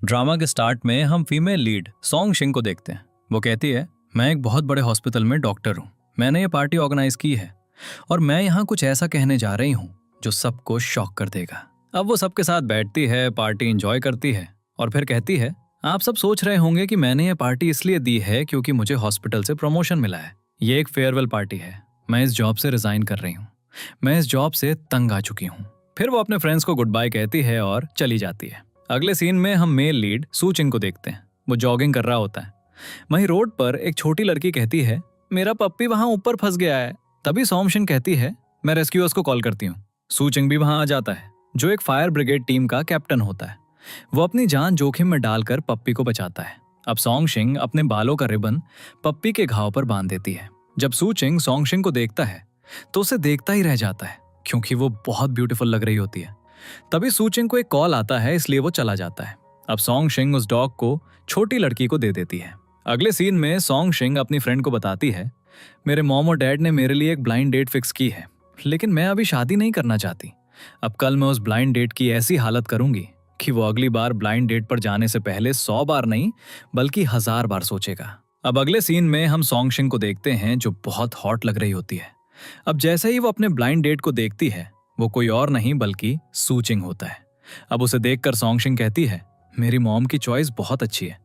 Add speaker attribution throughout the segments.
Speaker 1: Drama के start में हम फीमेल लीड सॉन्ग शिंग को देखते हैं। वो कहती है, मैं एक बहुत बड़े हॉस्पिटल में डॉक्टर हूँ। मैंने ये पार्टी ऑर्गेनाइज की है और मैं यहाँ कुछ ऐसा कहने जा रही हूँ जो सबको शॉक कर देगा। अब वो सबके साथ बैठती है, पार्टी एंजॉय करती है और फिर कहती है, आप सब सोच रहे होंगे कि मैंने ये पार्टी इसलिए दी है क्योंकि मुझे हॉस्पिटल से प्रमोशन मिला है। ये एक फेयरवेल पार्टी है। मैं इस जॉब से रिजाइन कर रही हूँ। मैं इस जॉब से तंग आ चुकी हूँ। फिर वो अपने फ्रेंड्स को गुड बाय कहती है और चली जाती है। अगले सीन में हम मेल लीड सू चिंग को देखते हैं। वो जॉगिंग कर रहा होता है। वहीं रोड पर एक छोटी लड़की कहती है, मेरा पप्पी वहां ऊपर फंस गया है। तभी सॉन्ग कहती है, मैं रेस्क्यूअर्स को कॉल करती हूँ। सू चिंग भी वहां आ जाता है, जो एक फायर ब्रिगेड टीम का कैप्टन होता है। वो अपनी जान जोखिम में डालकर पप्पी को बचाता है। अब सॉन्ग अपने बालों का रिबन पप्पी के घाव पर बांध देती है। जब सू चिंग सॉन्ग को देखता है तो उसे देखता ही रह जाता है, क्योंकि वो बहुत ब्यूटीफुल लग रही होती है। तभी सू चिंग को एक कॉल आता है, इसलिए वो चला जाता है। अब सॉन्ग उस डॉग को छोटी लड़की को दे देती है। अगले सीन में सॉन्ग अपनी फ्रेंड को बताती है, मेरे मॉम और डैड ने मेरे लिए एक ब्लाइंड डेट फिक्स की है, लेकिन मैं अभी शादी नहीं करना चाहती। अब कल मैं उस ब्लाइंड डेट की ऐसी हालत करूंगी कि वो अगली बार ब्लाइंड डेट पर जाने से पहले 100 बार नहीं बल्कि 1000 बार सोचेगा। अब अगले सीन में हम सॉन्ग को देखते हैं, जो बहुत हॉट लग रही होती है। अब जैसे ही वो अपने ब्लाइंड डेट को देखती है, वो कोई और नहीं बल्कि सू चिंग होता है। अब उसे देखकर सॉन्ग कहती है, मेरी मॉम की चॉइस बहुत अच्छी है।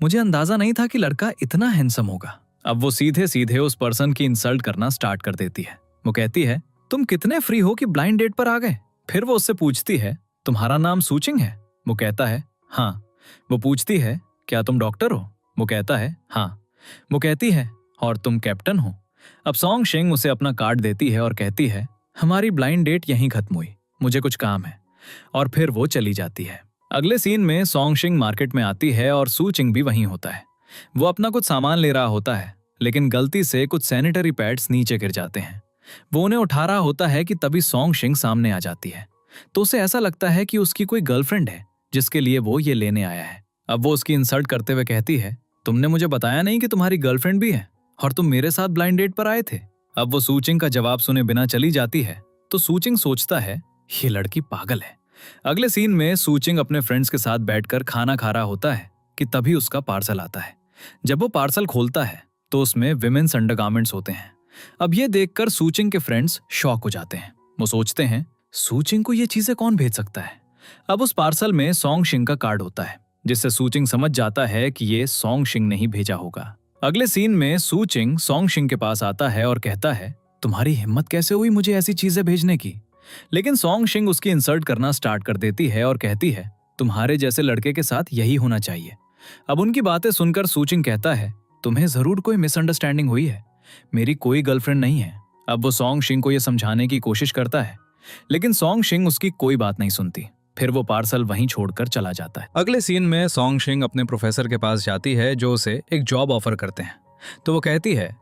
Speaker 1: मुझे अंदाजा नहीं था कि लड़का इतना हैंडसम होगा। अब वो सीधे सीधे उस पर्सन की इंसल्ट करना स्टार्ट कर देती है। वो कहती है, तुम कितने फ्री हो कि ब्लाइंड डेट पर आ गए। फिर वो उससे पूछती है, तुम्हारा नाम सू चिंग है? वो कहता है, हाँ। वो पूछती है, क्या तुम डॉक्टर हो? वो कहता है, हाँ। वो कहती है, और तुम कैप्टन हो? अब सॉन्ग उसे अपना कार्ड देती है और कहती है, हमारी ब्लाइंड डेट यहीं खत्म हुई, मुझे कुछ काम है। और फिर वो चली जाती है। अगले सीन में सॉन्ग मार्केट में आती है और सू चिंग भी वहीं होता है। वो अपना कुछ सामान ले रहा होता है, लेकिन गलती से कुछ सैनिटरी पैड्स नीचे गिर जाते हैं। वो उन्हें उठा रहा होता है कि तभी सॉन्ग सामने आ जाती है। तो उसे ऐसा लगता है कि उसकी कोई गर्लफ्रेंड है जिसके लिए वो ये लेने आया है। अब वो उसकी इंसल्ट करते हुए कहती है, तुमने मुझे बताया नहीं कि तुम्हारी गर्लफ्रेंड भी है और तुम मेरे साथ ब्लाइंड डेट पर आए थे। अब वो सू चिंग का जवाब सुने बिना चली जाती है, तो सू चिंग सोचता है, ये लड़की पागल है। अगले सीन में सू चिंग अपने फ्रेंड्स के साथ बैठकर खाना खा रहा होता है कि तभी उसका पार्सल आता है। जब वो पार्सल खोलता है तो उसमें विमेन्स अंडरगारमेंट्स होते हैं। अब ये देखकर सू चिंग के फ्रेंड्स शॉक हो जाते हैं। वो सोचते हैं, सू चिंग को ये चीजें कौन भेज सकता है। अब उस पार्सल में सॉन्ग का कार्ड होता है, जिससे सू चिंग समझ जाता है कि ये सॉन्ग ने ही भेजा होगा। अगले सीन में सू चिंग सॉन्ग के पास आता है और कहता है, तुम्हारी हिम्मत कैसे हुई मुझे ऐसी चीजें भेजने की। लेकिन सॉन्ग उसकी इंसल्ट करना स्टार्ट कर देती है और कहती है, तुम्हारे जैसे लड़के के साथ यही होना चाहिए। अब उनकी बातें सुनकर सू चिंग कहता है, तुम्हें जरूर कोई मिसअंडरस्टैंडिंग हुई है, मेरी कोई गर्लफ्रेंड नहीं है। अब वो सॉन्ग को यह समझाने की कोशिश करता है, लेकिन सॉन्ग उसकी कोई बात नहीं सुनती। फिर वो पार्सल वहीं छोड़कर चला जाता है। अगले सीन में सॉन्ग अपने प्रोफेसर के पास जाती है, जो उसे एक जॉब ऑफर करते हैं। तो वो कहती है,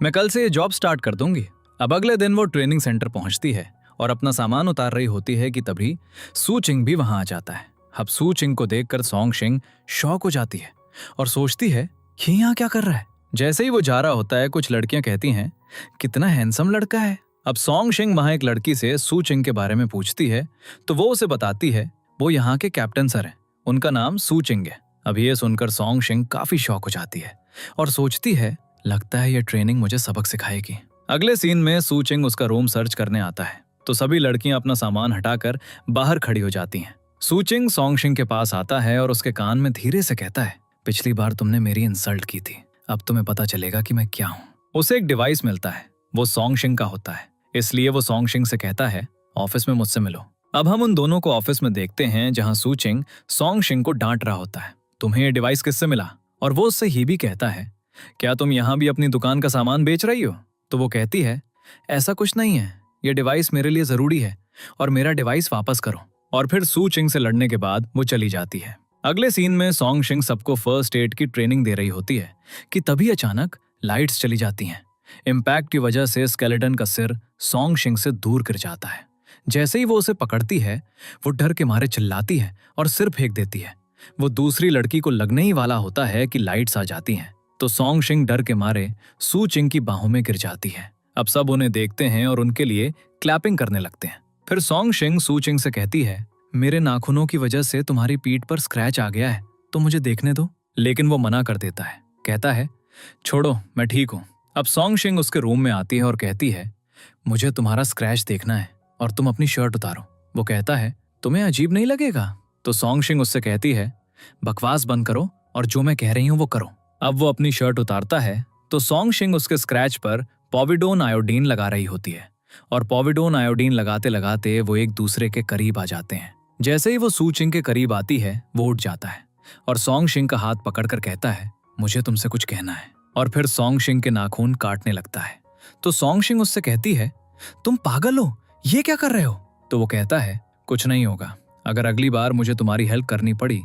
Speaker 1: मैं कल से ये जॉब स्टार्ट कर दूंगी। अब अगले दिन वो ट्रेनिंग सेंटर पहुंचती है और अपना सामान उतार रही होती है कि तभी सू चिंग भी वहां आ जाता है। अब सू चिंग को देखकर सॉन्ग शॉक हो जाती है और सोचती है, ये यहाँ क्या कर रहा है। जैसे ही वो जा रहा होता है, कुछ लड़कियां कहती हैं, कितना हैंडसम लड़का है। अब सॉन्ग वहां एक लड़की से सू चिंग के बारे में पूछती है, तो वो उसे बताती है, वो यहाँ के कैप्टन सर हैं, उनका नाम सू चिंग है। अब ये सुनकर सॉन्ग काफी शॉक हो जाती है और सोचती है, लगता है ये ट्रेनिंग मुझे सबक सिखाएगी। अगले सीन में सू चिंग उसका रूम सर्च करने आता है, तो सभी लड़कियां अपना सामान हटाकर बाहर खड़ी हो जाती हैं। सू चिंग सॉन्ग के पास आता है और उसके कान में धीरे से कहता है, पिछली बार तुमने मेरी इंसल्ट की थी, अब तुम्हें पता चलेगा कि मैं क्या हूँ। उसे एक डिवाइस मिलता है, वो सॉन्ग का होता है, इसलिए वो सॉन्ग से कहता है, ऑफिस में मुझसे मिलो। अब हम उन दोनों को ऑफिस में देखते हैं, जहां सू चिंग सॉन्ग को डांट रहा होता है, तुम्हें ये डिवाइस किससे मिला। और वो उससे ये भी कहता है, क्या तुम यहाँ भी अपनी दुकान का सामान बेच रही हो। तो वो कहती है, ऐसा कुछ नहीं है, ये डिवाइस मेरे लिए जरूरी है और मेरा डिवाइस वापस करो। और फिर सू चिंग से लड़ने के बाद वो चली जाती है। अगले सीन में सॉन्ग सबको फर्स्ट एड की ट्रेनिंग दे रही होती है कि तभी अचानक लाइट्स चली जाती हैं। इम्पैक्ट की वजह से स्केलेटन का सिर सॉन्ग से दूर गिर जाता है। जैसे ही वो उसे पकड़ती है, वो डर के मारे चिल्लाती है और सिर फेंक देती है। वो दूसरी लड़की को लगने ही वाला होता है कि लाइट्स आ जाती हैं, तो सॉन्ग डर के मारे सू चिंग की बाहों में गिर जाती है। अब सब उन्हें देखते हैं और उनके लिए क्लैपिंग करने लगते हैं। फिर सॉन्ग सू चिंग से कहती है, मेरे नाखूनों की वजह से तुम्हारी पीठ पर स्क्रैच आ गया है, तो मुझे देखने दो। लेकिन वो मना कर देता है, कहता है छोड़ो मैं ठीक हूँ। अब सॉन्ग शिंग उसके रूम में आती है और कहती है मुझे तुम्हारा स्क्रैच देखना है और तुम अपनी शर्ट उतारो। वो कहता है तुम्हें अजीब नहीं लगेगा? तो सॉन्ग शिंग उससे कहती है बकवास बंद करो और जो मैं कह रही हूँ वो करो। अब वो अपनी शर्ट उतारता है तो सॉन्ग शिंग उसके स्क्रैच पर पॉविडोन आयोडीन लगा रही होती है और पॉविडोन आयोडीन लगाते लगाते वो एक दूसरे के करीब आ जाते हैं। जैसे ही वो सू चिंग के करीब आती है वो उठ जाता है और सॉन्ग शिंग का हाथ पकड़कर कहता है मुझे तुमसे कुछ कहना है। और फिर सॉन्ग शिंग के नाखून काटने लगता है। तो सॉन्ग शिंग उससे कहती है तुम पागल हो, ये क्या कर रहे हो? तो वो कहता है कुछ नहीं होगा, अगर अगली बार मुझे तुम्हारी हेल्प करनी पड़ी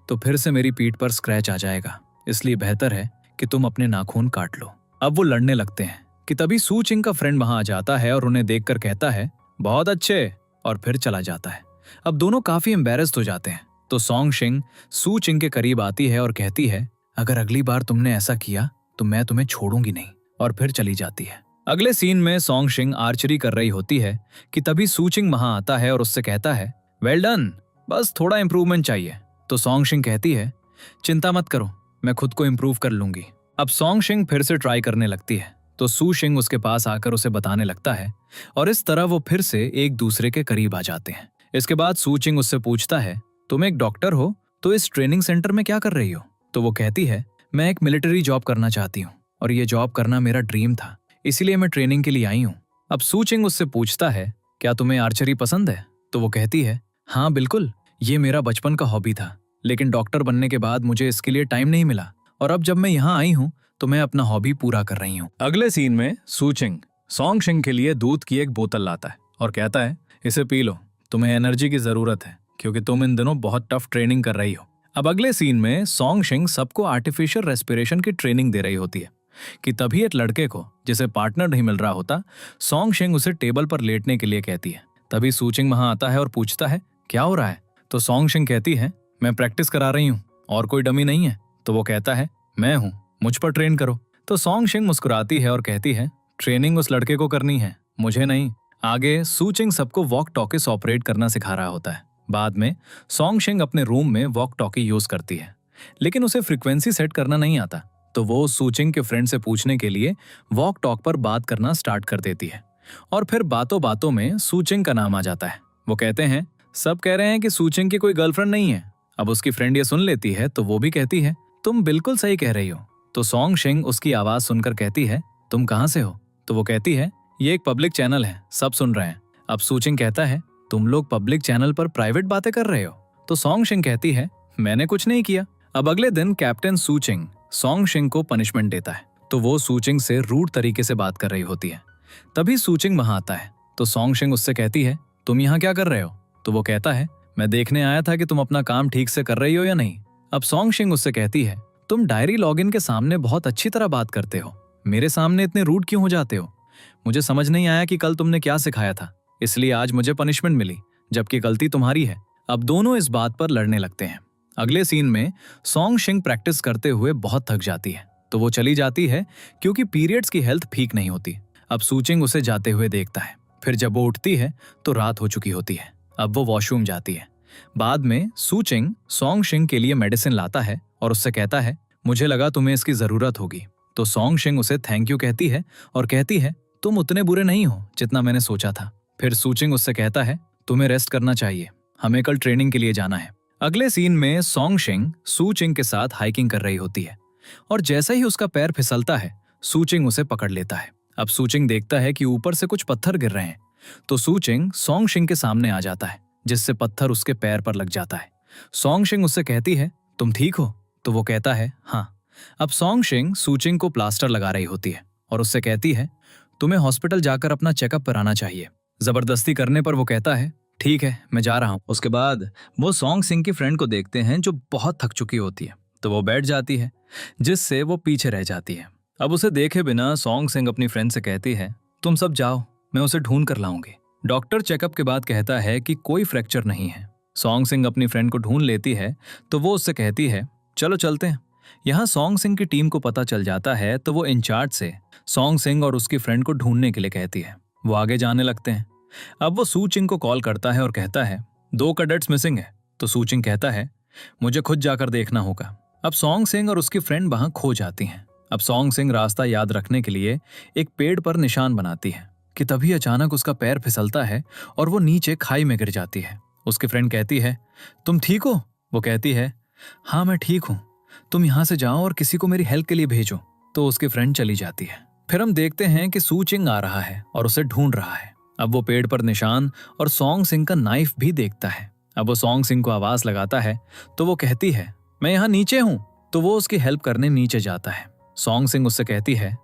Speaker 1: तो फिर से मेरी पीठ पर स्क्रैच आ जाएगा, इसलिए बेहतर है कि तुम अपने नाखून काट लो। अब वो लड़ने लगते हैं कि तभी सू चिंग का फ्रेंड वहां आ जाता है और उन्हें देखकर कहता है बहुत अच्छे, और फिर चला जाता है। अब दोनों काफी एम्बैरेस्ड हो जाते हैं। तो सॉन्ग शिंग सू चिंग के करीब आती है और कहती है अगर अगली बार तुमने ऐसा किया तो मैं तुम्हें छोड़ूंगी नहीं, और फिर चली जाती है। अगले सीन में सॉन्ग शिंग आर्चरी कर रही होती है कि तभी सू चिंग वहां आता है और उससे कहता है वेल डन, बस थोड़ा इंप्रूवमेंट चाहिए। तो सॉन्ग शिंग कहती है चिंता मत करो, मैं खुद को इंप्रूव कर लूंगी। अब सॉन्ग शिंग फिर से ट्राई करने लगती है तो सू शिंग उसके पास आकर उसे बताने लगता है और इस तरह वो फिर से एक दूसरे के करीब आ जाते हैं। इसके बाद सू चिंग उससे पूछता है तुम एक डॉक्टर हो तो इस ट्रेनिंग सेंटर में क्या कर रही हो? तो वो कहती है मैं एक मिलिट्री जॉब करना चाहती हूँ और ये जॉब करना मेरा ड्रीम था, इसीलिए मैं ट्रेनिंग के लिए आई हूँ। अब सू चिंग उससे पूछता है क्या तुम्हें आर्चरी पसंद है? तो वो कहती है हाँ बिल्कुल, ये मेरा बचपन का हॉबी था, लेकिन डॉक्टर बनने के बाद मुझे इसके लिए टाइम नहीं मिला और अब जब मैं यहाँ आई हूँ तो मैं अपना हॉबी पूरा कर रही हूँ। अगले सीन में सू चिंग सॉन्ग शिंग के लिए दूध की एक बोतल लाता है और कहता है इसे पी लो, तुम्हें एनर्जी की जरूरत है क्योंकि तुम इन दिनों बहुत टफ ट्रेनिंग कर रही हो। अब अगले सीन में सॉन्ग शिंग सबको आर्टिफिशियल रेस्पिरेशन की ट्रेनिंग दे रही होती है कि तभी एक लड़के को जिसे पार्टनर नहीं मिल रहा होता, सॉन्ग शिंग उसे टेबल पर लेटने के लिए कहती है। तभी सू चिंग वहां आता है और पूछता है क्या हो रहा है? तो सॉन्ग शिंग कहती है मैं प्रैक्टिस करा रही हूँ और कोई डमी नहीं है। तो वो कहता है मैं हूँ, मुझ पर ट्रेन करो। तो सॉन्ग शिंग मुस्कुराती है और कहती है ट्रेनिंग उस लड़के को करनी है, मुझे नहीं। आगे सू चिंग सबको वॉक टॉकीज ऑपरेट करना सिखा रहा होता है। बाद में सॉन्ग शिंग अपने रूम में वॉक टॉकी यूज करती है, लेकिन उसे फ्रीक्वेंसी सेट करना नहीं आता, तो वो सू चिंग के फ्रेंड से पूछने के लिए वॉक टॉक पर बात करना स्टार्ट कर देती है और फिर बातों बातों में सू चिंग का नाम आ जाता है। वो कहते हैं सब कह रहे हैं कि सू चिंग की कोई गर्लफ्रेंड नहीं है। अब उसकी फ्रेंड ये सुन लेती है तो वो भी कहती है तुम बिल्कुल सही कह रही हो। तो सॉन्ग शिंग उसकी आवाज सुनकर कहती है तुम कहाँ से हो? तो वो कहती है ये एक पब्लिक चैनल है, सब सुन रहे हैं। अब सू चिंग कहता है तुम लोग पब्लिक चैनल पर प्राइवेट बातें कर रहे हो? तो सॉन्ग शिंग कहती है मैंने कुछ नहीं किया। अब अगले दिन कैप्टन सू चिंग सॉन्ग शिंग को पनिशमेंट देता है, तो वो सू चिंग से रूड तरीके से बात कर रही होती है। तभी सू चिंग वहां आता है तो सॉन्ग शिंग उससे कहती है तुम यहाँ क्या कर रहे हो? तो वो कहता है मैं देखने आया था कि तुम अपना काम ठीक से कर रही हो या नहीं। अब सॉन्ग शिंग उससे कहती है तुम डायरी लॉगिन के सामने बहुत अच्छी तरह बात करते हो, मेरे सामने इतने रूड क्यों हो जाते हो? मुझे समझ नहीं आया कि कल तुमने क्या सिखाया था, इसलिए आज मुझे पनिशमेंट मिली, जबकि गलती तुम्हारी है। अब दोनों इस बात पर लड़ने लगते हैं। अगले सीन में सॉन्ग शिंग प्रैक्टिस करते हुए बहुत थक जाती है, तो वो चली जाती है क्योंकि पीरियड्स की हेल्थ ठीक नहीं होती। अब सू चिंग उसे जाते हुए देखता है। फिर जब वो उठती है तो रात हो चुकी होती है। अब वो वॉशरूम जाती है। बाद में सू चिंग सॉन्ग शिंग के लिए मेडिसिन लाता है और उससे कहता है मुझे लगा तुम्हें इसकी जरूरत होगी। तो सॉन्ग शिंग उसे थैंक यू कहती है और कहती है तुम उतने बुरे नहीं हो जितना मैंने सोचा था। फिर सू चिंग उससे कहता है तुम्हें रेस्ट करना चाहिए, हमें कल ट्रेनिंग के लिए जाना है। अगले सीन में सॉन्ग शिंग सू चिंग के साथ हाइकिंग कर रही होती है और जैसे ही उसका पैर फिसलता है सू चिंग उसे पकड़ लेता है। अब सू चिंग देखता है कि ऊपर से कुछ पत्थर गिर रहे हैं, तो सू चिंग सॉन्ग शिंग के सामने आ जाता है, जिससे पत्थर उसके पैर पर लग जाता है। सॉन्ग शिंग उससे कहती है तुम ठीक हो? तो वो कहता है हाँ। अब सॉन्ग शिंग सू चिंग को प्लास्टर लगा रही होती है और उससे कहती है तुम्हें हॉस्पिटल जाकर अपना चेकअप कराना चाहिए। जबरदस्ती करने पर वो कहता है ठीक है मैं जा रहा हूँ। उसके बाद वो सॉन्ग सिंह की फ्रेंड को देखते हैं जो बहुत थक चुकी होती है, तो वो बैठ जाती है, जिससे वो पीछे रह जाती है। अब उसे देखे बिना सॉन्ग सिंह अपनी फ्रेंड से कहती है तुम सब जाओ, मैं उसे ढूंढ कर लाऊंगी। डॉक्टर चेकअप के बाद कहता है कि कोई फ्रैक्चर नहीं है। सॉन्ग सिंह अपनी फ्रेंड को ढूंढ लेती है तो वो उससे कहती है चलो चलते हैं। यहाँ सॉन्ग सिंह की टीम को पता चल जाता है तो वो इंचार्ज से सॉन्ग सिंह और उसकी फ्रेंड को ढूंढने के लिए कहती है। वो आगे जाने लगते हैं। अब वो सू चिंग को कॉल करता है और कहता है 2 कैडेट्स मिसिंग है। तो सू चिंग कहता है मुझे खुद जाकर देखना होगा। अब सॉन्ग सिंह और उसकी फ्रेंड वहां खो जाती हैं। अब सॉन्ग सिंह रास्ता याद रखने के लिए एक पेड़ पर निशान बनाती है कि तभी अचानक उसका पैर फिसलता है और वो नीचे खाई में गिर जाती है। उसकी फ्रेंड कहती है, तुम ठीक हो? वो कहती है, हाँ मैं ठीक हूं, तुम यहां से जाओ और किसी को मेरी हेल्प के लिए भेजो। तो उसकी फ्रेंड चली जाती है। फिर हम देखते हैं कि सू चिंग आ रहा है और उसे ढूंढ रहा है। अब वो पेड़ पर निशान और सॉन्ग सिंह का नाइफ भी देखता है। अब वो सॉन्ग सिंह को आवाज लगाता है तो वो कहती है, मैं यहाँ नीचे हूं। तो वो उसकी हेल्प करने नीचे जाता है। सॉन्ग सिंह उससे कहती है,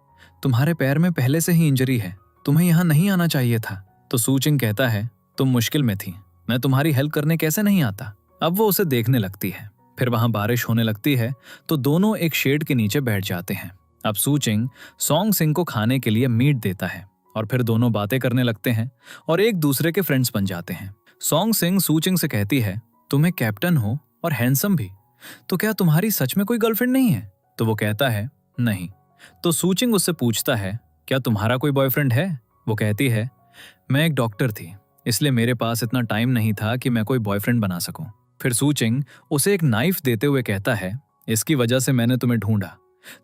Speaker 1: तुम्हारे पैर में पहले से ही इंजरी है, तुम्हें यहाँ नहीं आना चाहिए था। तो सू चिंग कहता है, तुम मुश्किल में थी, मैं तुम्हारी हेल्प करने कैसे नहीं आता। अब वो उसे देखने लगती है। फिर वहां बारिश होने लगती है तो दोनों एक शेड के नीचे बैठ जाते हैं। अब सू चिंग सॉन्ग सिंह को खाने के लिए मीट देता है और फिर दोनों बातें करने लगते हैं और एक दूसरे के फ्रेंड्स बन जाते हैं। सॉन्ग सिंह सू चिंग से कहती है, तुम एक कैप्टन हो और हैंडसम भी, तो क्या तुम्हारी सच में कोई गर्लफ्रेंड नहीं है? तो वो कहता है, नहीं। तो सू चिंग उससे पूछता है, क्या तुम्हारा कोई बॉयफ्रेंड है? वो कहती है, मैं एक डॉक्टर थी, इसलिए मेरे पास इतना टाइम नहीं था कि मैं कोई बॉयफ्रेंड बना सकूं। फिर सू चिंग उसे एक नाइफ देते हुए कहता है, इसकी वजह से मैंने तुम्हें ढूंढा,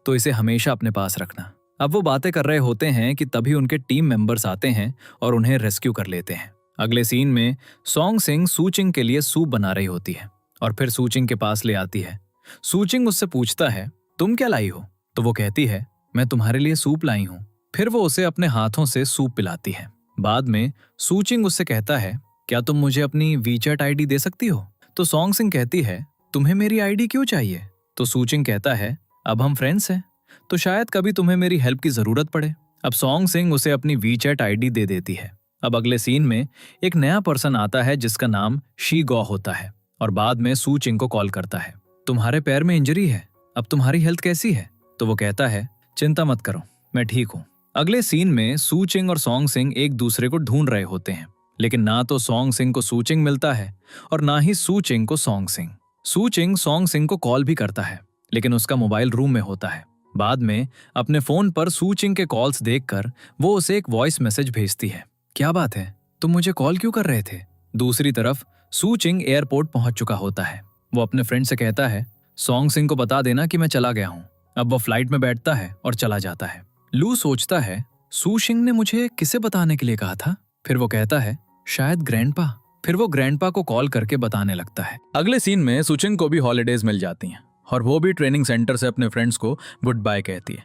Speaker 1: तो इसे हमेशा अपने पास रखना। अब वो बातें कर रहे होते हैं कि तभी उनके टीम मेंबर्स आते हैं और उन्हें रेस्क्यू कर लेते हैं। अगले सीन में सॉन्ग सिंह सू चिंग के लिए सूप बना रही होती है और फिर सू चिंग के पास ले आती है। सू चिंग उससे पूछता है, तुम क्या लाई हो? तो वो कहती है, मैं तुम्हारे लिए सूप लाई हूं। फिर वो उसे अपने हाथों से सूप पिलाती है। बाद में सू चिंग उससे कहता है, क्या तुम मुझे अपनी वीचैट आईडी दे सकती हो? तो सॉन्ग सिंह कहती है, तुम्हें मेरी आईडी क्यों चाहिए? तो सू चिंग कहता है, अब हम फ्रेंड्स हैं, तो शायद कभी तुम्हें मेरी हेल्प की जरूरत पड़े। अब सॉन्ग सिंह उसे अपनी वीचैट आईडी दे देती है। अब अगले सीन में एक नया पर्सन आता है जिसका नाम शी गॉ होता है और बाद में सू चिंग को कॉल करता है, तुम्हारे पैर में इंजरी है, अब तुम्हारी हेल्थ कैसी है? तो वो कहता है, चिंता मत करो, मैं ठीक हूँ। अगले सीन में सू चिंग और सॉन्ग सिंह एक दूसरे को ढूंढ रहे होते हैं, लेकिन ना तो सॉन्ग सिंह को सू चिंग मिलता है और ना ही सू चिंग को सॉन्ग सिंह। सू चिंग सॉन्ग सिंह को कॉल भी करता है, लेकिन उसका मोबाइल रूम में होता है। बाद में अपने फोन पर सू चिंग के कॉल्स देखकर वो उसे एक वॉइस मैसेज भेजती है, क्या बात है, तुम मुझे कॉल क्यों कर रहे थे? दूसरी तरफ सू चिंग एयरपोर्ट पहुंच चुका होता है। वो अपने फ्रेंड से कहता है, सॉन्ग सिंह को बता देना कि मैं चला गया हूं। अब वो फ्लाइट में बैठता है और चला जाता है। लू सोचता है, सू चिंग ने मुझे किसे बताने के लिए कहा था? फिर वो कहता है, शायद ग्रैंडपा। फिर वो ग्रैंडपा को कॉल करके बताने लगता है। अगले सीन में सू चिंग को भी हॉलीडेज मिल जाती हैं और वो भी ट्रेनिंग सेंटर से अपने फ्रेंड्स को गुड बाय कहती है।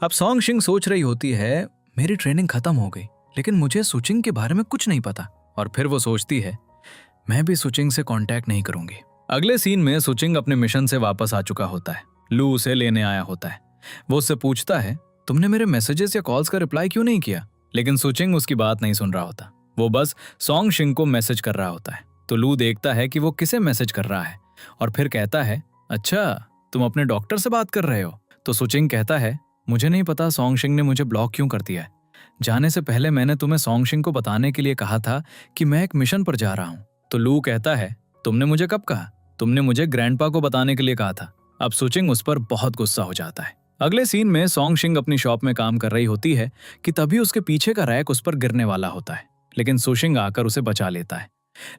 Speaker 1: अब सॉन्ग सिंह सोच रही होती है, मेरी ट्रेनिंग खत्म हो गई, लेकिन मुझे सू चिंग के बारे में कुछ नहीं पता। और फिर वो सोचती है, मैं भी सू चिंग से कांटेक्ट नहीं करूंगी। अगले सीन में सू चिंग अपने मिशन से वापस आ चुका होता है। लू उसे लेने आया होता है। वो उससे पूछता है, तुमने मेरे मैसेजेस या कॉल्स का रिप्लाई क्यों नहीं किया? लेकिन सू चिंग उसकी बात नहीं सुन रहा होता। वो बस सॉन्ग सिंह को मैसेज कर रहा होता है। तो लू देखता है कि वो किसे मैसेज कर रहा है और फिर कहता है, अच्छा तुम अपने डॉक्टर से बात कर रहे हो? तो सू चिंग कहता है, मुझे नहीं पता सॉन्ग सिंह ने मुझे ब्लॉक क्यों कर दिया है। जाने से पहले मैंने तुम्हें सॉन्ग सिंह को बताने के लिए कहा था कि मैं एक मिशन पर जा रहा हूँ। तो लू कहता है, तुमने मुझे कब कहा? तुमने मुझे ग्रैंडपा को बताने के लिए कहा था। अब सू चिंग उस पर बहुत गुस्सा हो जाता है। अगले सीन में सॉन्ग सिंह अपनी शॉप में काम कर रही होती है कि तभी उसके पीछे का रैक उस पर गिरने वाला होता है, लेकिन सू चिंग आकर उसे बचा लेता है।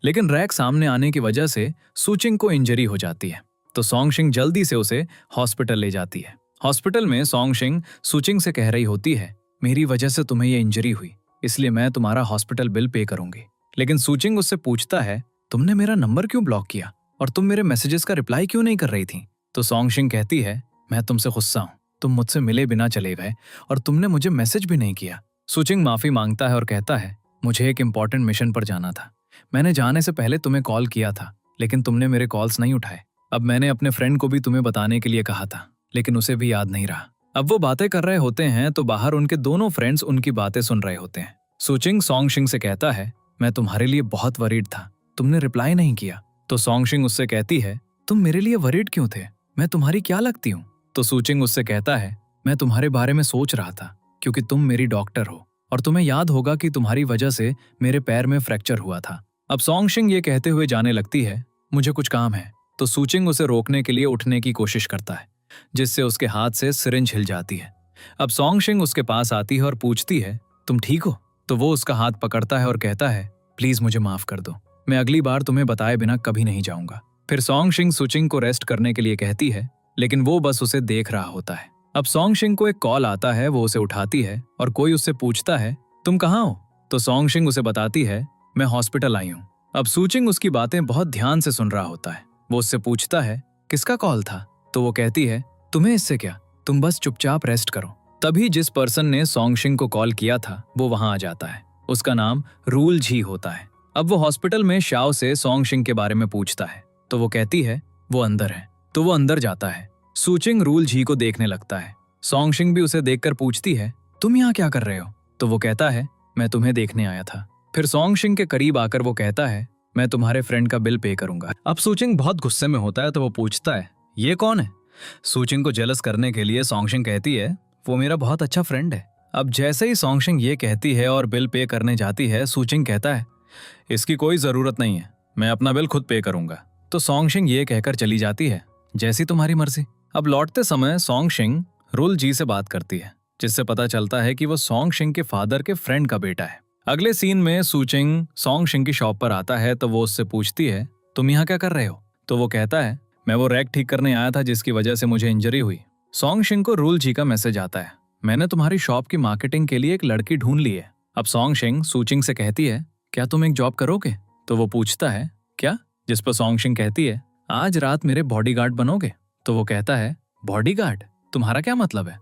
Speaker 1: लेकिन रैक सामने आने की वजह से सू चिंग को इंजरी हो जाती है। तो सॉन्ग सिंह जल्दी से उसे हॉस्पिटल ले जाती है। हॉस्पिटल में सॉन्ग सिंह सू चिंग से कह रही होती है, मेरी वजह से तुम्हें ये इंजरी हुई, इसलिए मैं तुम्हारा हॉस्पिटल बिल पे करूंगी। लेकिन सू चिंग उससे पूछता है, तुमने मेरा नंबर क्यों ब्लॉक किया और तुम मेरे मैसेजेस का रिप्लाई क्यों नहीं कर रही थी? तो सॉन्ग सिंह कहती है, मैं तुमसे गुस्सा हूं, तुम मुझसे मिले बिना चले गए और तुमने मुझे मैसेज भी नहीं किया। सू चिंग माफी मांगता है और कहता है, मुझे एक इंपॉर्टेंट मिशन पर जाना था, मैंने जाने से पहले तुम्हें कॉल किया था, लेकिन तुमने मेरे कॉल्स नहीं उठाए। अब मैंने अपने फ्रेंड को भी तुम्हें बताने के लिए कहा था, लेकिन उसे भी याद नहीं रहा। अब वो बातें कर रहे होते हैं तो बाहर उनके दोनों फ्रेंड्स उनकी बातें सुन रहे होते हैं। सू चिंग सॉन्ग सिंह से कहता है, मैं तुम्हारे लिए बहुत वरीड था, तुमने रिप्लाई नहीं किया। तो सॉन्ग सिंह उससे कहती है, तुम मेरे लिए वरीड क्यों थे? मैं तुम्हारी क्या लगती हूँ? तो सू चिंग उससे कहता है, मैं तुम्हारे बारे में सोच रहा था क्योंकि तुम मेरी डॉक्टर हो और तुम्हें याद होगा कि तुम्हारी वजह से मेरे पैर में फ्रैक्चर हुआ था। अब सॉन्ग सिंह ये कहते हुए जाने लगती है, मुझे कुछ काम है। तो सू चिंग उसे रोकने के लिए उठने की कोशिश करता है, जिससे उसके हाथ से सिरिंज हिल जाती है। अब सॉन्ग सिंह उसके पास आती है और पूछती है, तुम ठीक हो? तो वो उसका हाथ पकड़ता है और कहता है, प्लीज मुझे माफ कर दो, मैं अगली बार तुम्हें बताए बिना कभी नहीं जाऊंगा। फिर सॉन्ग शिंग सुचिंग को रेस्ट करने के लिए कहती है, लेकिन वो बस उसे देख रहा होता है। अब सॉन्ग शिंग को एक कॉल आता है, वो उसे उठाती है और कोई उससे पूछता है, तुम कहाँ हो? तो सॉन्ग शिंग उसे बताती है, मैं हॉस्पिटल आई हूँ। अब सुचिंग उसकी बातें बहुत ध्यान से सुन रहा होता है। वो उससे पूछता है, किसका कॉल था? तो वो कहती है, तुम्हें इससे क्या, तुम बस चुपचाप रेस्ट करो। तभी जिस पर्सन ने सॉन्ग शिंग को कॉल किया था वो वहां आ जाता है। उसका नाम रूल जी होता है। अब वो हॉस्पिटल में शाओ से सॉन्ग शिंग के बारे में पूछता है, तो वो कहती है वो अंदर है। तो वो अंदर जाता है। सुचिंग रूल जी को देखने लगता है। सॉन्ग शिंग भी उसे देखकर पूछती है, तुम यहाँ क्या कर रहे हो? तो वो कहता है, मैं तुम्हें देखने आया था। फिर सॉन्ग शिंग के करीब आकर वो कहता है, मैं तुम्हारे फ्रेंड का बिल पे करूंगा। अब सुचिंग बहुत गुस्से में होता है, तो वो पूछता है, ये कौन है? सुचिंग को जेलस करने के लिए सॉन्ग शिंग कहती है, वो मेरा बहुत अच्छा फ्रेंड है। अब जैसे ही सॉन्ग शिंग ये कहती है और बिल पे करने जाती है, सुचिंग कहता है, इसकी कोई जरूरत नहीं है, मैं अपना बिल खुद पे करूंगा। तो सॉन्ग शिंग ये कहकर चली जाती है, जैसी तुम्हारी मर्जी। अब लौटते समय सॉन्ग शिंग रूल जी से बात करती है, जिससे पता चलता है कि वो सॉन्ग शिंग के फादर के फ्रेंड का बेटा है। अगले सीन में सुचिंग सॉन्ग शिंग की शॉप पर आता है, तो वो उससे पूछती है, तुम यहाँ क्या कर रहे हो? तो वो कहता है, मैं वो रैक ठीक करने आया था जिसकी वजह से मुझे इंजरी हुई। सॉन्ग शिंग को रूल जी का मैसेज आता है, मैंने तुम्हारी शॉप की मार्केटिंग के लिए एक लड़की ढूंढ ली है। अब सॉन्ग शिंग सुचिंग से कहती है, क्या तुम एक जॉब करोगे? तो वो पूछता है, क्या? जिस पर सॉन्ग शिंग कहती है, आज रात मेरे बॉडीगार्ड बनोगे? तो वो कहता है, बॉडीगार्ड? तुम्हारा क्या मतलब है?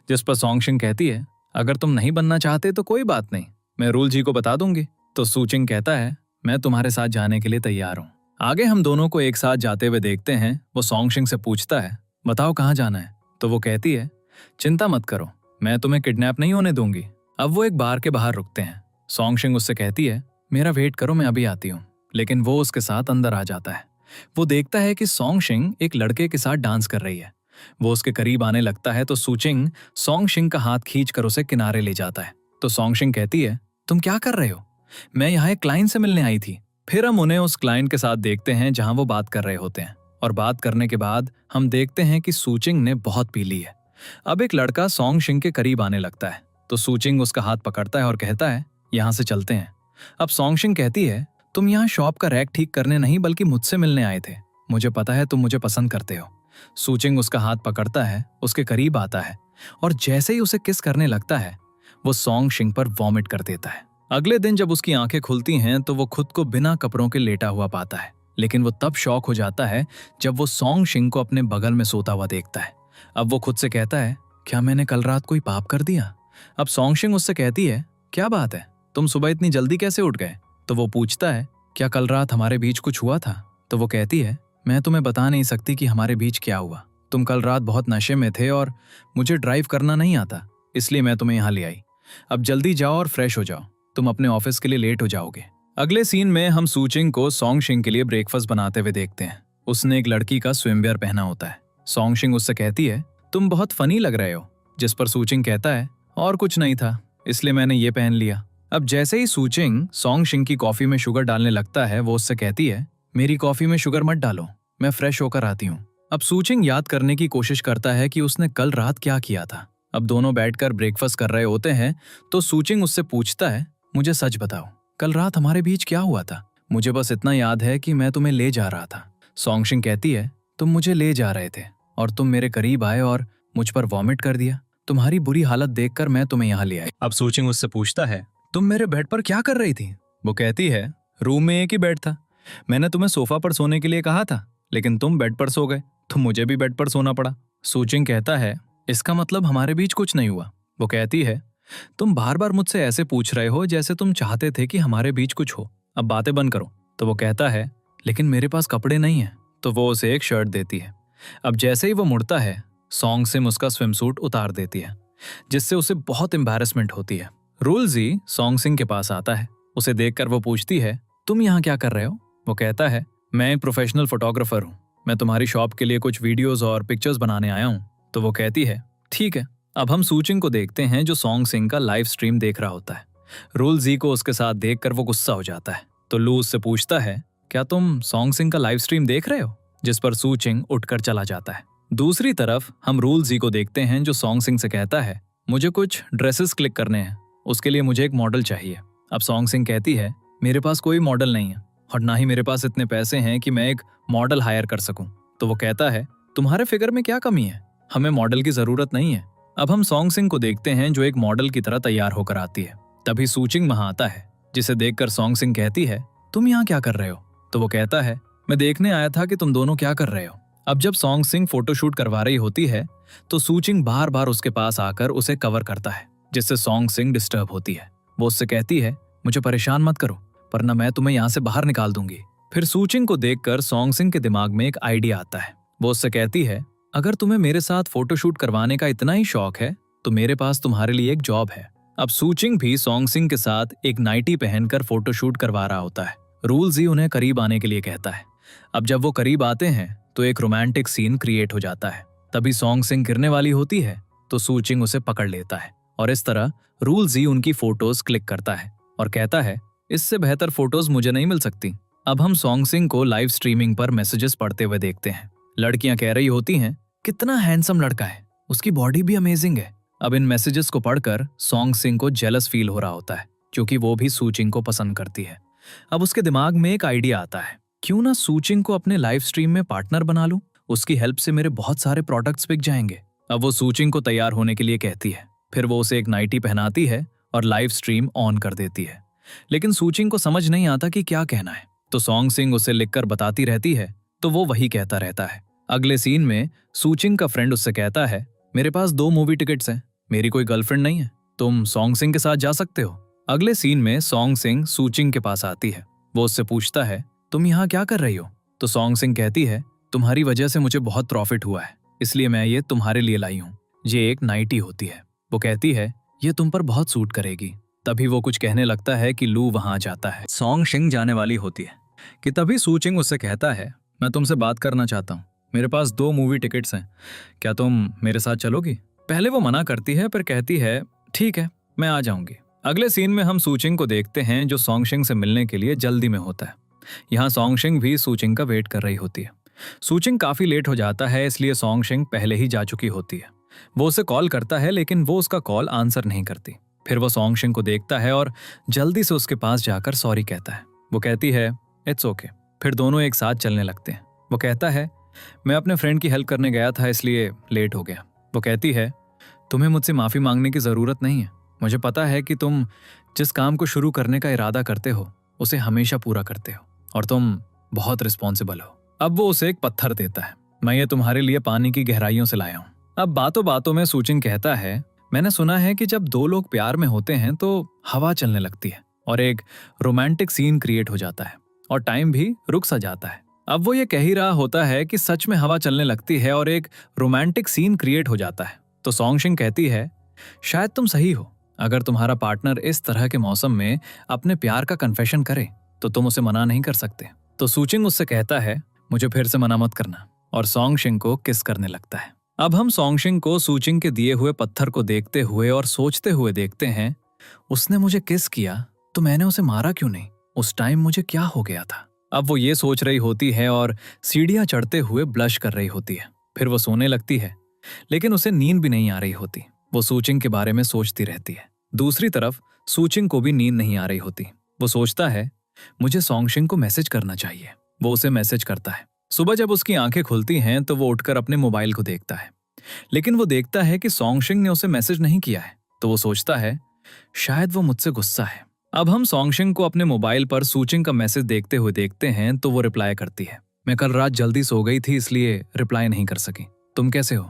Speaker 1: जिस पर सॉन्ग शिंग कहती है, अगर तुम नहीं बनना चाहते तो कोई बात नहीं, मैं रूल जी को बता दूंगी। तो सुचिंग कहता है, मैं तुम्हारे साथ जाने के लिए तैयार हूँ। आगे हम दोनों को एक साथ जाते हुए देखते हैं। वो सॉन्ग शिंग से पूछता है, बताओ कहाँ जाना है? तो वो कहती है, चिंता मत करो, मैं तुम्हें किडनैप नहीं होने दूंगी। अब वो एक बार के बाहर रुकते हैं। सॉन्ग शिंग उससे कहती है, मेरा वेट करो, मैं अभी आती हूँ। लेकिन वो उसके साथ अंदर आ जाता है। वो देखता है कि सॉन्ग शिंग एक लड़के के साथ डांस कर रही है। वो उसके करीब आने लगता है, तो सुचिंग सॉन्ग शिंग का हाथ खींचकर उसे किनारे ले जाता है। तो सॉन्ग शिंग कहती है, तुम क्या कर रहे हो? मैं यहाँ एक क्लाइंट से मिलने आई थी। फिर हम उन्हें उस क्लाइंट के साथ देखते हैं जहां वो बात कर रहे होते हैं, और बात करने के बाद हम देखते हैं कि सुचिंग ने बहुत पी ली है। अब एक लड़का सॉन्ग शिंग के करीब आने लगता है, तो सुचिंग उसका हाथ पकड़ता है और कहता है, यहाँ से चलते हैं। अब सॉन्ग शिंग कहती है, तुम यहाँ शॉप का रैक ठीक करने नहीं बल्कि मुझसे मिलने आए थे। मुझे पता है तुम मुझे पसंद करते हो। सुचिंग उसका हाथ पकड़ता है, उसके करीब आता है, और जैसे ही उसे किस करने लगता है, वो सॉन्ग शिंग पर वॉमिट कर देता है। अगले दिन जब उसकी आंखें खुलती हैं तो वो खुद को बिना कपड़ों के लेटा हुआ पाता है। लेकिन वो तब शॉक हो जाता है जब वो सॉन्ग शिंग को अपने बगल में सोता हुआ देखता है। अब वो खुद से कहता है, क्या मैंने कल रात कोई पाप कर दिया? अब सॉन्ग शिंग उससे कहती है, क्या बात है, तुम सुबह इतनी जल्दी कैसे उठ गए? तो वो पूछता है, क्या कल रात हमारे बीच कुछ हुआ था? तो वो कहती है, मैं तुम्हें बता नहीं सकती कि हमारे बीच क्या हुआ। तुम कल रात बहुत नशे में थे और मुझे ड्राइव करना नहीं आता, इसलिए मैं तुम्हें यहाँ ले आई। अब जल्दी जाओ और फ्रेश हो जाओ, तुम अपने ऑफिस के लिए लेट हो जाओगे। अगले सीन में हम सुचिंग को सॉन्ग शिंग के लिए ब्रेकफास्ट बनाते हुए देखते हैं। उसने एक लड़की का स्विमवेयर पहना होता है। सॉन्ग शिंग उससे कहती है, तुम बहुत फनी लग रहे हो। जिस पर सुचिंग कहता है, और कुछ नहीं था, इसलिए मैंने ये पहन लिया। अब जैसे ही सुचिंग सॉन्ग शिंग की कॉफी में शुगर डालने लगता है, वो उससे कहती है, मेरी कॉफी में शुगर मत डालो, मैं फ्रेश होकर आती हूँ। अब सुचिंग याद करने की कोशिश करता है कि उसने कल रात क्या किया था। अब दोनों बैठकर ब्रेकफास्ट कर रहे होते हैं, तो सुचिंग उससे पूछता है, मुझे सच बताओ, कल रात हमारे बीच क्या हुआ था? मुझे बस इतना याद है कि मैं तुम्हें ले जा रहा था। सॉन्ग शिंग कहती है, तुम मुझे ले जा रहे थे और तुम मेरे करीब आए और मुझ पर वॉमिट कर दिया। तुम्हारी बुरी हालत देखकर मैं तुम्हें यहाँ ले आई। अब सुचिंग उससे पूछता है, तुम मेरे बेड पर क्या कर रही थी? वो कहती है, रूम में एक ही बेड था, मैंने तुम्हें सोफा पर सोने के लिए कहा था, लेकिन तुम बेड पर सो गए, तो मुझे भी बेड पर सोना पड़ा। सुचिंग कहता है, इसका मतलब हमारे बीच कुछ नहीं हुआ। वो कहती है, तुम बार बार मुझसे ऐसे पूछ रहे हो जैसे तुम चाहते थे कि हमारे बीच कुछ हो, अब बातें बंद करो। तो वो कहता है, लेकिन मेरे पास कपड़े नहीं हैं। तो वो उसे एक शर्ट देती है। अब जैसे ही वो मुड़ता है, सॉन्ग सिम उसका स्विमसूट उतार देती है, जिससे उसे बहुत एम्बैरेसमेंट होती है। रूल जी सॉन्ग सिंह के पास आता है। उसे देखकर वो पूछती है, तुम यहाँ क्या कर रहे हो? वो कहता है, मैं एक प्रोफेशनल फोटोग्राफर हूँ, मैं तुम्हारी शॉप के लिए कुछ वीडियोज और पिक्चर्स बनाने आया हूँ। तो वो कहती है, ठीक है। अब हम सुचिंग को देखते हैं जो सॉन्ग सिंह का लाइव स्ट्रीम देख रहा होता है। रूल जी को उसके साथ देखकर वो गुस्सा हो जाता है। तो लू उससे पूछता है, क्या तुम सॉन्ग सिंह का लाइव स्ट्रीम देख रहे हो? जिस पर सुचिंग उठकर चला जाता है। दूसरी तरफ हम रूल जी को देखते हैं जो सॉन्ग सिंह से कहता है, मुझे कुछ ड्रेसेस क्लिक करने हैं, उसके लिए मुझे एक मॉडल चाहिए। अब सॉन्ग सिंह कहती है, मेरे पास कोई मॉडल नहीं है और ना ही मेरे पास इतने पैसे हैं कि मैं एक मॉडल हायर कर सकूं। तो वो कहता है, तुम्हारे फिगर में क्या कमी है, हमें मॉडल की जरूरत नहीं है। अब हम सॉन्ग सिंह को देखते हैं जो एक मॉडल की तरह तैयार होकर आती है। तभी सूचिंग वहां आता है, जिसे देखकर सॉन्ग सिंह कहती है, तुम यहाँ क्या कर रहे हो? तो वो कहता है, मैं देखने आया था कि तुम दोनों क्या कर रहे हो। अब जब सॉन्ग सिंह फोटोशूट करवा रही होती है तो सूचिंग बार बार उसके पास आकर उसे कवर करता है, जिससे सॉन्ग सिंह डिस्टर्ब होती है। वो उससे कहती है, मुझे परेशान मत करो, वरना मैं तुम्हें यहाँ से बाहर निकाल दूंगी। फिर सूचिंग को देखकर सॉन्ग सिंह के दिमाग में एक आइडिया आता है। वो उससे कहती है, अगर तुम्हें मेरे साथ फोटोशूट करवाने का इतना ही शौक है तो मेरे पास तुम्हारे लिए एक जॉब है। अब सूचिंग भी सॉन्ग सिंह के साथ एक नाइटी पहनकर फोटोशूट करवा रहा होता है। रूल्स ही उन्हें करीब आने के लिए कहता है। अब जब वो करीब आते हैं तो एक रोमांटिक सीन क्रिएट हो जाता है। तभी सॉन्ग सिंह गिरने वाली होती है तो सूचिंग उसे पकड़ लेता है और इस तरह रूल्स ही उनकी फोटोज क्लिक करता है और कहता है, इससे बेहतर फोटोज मुझे नहीं मिल सकती। अब हम सॉन्ग सिंह को लाइव स्ट्रीमिंग पर मैसेजेस पढ़ते हुए देखते हैं। लड़कियां कह रही होती हैं, कितना हैंडसम लड़का है, उसकी बॉडी भी अमेजिंग है। अब इन मैसेजेस को पढ़कर सॉन्ग सिंह को जेलस फील हो रहा होता है, क्योंकि वो भी सूचिंग को पसंद करती है। अब उसके दिमाग में एक आइडिया आता है, क्यों ना सूचिंग को अपने लाइव स्ट्रीम में पार्टनर बना लूं, उसकी हेल्प से मेरे बहुत सारे प्रोडक्ट्स बिक जाएंगे। अब वो सूचिंग को तैयार होने के लिए कहती है। फिर वो उसे एक नाइटी पहनाती है और लाइव स्ट्रीम ऑन कर देती है। लेकिन सूचिंग को समझ नहीं आता कि क्या कहना है, तो सॉन्ग सिंह उसे लिखकर बताती रहती है, तो वो वही कहता रहता है। अगले सीन में सूचिंग का फ्रेंड उससे कहता है, मेरे पास 2 मूवी टिकट्स हैं, मेरी कोई गर्लफ्रेंड नहीं है, तुम सॉन्ग सिंह के साथ जा सकते हो। अगले सीन में सॉन्ग सिंह सूचिंग के पास आती है। वो उससे पूछता है, तुम यहाँ क्या कर रही हो? तो सॉन्ग सिंह कहती है, तुम्हारी वजह से मुझे बहुत प्रॉफिट हुआ है, इसलिए मैं ये तुम्हारे लिए लाई हूँ। ये एक नाइटी होती है। वो कहती है, ये तुम पर बहुत सूट करेगी। तभी वो कुछ कहने लगता है कि लू वहां आ जाता है। सॉन्ग सिंह जाने वाली होती है कि तभी सूचिंग उससे कहता है, मैं तुमसे बात करना चाहता हूँ, मेरे पास 2 मूवी टिकट्स हैं, क्या तुम मेरे साथ चलोगी? पहले वो मना करती है, पर कहती है, ठीक है, मैं आ जाऊंगी। अगले सीन में हम सूचिंग को देखते हैं जो सॉन्ग सिंह से मिलने के लिए जल्दी में होता है। यहाँ सॉन्ग सिंह भी सूचिंग का वेट कर रही होती है। सूचिंग काफी लेट हो जाता है, इसलिए सॉन्ग सिंह पहले ही जा चुकी होती है। वो उसे कॉल करता है, लेकिन वो उसका कॉल आंसर नहीं करती। फिर वो सॉन्ग सिंह को देखता है और जल्दी से उसके पास जाकर सॉरी कहता है। वो कहती है, इट्स ओके। फिर दोनों एक साथ चलने लगते हैं। वो कहता है, मैं अपने फ्रेंड की हेल्प करने गया था, इसलिए लेट हो गया। वो कहती है, तुम्हें मुझसे माफी मांगने की जरूरत नहीं है, मुझे पता है कि तुम जिस काम को शुरू करने का इरादा करते हो उसे हमेशा पूरा करते हो और तुम बहुत रिस्पॉन्सिबल हो। अब वो उसे एक पत्थर देता है, मैं ये तुम्हारे लिए पानी की गहराइयों से लाया हूँ। अब बातों बातों में सूचिंग कहता है, मैंने सुना है कि जब 2 लोग प्यार में होते हैं तो हवा चलने लगती है और एक रोमांटिक सीन क्रिएट हो जाता है और टाइम भी रुक सा जाता है। अब वो ये कह ही रहा होता है कि सच में हवा चलने लगती है और एक रोमांटिक सीन क्रिएट हो जाता है। तो सॉन्ग सिंह कहती है, शायद तुम सही हो, अगर तुम्हारा पार्टनर इस तरह के मौसम में अपने प्यार का कन्फेशन करे तो तुम उसे मना नहीं कर सकते। तो सूचिंग उससे कहता है, मुझे फिर से मना मत करना, और सॉन्ग सिंह को किस करने लगता है। अब हम सॉन्ग सिंह को सूचिंग के दिए हुए पत्थर को देखते हुए और सोचते हुए देखते हैं, उसने मुझे किस किया तो मैंने उसे मारा क्यों नहीं, उस टाइम मुझे क्या हो गया था। अब वो ये सोच रही होती है और सीढ़ियां चढ़ते हुए ब्लश कर रही होती है। फिर वो सोने लगती है, लेकिन उसे नींद भी नहीं आ रही होती। वो सूचिंग के बारे में सोचती रहती है। दूसरी तरफ सूचिंग को भी नींद नहीं आ रही होती। वो सोचता है, मुझे सॉन्ग सिंह को मैसेज करना चाहिए। वो उसे मैसेज करता है। सुबह जब उसकी आंखें खुलती हैं तो वो उठकर अपने मोबाइल को देखता है, लेकिन वो देखता है कि सॉन्ग सिंह ने उसे मैसेज नहीं किया है। तो वो सोचता है, शायद वो मुझसे गुस्सा है। अब हम सॉन्ग सिंह को अपने मोबाइल पर सूचिंग का मैसेज देखते हुए देखते हैं तो वो रिप्लाई करती है, मैं कल रात जल्दी सो गई थी इसलिए रिप्लाई नहीं कर सकी, तुम कैसे हो?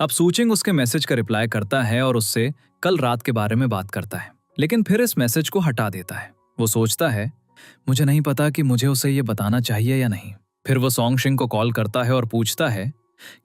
Speaker 1: अब सूचिंग उसके मैसेज का रिप्लाई करता है और उससे कल रात के बारे में बात करता है, लेकिन फिर इस मैसेज को हटा देता है। वो सोचता है, मुझे नहीं पता कि मुझे उसे ये बताना चाहिए या नहीं। फिर वो सॉन्ग सिंह को कॉल करता है और पूछता है,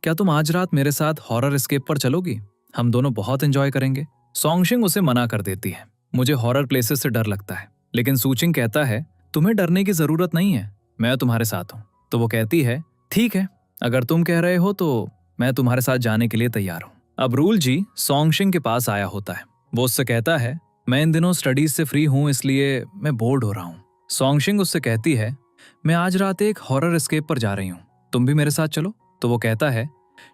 Speaker 1: क्या तुम आज रात मेरे साथ हॉरर एस्केप पर चलोगी? हम दोनों बहुत एंजॉय करेंगे। सॉन्ग सिंह उसे मना कर देती है, मुझे हॉरर प्लेसेस से डर लगता है। लेकिन सूचिंग कहता है, तुम्हें डरने की जरूरत नहीं है, मैं तुम्हारे साथ हूँ। तो वो कहती है, ठीक है, अगर तुम कह रहे हो तो मैं तुम्हारे साथ जाने के लिए तैयार हूँ। अब रूल जी सॉन्ग सिंह के पास आया होता है। वो उससे कहता है, मैं इन दिनों स्टडीज से फ्री हूँ इसलिए मैं बोर्ड हो रहा हूँ। सॉन्ग सिंह उससे कहती है, मैं आज रात एक हॉरर एस्केप पर जा रही हूँ, तुम भी मेरे साथ चलो। तो वो कहता है,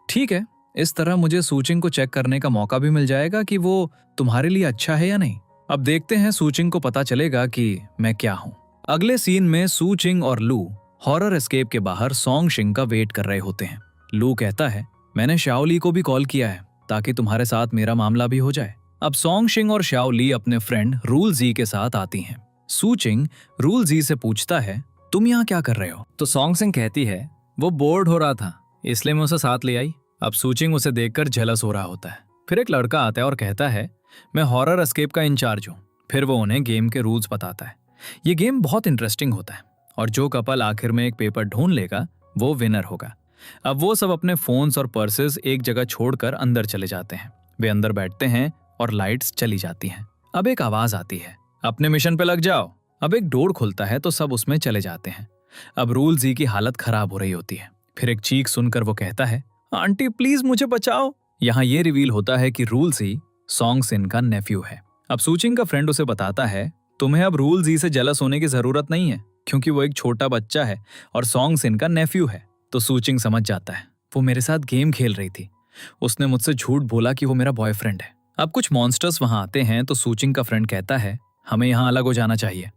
Speaker 1: ठीक है, इस तरह मुझे सूचिंग को चेक करने का मौका भी मिल जाएगा कि वो तुम्हारे लिए अच्छा है या नहीं। अब देखते हैं सूचिंग को पता चलेगा कि मैं क्या हूँ। अगले सीन में सू चिंग और लू हॉरर एस्केप के बाहर सॉन्ग शिंग का वेट कर रहे होते हैं। लू कहता है, मैंने शाओली को भी कॉल किया है ताकि तुम्हारे साथ मेरा मामला भी हो जाए। अब सॉन्ग शिंग और शाओली अपने फ्रेंड रूल जी के साथ आती हैं। सू चिंग रूल जी से पूछता है, तुम यहाँ क्या कर रहे हो? तो सॉन्ग सिंह कहती है, वो बोर्ड हो रहा था इसलिए मैं उसे साथ ले आई। अब सू चिंग उसे देखकर जेलस हो रहा होता है। फिर एक लड़का आता है और कहता है, मैं हॉरर एस्केप का इंचार्ज हूँ। फिर वो उन्हें गेम के रूल्स बताता है। ये गेम बहुत इंटरेस्टिंग होता है और जो कपल आखिर में एक पेपर ढूंढ लेगा वो विनर होगा। अब वो सब अपने फोन्स और पर्सेस एक जगह छोड़कर अंदर चले जाते हैं। वे अंदर बैठते हैं और लाइट्स चली जाती हैं। अब एक आवाज आती है, अपने मिशन पे लग जाओ। अब एक डोर खुलता है तो सब उसमें चले जाते हैं। अब रूल जी की हालत खराब हो रही होती है। फिर एक चीख सुनकर वो कहता है, आंटी प्लीज मुझे बचाओ। यहाँ ये रिवील होता है कि रूल जी सॉन्ग सिन का नेफ्यू है। अब सूचिंग का फ्रेंड उसे बताता है, तुम्हें अब रूल जी से जेलस होने की जरूरत नहीं है क्योंकि वो एक छोटा बच्चा है और सॉन्ग सिन का नेफ्यू है। तो सूचिंग समझ जाता है, वो मेरे साथ गेम खेल रही थी। उसने मुझसे झूठ बोला कि वो मेरा बॉयफ्रेंड है। अब कुछ मॉन्स्टर्स वहां आते हैं तो सूचिंग का फ्रेंड कहता है, हमें यहाँ अलग हो जाना चाहिए।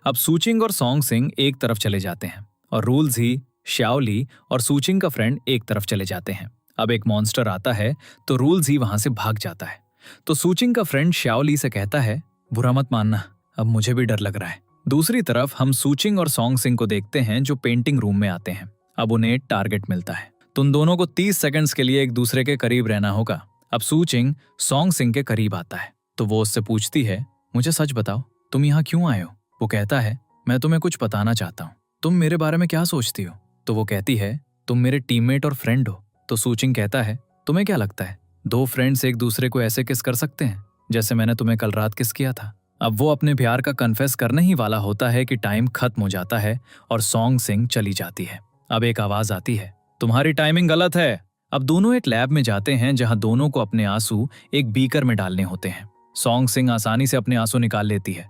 Speaker 1: अब सूचिंग और सॉन्ग सिंह एक तरफ चले जाते हैं और रूल जी, शाओली और सूचिंग का फ्रेंड एक तरफ चले जाते हैं। अब एक मॉन्स्टर आता है तो रूल जी वहां से भाग जाता है। तो सूचिंग का फ्रेंड शाओली से कहता है, बुरा मत मानना, अब मुझे भी डर लग रहा है। दूसरी तरफ हम सूचिंग और सॉन्ग सिंह को देखते हैं जो पेंटिंग रूम में आते हैं। अब उन्हें टारगेट मिलता है। तुम दोनों को 30 सेकंड्स के लिए एक दूसरे के करीब रहना होगा। अब सूचिंग सॉन्ग सिंह के करीब आता है तो वो उससे पूछती है, मुझे सच बताओ तुम यहाँ क्यों आए हो? वो कहता है, मैं तुम्हें कुछ बताना चाहता हूँ। तुम मेरे बारे में क्या सोचती हो? तो वो कहती है, तुम मेरे टीममेट और फ्रेंड हो। तो सूचिंग कहता है, तुम्हें क्या लगता है दो फ्रेंड्स एक दूसरे को ऐसे किस कर सकते हैं जैसे मैंने तुम्हें कल रात किस किया था? अब वो अपने प्यार का कन्फेस करने ही वाला होता है कि टाइम खत्म हो जाता है और सॉन्ग सिंह चली जाती है। अब एक आवाज आती है, तुम्हारी टाइमिंग गलत है। अब दोनों एक लैब में जाते हैं जहां दोनों को अपने आंसू एक बीकर में डालने होते हैं। सॉन्ग सिंह आसानी से अपने आंसू निकाल लेती है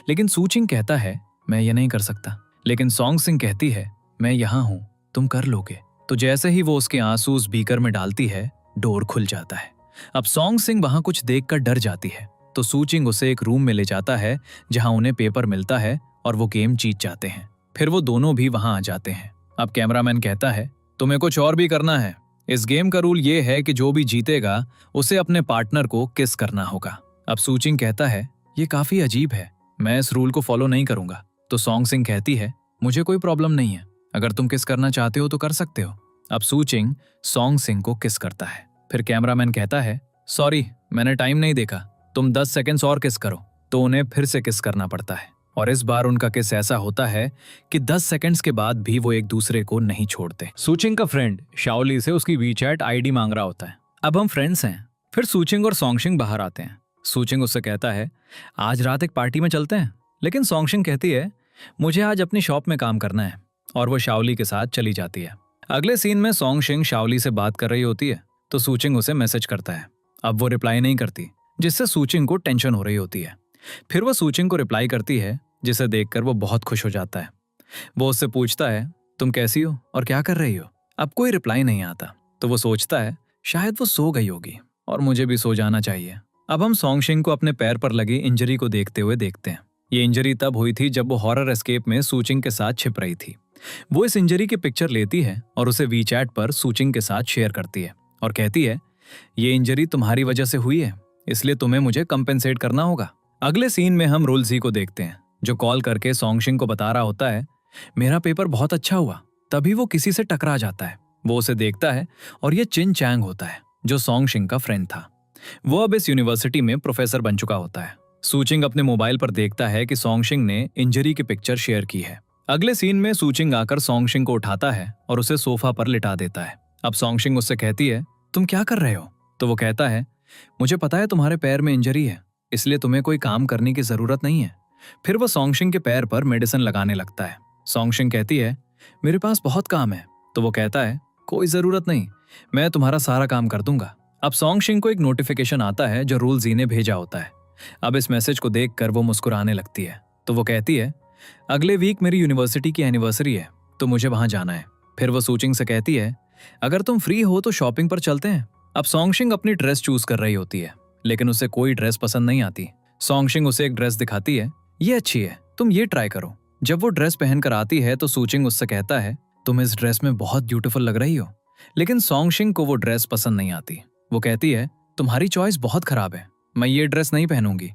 Speaker 1: लेकिन सूचिंग कहता है, मैं ये नहीं कर सकता। लेकिन सॉन्ग सिंह कहती है, मैं यहाँ हूं, तुम कर लोगे। तो जैसे ही वो उसके आंसू उस बीकर में डालती है, डोर खुल जाता है। अब सॉन्ग सिंह वहां कुछ देखकर डर जाती है तो सूचिंग उसे एक रूम में ले जाता है जहां उन्हें पेपर मिलता है और वो गेम जीत जाते हैं। फिर वो दोनों भी वहां आ जाते हैं। अब कैमरामैन कहता है, तुम्हें कुछ और भी करना है। इस गेम का रूल ये है कि जो भी जीतेगा उसे अपने पार्टनर को किस करना होगा। अब सूचिंग कहता है, ये काफी अजीब है, मैं इस रूल को फॉलो नहीं करूंगा। तो सॉन्ग सिंह कहती है, मुझे कोई प्रॉब्लम नहीं है, अगर तुम किस करना चाहते हो तो कर सकते हो। अब सूचिंग सॉन्ग सिंह को किस करता है। फिर कैमरामैन कहता है, सॉरी मैंने टाइम नहीं देखा, तुम 10 सेकंड्स और किस करो। तो उन्हें फिर से किस करना पड़ता है और इस बार उनका किस ऐसा होता है कि 10 सेकंड्स के बाद भी वो एक दूसरे को नहीं छोड़ते। सूचिंग का फ्रेंड शाओली से उसकी वीचैट आईडी मांग रहा होता है। अब हम फ्रेंड्स हैं। फिर सूचिंग और सॉन्गशिंग बाहर आते हैं। सूचिंग उससे कहता है, आज रात एक पार्टी में चलते हैं। लेकिन सॉन्गशिंग कहती है, मुझे आज अपनी शॉप में काम करना है और वो शाओली के साथ चली जाती है। अगले सीन में सॉन्गशिंग शाओली से बात कर रही होती है तो सूचिंग उसे मैसेज करता है। अब वो रिप्लाई नहीं करती जिससे सूचिंग को टेंशन हो रही होती है। फिर वो सूचिंग को रिप्लाई करती है जिसे देखकर वो बहुत खुश हो जाता है। वो उससे पूछता है, तुम कैसी हो और क्या कर रही हो? अब कोई रिप्लाई नहीं आता तो वो सोचता है शायद वो सो गई होगी और मुझे भी सो जाना चाहिए। अब हम सॉन्गशिंग को अपने पैर पर लगी इंजरी को देखते हुए देखते हैं। ये इंजरी तब हुई थी जब वो हॉरर एस्केप में सूचिंग के साथ छिप रही थी। वो इस इंजरी की पिक्चर लेती है और उसे वीचैट पर सूचिंग के साथ शेयर करती है और कहती है, ये इंजरी तुम्हारी वजह से हुई है इसलिए तुम्हें मुझे कंपेंसेट करना होगा। अगले सीन में हम रुलजी को देखते हैं जो कॉल करके सॉन्गशिंग को बता रहा होता है, मेरा पेपर बहुत अच्छा हुआ। तभी वो किसी से टकरा जाता है। वो उसे देखता है और ये चिन चैंग होता है जो सॉन्गशिंग का फ्रेंड था। वो अब इस यूनिवर्सिटी में प्रोफेसर बन चुका होता है। सूचिंग अपने मोबाइल पर देखता है कि सॉन्गशिंग ने इंजरी की पिक्चर शेयर की है। अगले सीन में सूचिंग आकर सॉन्गशिंग को उठाता है और उसे सोफा पर लिटा देता है। अब सॉन्गशिंग उससे कहती है, तुम क्या कर रहे हो? तो वो कहता है, मुझे पता है तुम्हारे पैर में इंजरी है इसलिए तुम्हें कोई काम करने की जरूरत नहीं है। फिर वो सॉन्गशिंग के पैर पर मेडिसिन लगाने लगता है। सॉन्गशिंग कहती है, मेरे पास बहुत काम है। तो वो कहता है, कोई जरूरत नहीं, मैं तुम्हारा सारा काम कर दूंगा। अब सॉन्गशिंग को एक नोटिफिकेशन आता है जो रूल जी ने भेजा होता है। अब इस मैसेज को देखकर वो मुस्कुराने लगती है। तो वो कहती है, अगले वीक मेरी यूनिवर्सिटी की एनिवर्सरी है तो मुझे वहां जाना है। फिर वो सूचिंग से कहती है, अगर तुम फ्री हो तो शॉपिंग पर चलते हैं। अब सॉन्गशिंग अपनी ड्रेस चूज कर रही होती है लेकिन उसे कोई ड्रेस पसंद नहीं आती। सॉन्गशिंग उसे एक ड्रेस दिखाती है, ये अच्छी है, तुम ये ट्राई करो। जब वो ड्रेस पहनकर आती है तो सूचिंग उससे कहता है, तुम इस ड्रेस में बहुत ब्यूटीफुल लग रही हो। लेकिन सोंगशिंग को वो ड्रेस पसंद नहीं आती। वो कहती है, तुम्हारी चॉइस बहुत खराब है, मैं ये ड्रेस नहीं पहनूंगी,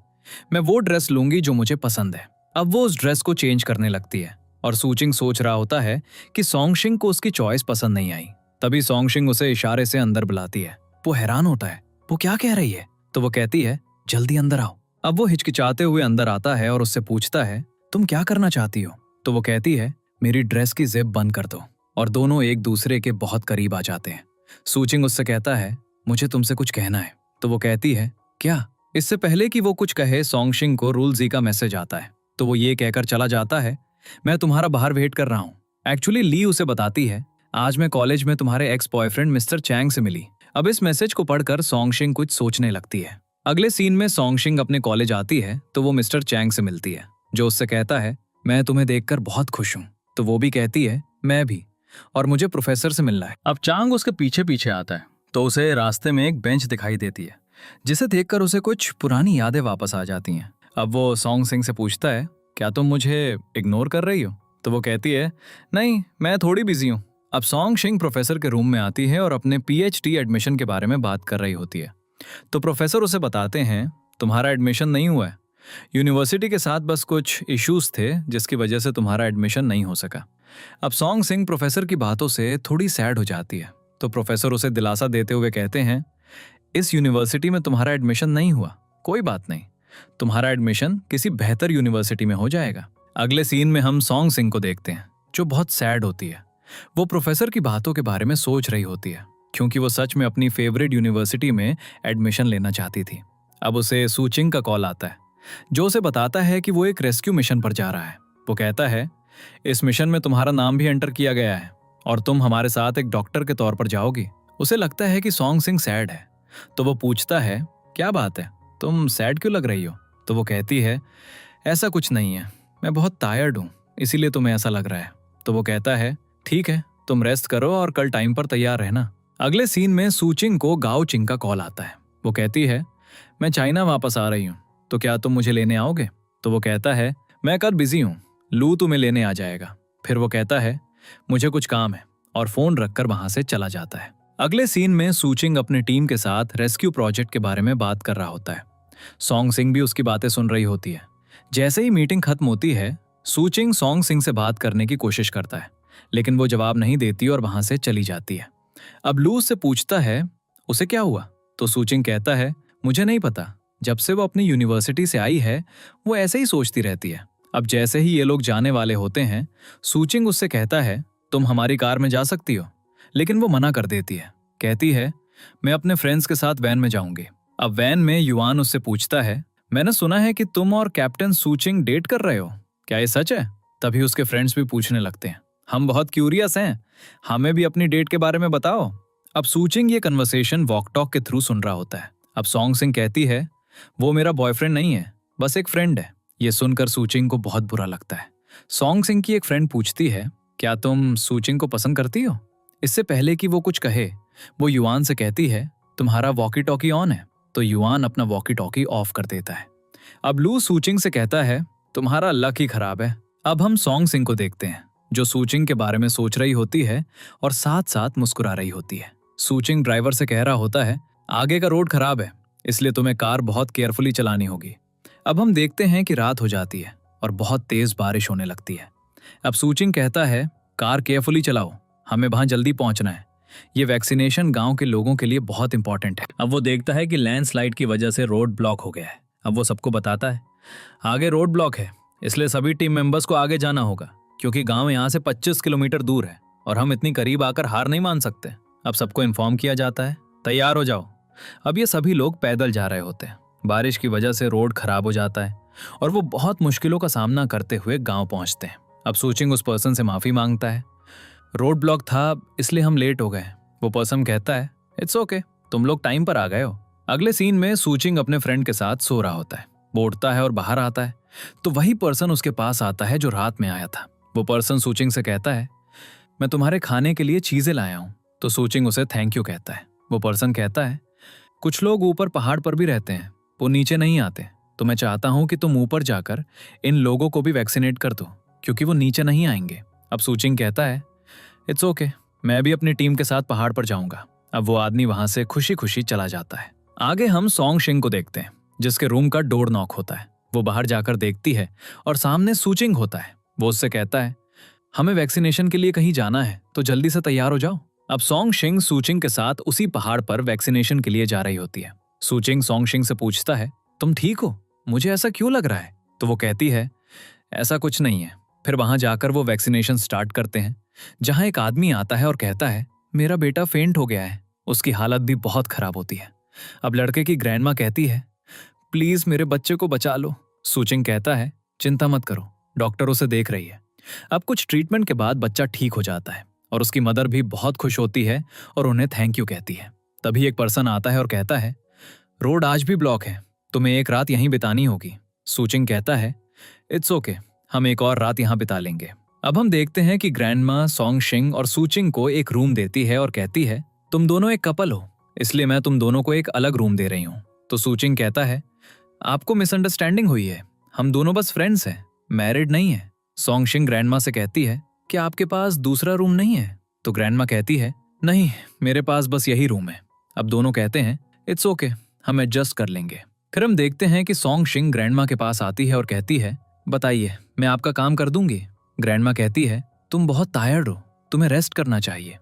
Speaker 1: मैं वो ड्रेस लूंगी जो मुझे पसंद है। अब वो उस ड्रेस को चेंज करने लगती है और सूचिंग सोच रहा होता है कि सोंगशिंग को उसकी चॉइस पसंद नहीं आई। तभी सोंगशिंग उसे इशारे से अंदर बुलाती है। वो हैरान होता है, वो क्या कह रही है? तो वो कहती है, जल्दी अंदर आओ। अब वो हिचकिचाते हुए अंदर आता है और उससे पूछता है, तुम क्या करना चाहती हो? तो वो कहती है, मेरी ड्रेस की जिप बंद कर दो। और दोनों एक दूसरे के बहुत करीब आ जाते हैं। सूचिंग उससे कहता है, मुझे तुमसे कुछ कहना है। तो वो कहती है, क्या? इससे पहले कि वो कुछ कहे, सोंगशिंग को रूलजी का मैसेज आता है। तो वो ये कहकर चला जाता है, मैं तुम्हारा बाहर वेट कर रहा हूँ। एक्चुअली ली उसे बताती है, आज मैं कॉलेज में तुम्हारे एक्स बॉयफ्रेंड मिस्टर चैंग से मिली। अब इस मैसेज को पढ़कर सोंगशिंग कुछ सोचने लगती है। अगले सीन में सोंगशिंग अपने कॉलेज आती है तो वो मिस्टर चैंग से मिलती है, जो उससे कहता है, मैं तुम्हें देखकर बहुत खुश हूँ। तो वो भी कहती है, मैं भी, और मुझे प्रोफेसर से मिलना है। अब चांग उसके पीछे पीछे आता है तो उसे रास्ते में एक बेंच दिखाई देती है, जिसे देखकर उसे कुछ पुरानी यादें वापस आ जाती हैं। अब वो सोंगशिंग से पूछता है, क्या तुम मुझे इग्नोर कर रही हो? तो वो कहती है, नहीं, मैं थोड़ी बिजी हूँ। अब सोंगशिंग प्रोफेसर के रूम में आती है और अपने पीएचडी एडमिशन के बारे में बात कर रही होती है। तो प्रोफेसर उसे बताते हैं, तुम्हारा एडमिशन नहीं हुआ है, यूनिवर्सिटी के साथ बस कुछ इश्यूज थे जिसकी वजह से तुम्हारा एडमिशन नहीं हो सका। अब सोंगशिंग प्रोफेसर की बातों से थोड़ी सैड हो जाती है। तो प्रोफेसर उसे दिलासा देते हुए कहते हैं, इस यूनिवर्सिटी में तुम्हारा एडमिशन नहीं हुआ, कोई बात नहीं, तुम्हारा एडमिशन किसी बेहतर यूनिवर्सिटी में हो जाएगा। अगले सीन में हम सोंगशिंग को देखते हैं, जो बहुत सैड होती है। वो प्रोफेसर की बातों के बारे में सोच रही होती है, क्योंकि वो सच में अपनी फेवरेट यूनिवर्सिटी में एडमिशन लेना चाहती थी। अब उसे सूचिंग का कॉल आता है, जो उसे बताता है कि वो एक रेस्क्यू मिशन पर जा रहा है। वो कहता है, इस मिशन में तुम्हारा नाम भी एंटर किया गया है और तुम हमारे साथ एक डॉक्टर के तौर पर जाओगी। उसे लगता है कि सोंगशिंग सैड है, तो वो पूछता है, क्या बात है, तुम सैड क्यों लग रही हो? तो वो कहती है, ऐसा कुछ नहीं है, मैं बहुत टायर्ड हूँ, इसीलिए तुम्हें ऐसा लग रहा है। तो वो कहता है, ठीक है, तुम रेस्ट करो और कल टाइम पर तैयार रहना। अगले सीन में सूचिंग को गाओ चिंग का कॉल आता है। वो कहती है, मैं चाइना वापस आ रही हूँ, तो क्या तुम मुझे लेने आओगे? तो वो कहता है, मैं कल बिजी हूँ, लू तुम्हें लेने आ जाएगा। फिर वो कहता है, मुझे कुछ काम है, और फोन रखकर वहां से चला जाता है। अगले सीन में सूचिंग अपनी टीम के साथ रेस्क्यू प्रोजेक्ट के बारे में बात कर रहा होता है। सोंगशिंग भी उसकी बातें सुन रही होती है। जैसे ही मीटिंग खत्म होती है, सूचिंग सोंगशिंग से बात करने की कोशिश करता है, लेकिन वो जवाब नहीं देती और वहां से चली जाती है। अब लू उससे पूछता है, उसे क्या हुआ? तो सूचिंग कहता है, मुझे नहीं पता, जब से वो अपनी यूनिवर्सिटी से आई है वो ऐसे ही सोचती रहती है। अब जैसे ही ये लोग जाने वाले होते हैं, सूचिंग उससे कहता है, तुम हमारी कार में जा सकती हो, लेकिन वो मना कर देती है। कहती है, मैं अपने फ्रेंड्स के साथ वैन में जाऊंगी। अब वैन में युआन उससे पूछता है, मैंने सुना है कि तुम और कैप्टन सूचिंग डेट कर रहे हो, क्या ये सच है? तभी उसके फ्रेंड्स भी पूछने लगते हैं, हम बहुत क्यूरियस हैं, हमें भी अपनी डेट के बारे में बताओ। अब सूचिंग ये कन्वर्सेशन वॉक टॉक के थ्रू सुन रहा होता है। अब सोंगशिंग कहती है, वो मेरा बॉयफ्रेंड नहीं है, बस एक फ्रेंड है। ये सुनकर सूचिंग को बहुत बुरा लगता है। सोंगशिंग की एक फ्रेंड पूछती है, क्या तुम सूचिंग को पसंद करती हो? इससे पहले कि वो कुछ कहे, वो युआन से कहती है, तुम्हारा वॉकी टॉकी ऑन है? तो युआन अपना वॉकी टॉकी ऑफ कर देता है। अब लू सूचिंग से कहता है, तुम्हारा लक ही खराब है। अब हम सोंगशिंग को देखते हैं, जो सूचिंग के बारे में सोच रही होती है और साथ साथ मुस्कुरा रही होती है। सूचिंग ड्राइवर से कह रहा होता है, आगे का रोड खराब है, इसलिए तुम्हें कार बहुत केयरफुली चलानी होगी। अब हम देखते हैं कि रात हो जाती है और बहुत तेज बारिश होने लगती है। अब सूचिंग कहता है, कार केयरफुली चलाओ, हमें वहां जल्दी पहुंचना है, ये वैक्सीनेशन गांव के लोगों के लिए बहुत इंपॉर्टेंट है। अब वो देखता है कि लैंडस्लाइड की वजह से रोड ब्लॉक हो गया है। अब वो सबको बताता है, आगे रोड ब्लॉक है, इसलिए सभी टीम मेंबर्स को आगे जाना होगा, क्योंकि गांव यहाँ से 25 किलोमीटर दूर है और हम इतनी करीब आकर हार नहीं मान सकते। अब सबको इन्फॉर्म किया जाता है, तैयार हो जाओ। अब ये सभी लोग पैदल जा रहे होते हैं। बारिश की वजह से रोड खराब हो जाता है और वो बहुत मुश्किलों का सामना करते हुए गांव पहुंचते हैं। अब सूचिंग उस पर्सन से माफी मांगता है, रोड ब्लॉक था इसलिए हम लेट हो गए। वो पर्सन कहता है, इट्स ओके, तुम लोग टाइम पर आ गए हो। अगले सीन में सूचिंग अपने फ्रेंड के साथ सो रहा होता है। वो उठता है और बाहर आता है तो वही पर्सन उसके पास आता है जो रात में आया था। वो पर्सन सूचिंग से कहता है, मैं तुम्हारे खाने के लिए चीजें लाया हूं। तो सूचिंग उसे थैंक यू कहता है। वो पर्सन कहता है, कुछ लोग ऊपर पहाड़ पर भी रहते हैं, वो नीचे नहीं आते, तो मैं चाहता हूं कि तुम ऊपर जाकर इन लोगों को भी वैक्सीनेट कर दो। क्योंकि वो नीचे नहीं आएंगे। अब सूचिंग कहता है इट्स ओके, मैं भी अपनी टीम के साथ पहाड़ पर जाऊंगा। अब वो आदमी वहां से खुशी खुशी चला जाता है। आगे हम सॉन्ग शिंग को देखते हैं, जिसके रूम का डोर नॉक होता है। वो बाहर जाकर देखती है और सामने सूचिंग होता है। वो उससे कहता है हमें वैक्सीनेशन के लिए कहीं जाना है, तो जल्दी से तैयार हो जाओ। अब सॉन्ग शिंग सूचिंग के साथ उसी पहाड़ पर वैक्सीनेशन के लिए जा रही होती है। सूचिंग सॉन्ग शिंग से पूछता है तुम ठीक हो, मुझे ऐसा क्यों लग रहा है? तो वो कहती है ऐसा कुछ नहीं है। फिर वहां जाकर वो वैक्सीनेशन स्टार्ट करते हैं, जहां एक आदमी आता है और कहता है मेरा बेटा फेंट हो गया है। उसकी हालत भी बहुत खराब होती है। अब लड़के की ग्रैंडमा कहती है प्लीज मेरे बच्चे को बचा लो। सूचिंग कहता है चिंता मत करो, डॉक्टर उसे देख रही है। अब कुछ ट्रीटमेंट के बाद बच्चा ठीक हो जाता है और उसकी मदर भी बहुत खुश होती है और उन्हें थैंक यू कहती है। तभी एक पर्सन आता है और कहता है रोड आज भी ब्लॉक है, तुम्हें एक रात यहीं बितानी होगी। सूचिंग कहता है इट्स ओके, हम एक और रात यहाँ बिता लेंगे। अब हम देखते हैं कि ग्रैंडमा सॉन्ग शिंग और सूचिंग को एक रूम देती है और कहती है तुम दोनों एक कपल हो, इसलिए मैं तुम दोनों को एक अलग रूम दे रही हूँ। तो सूचिंग कहता है आपको मिसअंडरस्टैंडिंग हुई है, हम दोनों बस फ्रेंड्स हैं, मैरिड नहीं है। सॉन्ग शिंग ग्रैंडमा से कहती है क्या आपके पास दूसरा रूम नहीं है? तो ग्रैंडमा कहती है नहीं, मेरे पास बस यही रूम है। अब दोनों कहते हैं इट्स ओके, हम एडजस्ट कर लेंगे। फिर हम देखते हैं कि सॉन्ग शिंग ग्रैंडमा के पास आती है और कहती है बताइए, मैं आपका काम कर दूंगी। ग्रैंडमा कहती है तुम बहुत टायर्ड हो, तुम्हें रेस्ट करना चाहिए।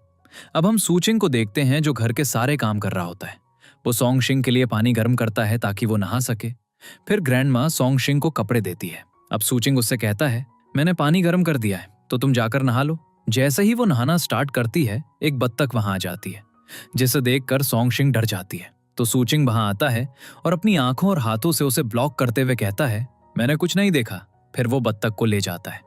Speaker 1: अब हम सूचिंग को देखते हैं जो घर के सारे काम कर रहा होता है। वो सॉन्ग शिंग के लिए पानी गर्म करता है ताकि वो नहा सके। फिर ग्रैंडमा सॉन्ग शिंग को कपड़े देती है। अब सूचिंग उससे कहता है मैंने पानी गर्म कर दिया है, तो तुम जाकर नहा लो। जैसे ही वो नहाना स्टार्ट करती है, एक बत्तख वहां आ जाती है, जिसे देखकर सॉन्ग शिंग डर जाती है। तो सूचिंग वहां आता है और अपनी आंखों और हाथों से उसे ब्लॉक करते हुए कहता है मैंने कुछ नहीं देखा। फिर वो बत्तख को ले जाता है।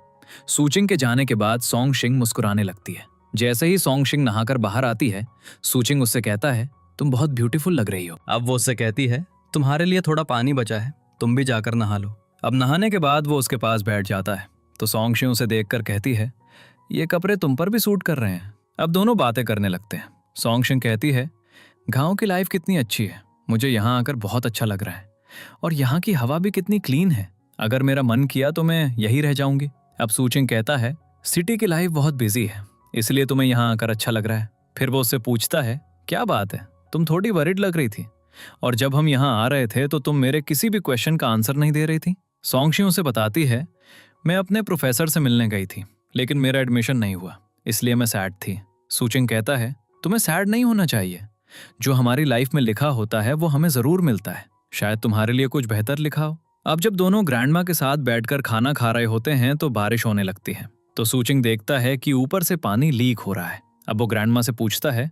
Speaker 1: सूचिंग के जाने के बाद सॉन्ग शिंग मुस्कुराने लगती है। जैसे ही सॉन्ग शिंग नहाकर बाहर आती है, सूचिंग उससे कहता है तुम बहुत ब्यूटीफुल लग रही हो। अब वो उससे कहती है तुम्हारे लिए थोड़ा पानी बचा है, तुम भी जाकर नहा लो। अब नहाने के बाद वो उसके पास बैठ जाता है। तो सॉन्ग शिंग उसे देखकर कहती है ये कपड़े तुम पर भी सूट कर रहे हैं। अब दोनों बातें करने लगते हैं। सॉन्ग शिंग कहती है गांव की लाइफ कितनी अच्छी है, मुझे यहाँ आकर बहुत अच्छा लग रहा है, और यहाँ की हवा भी कितनी क्लीन है। अगर मेरा मन किया तो मैं यही रह जाऊंगी। अब सूचिंग कहता है सिटी की लाइफ बहुत बिजी है, इसलिए तुम्हें यहाँ आकर अच्छा लग रहा है। फिर वो उससे पूछता है क्या बात है, तुम थोड़ी वरिड लग रही थी, और जब हम यहाँ आ रहे थे तो तुम मेरे किसी भी क्वेश्चन का आंसर नहीं दे रही थी। सॉन्ग शिंग उसे बताती है मैं अपने प्रोफेसर से मिलने गई थी, लेकिन मेरा एडमिशन नहीं हुआ, इसलिए मैं सैड थी। सूचिंग कहता है तुम्हें सैड नहीं होना चाहिए, जो हमारी लाइफ में लिखा होता है वो हमें जरूर मिलता है, शायद तुम्हारे लिए कुछ बेहतर लिखा हो। अब जब दोनों ग्रैंडमा के साथ बैठकर खाना खा रहे होते हैं तो बारिश होने लगती है। तो सूचिंग देखता है कि ऊपर से पानी लीक हो रहा है। अब वो ग्रैंडमा से पूछता है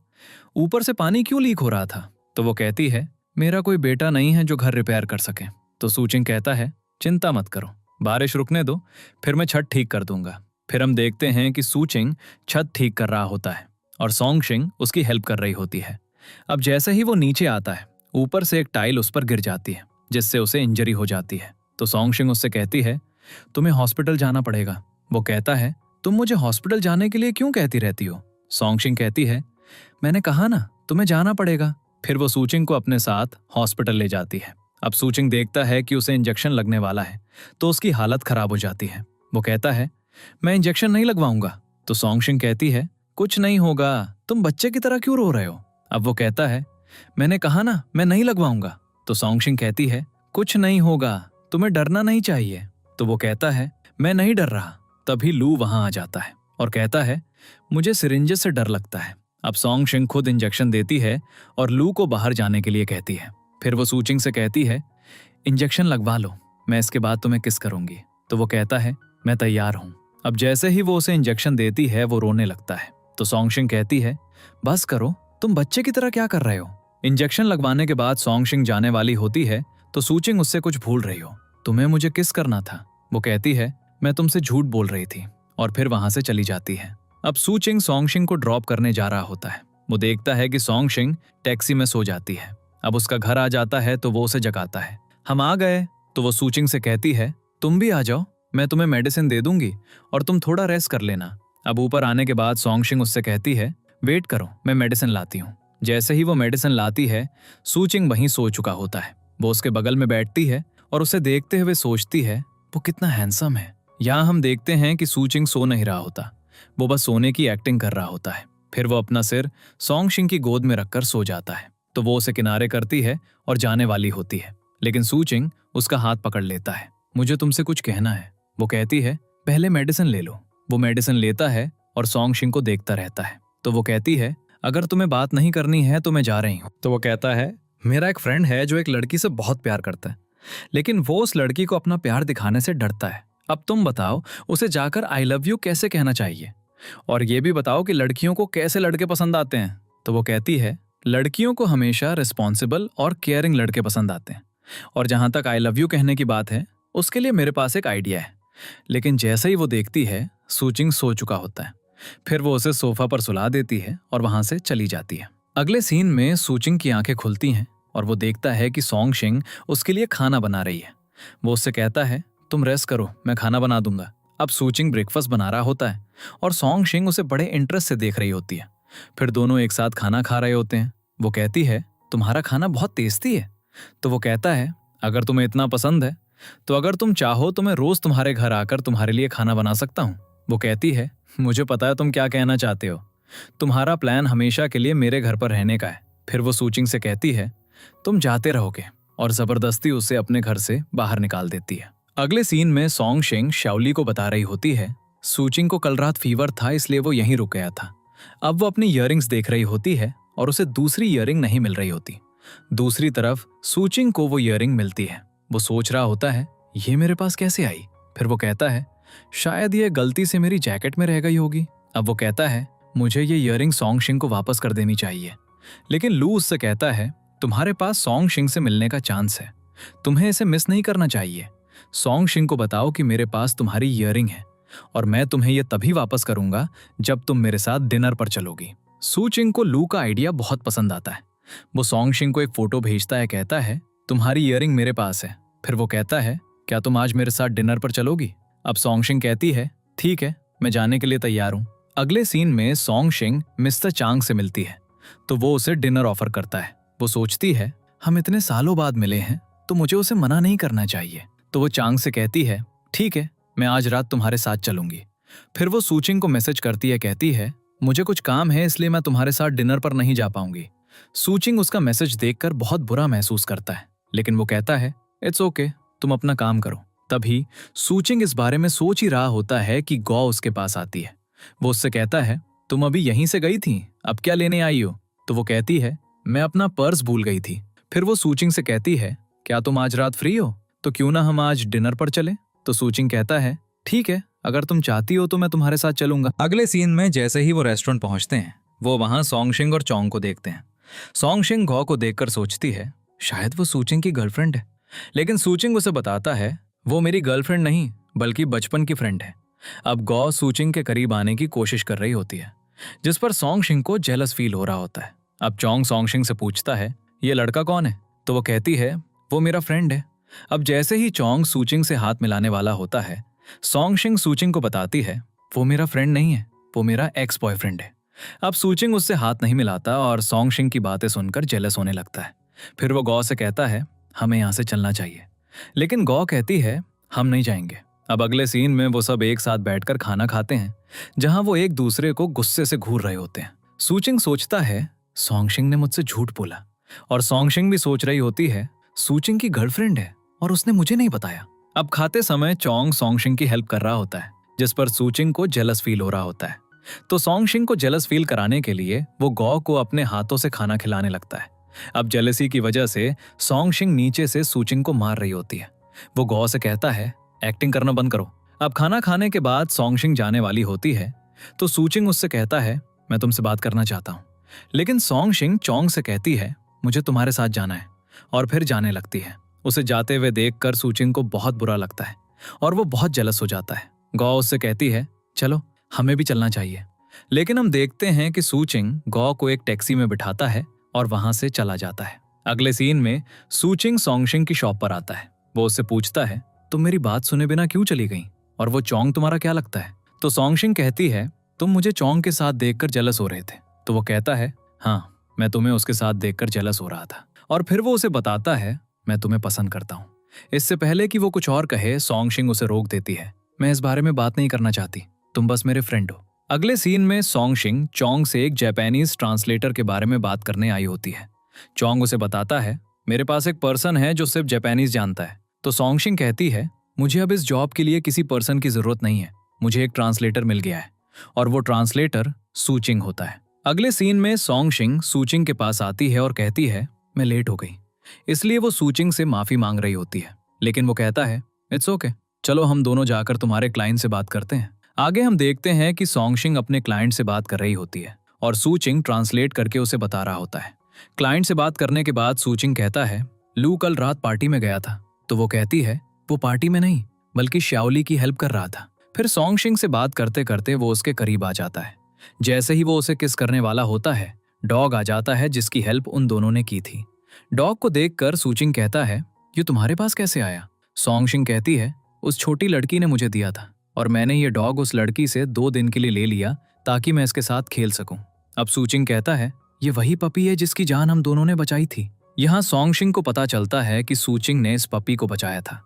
Speaker 1: ऊपर से पानी क्यों लीक हो रहा था? तो वो कहती है मेरा कोई बेटा नहीं है जो घर रिपेयर कर सके। तो सूचिंग कहता है चिंता मत करो, बारिश रुकने दो, फिर मैं छत ठीक कर दूंगा। फिर हम देखते हैं कि सूचिंग छत ठीक कर रहा होता है और सॉन्ग शिंग उसकी हेल्प कर रही होती है। अब जैसे ही वो नीचे आता है, ऊपर से एक टाइल उस पर गिर जाती है, जिससे उसे इंजरी हो जाती है। तो सॉन्ग शिंग उससे कहती है तुम्हें हॉस्पिटल जाना पड़ेगा। वो कहता है तुम मुझे हॉस्पिटल जाने के लिए क्यों कहती रहती हो? सॉन्ग शिंग कहती है मैंने कहा ना तुम्हें जाना पड़ेगा। फिर वो सूचिंग को अपने साथ हॉस्पिटल ले जाती है। अब सूचिंग देखता है कि उसे इंजेक्शन लगने वाला है, तो उसकी हालत खराब हो जाती है। वो कहता है मैं इंजेक्शन नहीं लगवाऊंगा। तो सॉन्ग शिंग कहती है कुछ नहीं होगा, तुम बच्चे की तरह क्यों रो रहे हो? अब वो कहता है मैंने कहा ना मैं नहीं लगवाऊंगा। तो सॉन्ग शिंग कहती है कुछ नहीं होगा, तुम्हें डरना नहीं चाहिए। तो वो कहता है मैं नहीं डर रहा। तभी लू वहां आ जाता है और कहता है मुझे सिरिंजेस से डर लगता है। अब सॉन्ग शिंग खुद इंजेक्शन देती है और लू को बाहर जाने के लिए कहती है। फिर वो सूचिंग से कहती है इंजेक्शन लगवा लो, मैं इसके बाद तुम्हें किस करूंगी। तो वो कहता है मैं तैयार हूं। अब जैसे ही वो उसे इंजेक्शन देती है वो रोने लगता है। तो सॉन्ग शिंग कहती है बस करो, तुम बच्चे की तरह क्या कर रहे हो? इंजेक्शन लगवाने के बाद सॉन्ग शिंग जाने वाली होती है तो सूचिंग उससे कुछ भूल रही हो। तुम्हें मुझे किस करना था? वो कहती है मैं तुमसे झूठ बोल रही थी, और फिर वहां से चली जाती है। अब सूचिंग सॉन्ग शिंग को ड्रॉप करने जा रहा होता है। वो देखता है कि सॉन्ग शिंग टैक्सी में सो जाती है। अब उसका घर आ जाता है तो वो उसे जगाता है। हम आ गए। तो वो सूचिंग से कहती है तुम भी आ जाओ, मैं तुम्हें मेडिसिन दे दूंगी और तुम थोड़ा रेस्ट कर लेना। अब ऊपर आने के बाद सॉन्ग शिंग उससे कहती है वेट करो, मैं मेडिसिन लाती हूँ। जैसे ही वो मेडिसिन लाती है, सूचिंग वहीं सो चुका होता है। वो उसके बगल में बैठती है और उसे देखते हुए सोचती है वो कितना हैंडसम है, यहाँ हम देखते हैं कि सूचिंग सो नहीं रहा होता, वो बस सोने की एक्टिंग कर रहा होता है। फिर वो अपना सिर सोंगशिंग की गोद में रखकर सो जाता है। तो वो उसे किनारे करती है और जाने वाली होती है, लेकिन सूचिंग उसका हाथ पकड़ लेता है। मुझे तुमसे कुछ कहना है, वो कहती है। पहले मेडिसिन ले लो। वो मेडिसिन लेता है और सोंगशिंग को देखता रहता है। तो वो कहती है, अगर तुम्हें बात नहीं करनी है तो मैं जा रही हूँ। तो वो कहता है, मेरा एक फ्रेंड है जो एक लड़की से बहुत प्यार करता है, लेकिन वो उस लड़की को अपना प्यार दिखाने से डरता है। अब तुम बताओ, उसे जाकर आई लव यू कैसे कहना चाहिए? और ये भी बताओ कि लड़कियों को कैसे लड़के पसंद आते हैं? तो वो कहती है, लड़कियों को हमेशा रिस्पॉन्सिबल और केयरिंग लड़के पसंद आते हैं। और जहां तक आई लव यू कहने की बात है, उसके लिए मेरे पास एक आइडिया है। लेकिन जैसे ही वो देखती है, सूचिंग सो चुका होता है। फिर वो उसे सोफा पर सुला देती है और वहां से चली जाती है। अगले सीन में सूचिंग की आंखें खुलती हैं और वो देखता है कि सोंगशिंग उसके लिए खाना बना रही है। वो उससे कहता है, तुम रेस्ट करो, मैं खाना बना दूंगा। अब सूचिंग ब्रेकफास्ट बना रहा होता है और सोंगशिंग उसे बड़े इंटरेस्ट से देख रही होती है। फिर दोनों एक साथ खाना खा रहे होते हैं। वो कहती है, तुम्हारा खाना बहुत टेस्टी है। तो वो कहता है, अगर तुम्हें इतना पसंद है तो अगर तुम चाहो तो मैं रोज तुम्हारे घर आकर तुम्हारे लिए खाना बना सकता हूँ। वो कहती है, मुझे पता है तुम क्या कहना चाहते हो। तुम्हारा प्लान हमेशा के लिए मेरे घर पर रहने का है। फिर वो सूचिंग से कहती है, तुम जाते रहोगे, और जबरदस्ती उसे अपने घर से बाहर निकाल देती है। अगले सीन में सोंगशिंग शाओली को बता रही होती है, सूचिंग को कल रात फीवर था इसलिए वो यहीं रुक गया था। अब वो अपनी ईयरिंग्स देख रही होती है और उसे दूसरी ईयरिंग नहीं मिल रही होती। दूसरी तरफ सूचिंग को वो ईयरिंग मिलती है। वो सोच रहा होता है, ये मेरे पास कैसे आई? फिर वो कहता है, शायद ये गलती से मेरी जैकेट में रह गई होगी। अब वो कहता है, मुझे ये ईयरिंग सोंगशिंग को वापस कर देनी चाहिए। लेकिन लू उससे कहता है, तुम्हारे पास सोंगशिंग से मिलने का चांस है, तुम्हें इसे मिस नहीं करना चाहिए। सोंगशिंग को बताओ कि मेरे पास तुम्हारी ईयरिंग है और मैं तुम्हें यह तभी वापस करूंगा जब तुम मेरे साथ डिनर पर चलोगी। सूचिंग को लू का आइडिया बहुत पसंद आता है। वो सोंगशिंग को एक फोटो भेजता है, कहता है, तुम्हारी ईयरिंग मेरे पास है। फिर वो कहता है, क्या तुम आज मेरे साथ डिनर पर चलोगी? अब सोंगशिंग कहती है, ठीक है, मैं जाने के लिए तैयार हूँ। अगले सीन में सोंगशिंग मिस्टर चांग से मिलती है तो वो उसे डिनर ऑफर करता है। वो सोचती है, हम इतने सालों बाद मिले हैं तो मुझे उसे मना नहीं करना चाहिए। तो वो चांग से कहती है, ठीक है, मैं आज रात तुम्हारे साथ चलूंगी। फिर वो सूचिंग को मैसेज करती है, कहती है, मुझे कुछ काम है इसलिए मैं तुम्हारे साथ डिनर पर नहीं जा पाऊंगी। सूचिंग उसका मैसेज देखकर बहुत बुरा महसूस करता है, लेकिन वो कहता है, इट्स ओके, तुम अपना काम करो। तभी सूचिंग इस बारे में सोच ही रहा होता है कि गौ उसके पास आती है। वो उससे कहता है, तुम अभी यहीं से गई थी, अब क्या लेने आई हो? तो वो कहती है, मैं अपना पर्स भूल गई थी। फिर वो सूचिंग से कहती है, क्या तुम आज रात फ्री हो? तो क्यों ना हम आज डिनर पर चलें? तो सूचिंग कहता है, ठीक है, अगर तुम चाहती हो तो मैं तुम्हारे साथ चलूंगा। अगले सीन में जैसे ही वो रेस्टोरेंट पहुंचते हैं, वो वहां सोंगशिंग और चोंग को देखते हैं। सोंगशिंग गौ को देखकर सोचती है, शायद वो सूचिंग की गर्लफ्रेंड है। लेकिन सूचिंग उसे बताता है, वो मेरी गर्लफ्रेंड नहीं बल्कि बचपन की फ्रेंड है। अब गौ सूचिंग के करीब आने की कोशिश कर रही होती है, जिस पर सोंगशिंग को जेलस फील हो रहा होता है। अब चोंग सोंगशिंग से पूछता है, ये लड़का कौन है? तो वो कहती है, वो मेरा फ्रेंड है। अब जैसे ही चोंग सूचिंग से हाथ मिलाने वाला होता है, सोंगशिंग सूचिंग को बताती है, वो मेरा फ्रेंड नहीं है, वो मेरा एक्स बॉयफ्रेंड है। अब सूचिंग उससे हाथ नहीं मिलाता और सोंगशिंग की बातें सुनकर जेलस होने लगता है। फिर वो गौ से कहता है, हमें यहाँ से चलना चाहिए। लेकिन गौ कहती है, हम नहीं जाएंगे। अब अगले सीन में वो सब एक साथ बैठकर खाना खाते हैं, जहां वो एक दूसरे को गुस्से से घूर रहे होते हैं। सूचिंग सोचता है, सोंगशिंग ने मुझसे झूठ बोला, और सोंगशिंग भी सोच रही होती है, सूचिंग की गर्लफ्रेंड है और उसने मुझे नहीं बताया। अब खाते समय चोंग सोंगशिंग की हेल्प कर रहा होता है, जिस पर सूचिंग को जेलस फील हो रहा होता है। तो सोंगशिंग को जेलस फील कराने के लिए वो गौ को अपने हाथों से खाना खिलाने लगता है। अब जेलसी की वजह से सोंगशिंग नीचे से सूचिंग को मार रही होती है। वो गौ से कहता है, एक्टिंग करना बंद करो। अब खाना खाने के बाद सोंगशिंग जाने वाली होती है तो सूचिंग उससे कहता है, मैं तुमसे बात करना चाहता हूँ। लेकिन सोंगशिंग चोंग से कहती है, मुझे तुम्हारे साथ जाना है, और फिर जाने लगती है। उसे जाते हुए देखकर सूचिंग को बहुत बुरा लगता है और वो बहुत जेलस हो जाता है। गौ उससे कहती है, चलो हमें भी चलना चाहिए। लेकिन हम देखते हैं कि सूचिंग गौ को एक टैक्सी में बिठाता है और वहां से चला जाता है। अगले सीन में सूचिंग सोंगशिंग की शॉप पर आता है। वो उससे पूछता है, तुम मेरी बात सुने बिना क्यों चली गई? और वो चोंग तुम्हारा क्या लगता है? तो सोंगशिंग कहती है, तुम मुझे चोंग के साथ देखकर जेलस हो रहे थे। तो वो कहता है, हाँ, मैं तुम्हें उसके साथ देखकर जेलस हो रहा था। और फिर वो उसे बताता है, मैं तुम्हें पसंद करता हूँ। इससे पहले कि वो कुछ और कहे, सोंगशिंग उसे रोक देती है। मैं इस बारे में बात नहीं करना चाहती, तुम बस मेरे फ्रेंड हो। अगले सीन में सोंगशिंग चोंग से एक जापानीज ट्रांसलेटर के बारे में बात करने आई होती है। चोंग उसे बताता है, मेरे पास एक पर्सन है जो सिर्फ जापानीज जानता है। तो सोंगशिंग कहती है, मुझे अब इस जॉब के लिए किसी पर्सन की जरूरत नहीं है, मुझे एक ट्रांसलेटर मिल गया है, और वो ट्रांसलेटर सूचिंग होता है। अगले सीन में सोंगशिंग सूचिंग के पास आती है और कहती है, मैं लेट हो गई, इसलिए वो सूचिंग से माफी मांग रही होती है। लेकिन वो कहता है, इट्स ओके, चलो हम दोनों जाकर तुम्हारे क्लाइंट से बात करते हैं। आगे हम देखते हैं कि सोंगशिंग अपने क्लाइंट से बात कर रही होती है और सूचिंग ट्रांसलेट करके उसे बता रहा होता है। क्लाइंट से बात करने के बाद सूचिंग कहता है, लू कल रात पार्टी में गया था। तो वो कहती है, वो पार्टी में नहीं बल्कि शाओली की हेल्प कर रहा था। फिर सोंगशिंग से बात करते करते वो उसके करीब आ जाता है। जैसे ही वो उसे किस करने वाला होता है, डॉग आ जाता है जिसकी हेल्प उन दोनों ने की थी। डॉग को देखकर सूचिंग कहता है, ये तुम्हारे पास कैसे आया? सोंगशिंग कहती है, उस छोटी लड़की ने मुझे दिया था और मैंने ये डॉग उस लड़की से 2 दिन के लिए ले लिया ताकि मैं इसके साथ खेल सकूं। अब सूचिंग कहता है, ये वही पपी है जिसकी जान हम दोनों ने बचाई थी। यहाँ सोंगशिंग को पता चलता है कि सूचिंग ने इस पपी को बचाया था।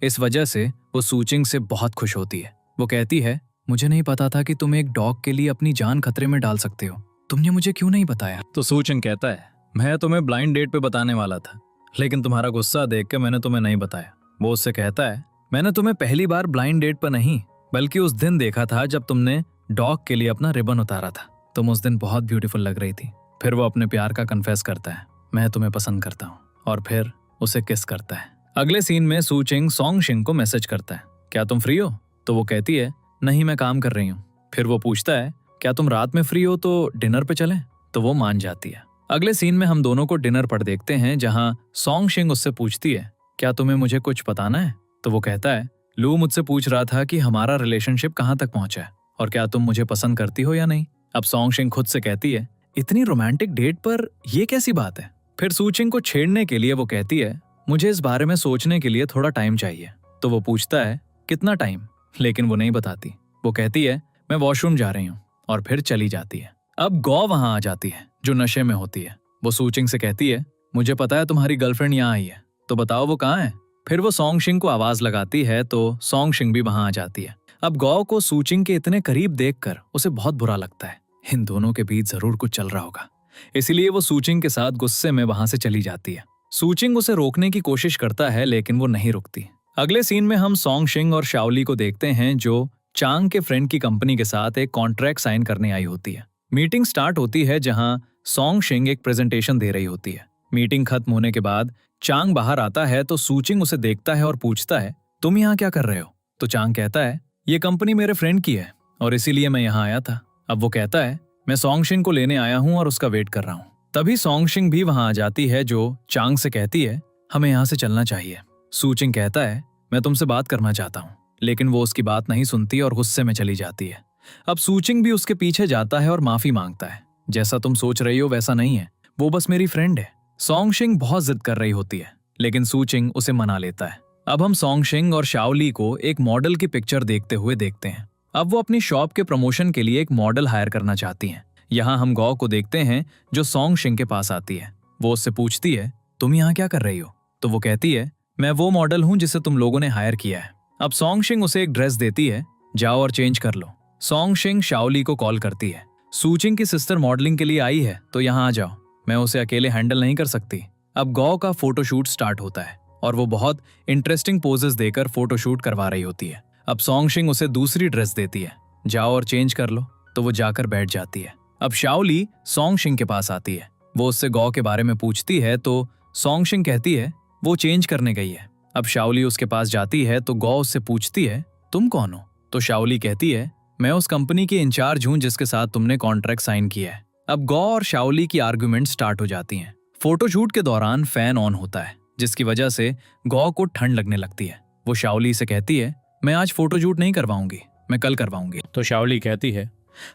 Speaker 1: इस वजह से वो सूचिंग से बहुत खुश होती है। वो कहती है, मुझे नहीं पता था कि तुम एक डॉग के लिए अपनी जान खतरे में डाल सकते हो, तुमने मुझे क्यों नहीं बताया? तो सूचिंग कहता है, मैं तुम्हें ब्लाइंड डेट पे बताने वाला था, लेकिन तुम्हारा गुस्सा देख के मैंने तुम्हें नहीं बताया। वो उससे कहता है, मैंने तुम्हें पहली बार ब्लाइंड डेट पर नहीं बल्कि उस दिन देखा था जब तुमने डॉग के लिए अपना रिबन उतारा था। तुम उस दिन बहुत ब्यूटीफुल लग रही थी। फिर वो अपने प्यार का कन्फेस करता है, मैं तुम्हें पसंद करता हूँ, और फिर उसे किस करता है। अगले सीन में सूचिंग सोंगशिंग को मैसेज करता है, क्या तुम फ्री हो? तो वो कहती है, नहीं मैं काम कर रही हूँ। फिर वो पूछता है, क्या तुम रात में फ्री हो तो डिनर पे चलें? तो वो मान जाती है। अगले सीन में हम दोनों को डिनर पर देखते हैं जहाँ सोंगशिंग उससे पूछती है, क्या तुम्हें मुझे कुछ बताना है? तो वो कहता है, लू मुझसे पूछ रहा था कि हमारा रिलेशनशिप कहाँ तक पहुंचा है और क्या तुम मुझे पसंद करती हो या नहीं। अब सोंगशिंग खुद से कहती है, इतनी रोमांटिक डेट पर ये कैसी बात है? फिर सूचिंग को छेड़ने के लिए वो कहती है, मुझे इस बारे में सोचने के लिए थोड़ा टाइम चाहिए। तो वो पूछता है, कितना टाइम? लेकिन वो नहीं बताती। वो कहती है, मैं वॉशरूम जा रही हूँ, और फिर चली जाती है। अब गौ वहां आ जाती है जो नशे में होती है। वो सूचिंग से कहती है, मुझे पता है तुम्हारी गर्लफ्रेंड यहाँ आई है, तो बताओ वो कहाँ है? फिर वो सोंगशिंग को आवाज लगाती है तो सोंगशिंग भी वहां आ जाती है। अब गौ को सूचिंग के इतने करीब देखकर उसे बहुत बुरा लगता है। इन दोनों के बीच जरूर कुछ चल रहा होगा, इसीलिए वो सूचिंग के साथ गुस्से में वहां से चली जाती है। सूचिंग उसे रोकने की कोशिश करता है लेकिन वो नहीं रुकती। अगले सीन में हम सोंगशिंग और शाओली को देखते हैं जो चांग के फ्रेंड की कंपनी के साथ एक कॉन्ट्रैक्ट साइन करने आई होती है। मीटिंग स्टार्ट होती है जहां सोंगशिंग एक प्रेजेंटेशन दे रही होती है। मीटिंग खत्म होने के बाद चांग बाहर आता है तो सूचिंग उसे देखता है और पूछता है, तुम यहाँ क्या कर रहे हो? तो चांग कहता है, ये कंपनी मेरे फ्रेंड की है और इसीलिए मैं यहाँ आया था। अब वो कहता है, मैं सोंगशिंग को लेने आया हूँ और उसका वेट कर रहा हूँ। तभी सोंगशिंग भी वहां आ जाती है जो चांग से कहती है, हमें यहाँ से चलना चाहिए। सूचिंग कहता है, मैं तुमसे बात करना चाहता हूँ, लेकिन वो उसकी बात नहीं सुनती और गुस्से में चली जाती है। अब सूचिंग भी उसके पीछे जाता है और माफी मांगता है, जैसा तुम सोच रही हो वैसा नहीं है, वो बस मेरी फ्रेंड है। सोंगशिंग बहुत जिद कर रही होती है लेकिन सूचिंग उसे मना लेता है। अब हम सोंगशिंग और शाओली को एक मॉडल की पिक्चर देखते हुए देखते हैं। अब वो अपनी शॉप के प्रमोशन के लिए एक मॉडल हायर करना चाहती हैं। यहाँ हम गौ को देखते हैं जो सोंगशिंग के पास आती है। वो उससे पूछती है, तुम यहाँ क्या कर रही हो? तो वो कहती है, मैं वो मॉडल हूँ जिसे तुम लोगों ने हायर किया है। अब सोंगशिंग उसे एक ड्रेस देती है, जाओ और चेंज कर लो। सोंगशिंग शाओली को कॉल करती है, सूचिंग की सिस्टर मॉडलिंग के लिए आई है तो यहाँ आ जाओ, मैं उसे अकेले हैंडल नहीं कर सकती। अब गौ का फोटोशूट स्टार्ट होता है और वो बहुत इंटरेस्टिंग पोजेस देकर फोटोशूट करवा रही होती है। अब सोंगशिंग उसे दूसरी ड्रेस देती है, जाओ और चेंज कर लो, तो वो जाकर बैठ जाती है। अब शाओली सोंगशिंग के पास आती है। वो उससे गौ के बारे में पूछती है तो सोंगशिंग कहती है, वो चेंज करने गई है। अब शाओली उसके पास जाती है तो गौ उससे पूछती है, तुम कौन हो? तो शाओली कहती है, मैं उस कंपनी की इंचार्ज हूँ जिसके साथ तुमने कॉन्ट्रैक्ट साइन किया है। अब गौ और शाओली की आर्गुमेंट स्टार्ट हो जाती हैं। फोटोशूट के दौरान फैन ऑन होता है जिसकी वजह से गौ को ठंड लगने लगती है। वो शाओली से कहती है, मैं आज फोटोशूट नहीं करवाऊंगी, मैं कल करवाऊंगी। तो शाओली कहती है,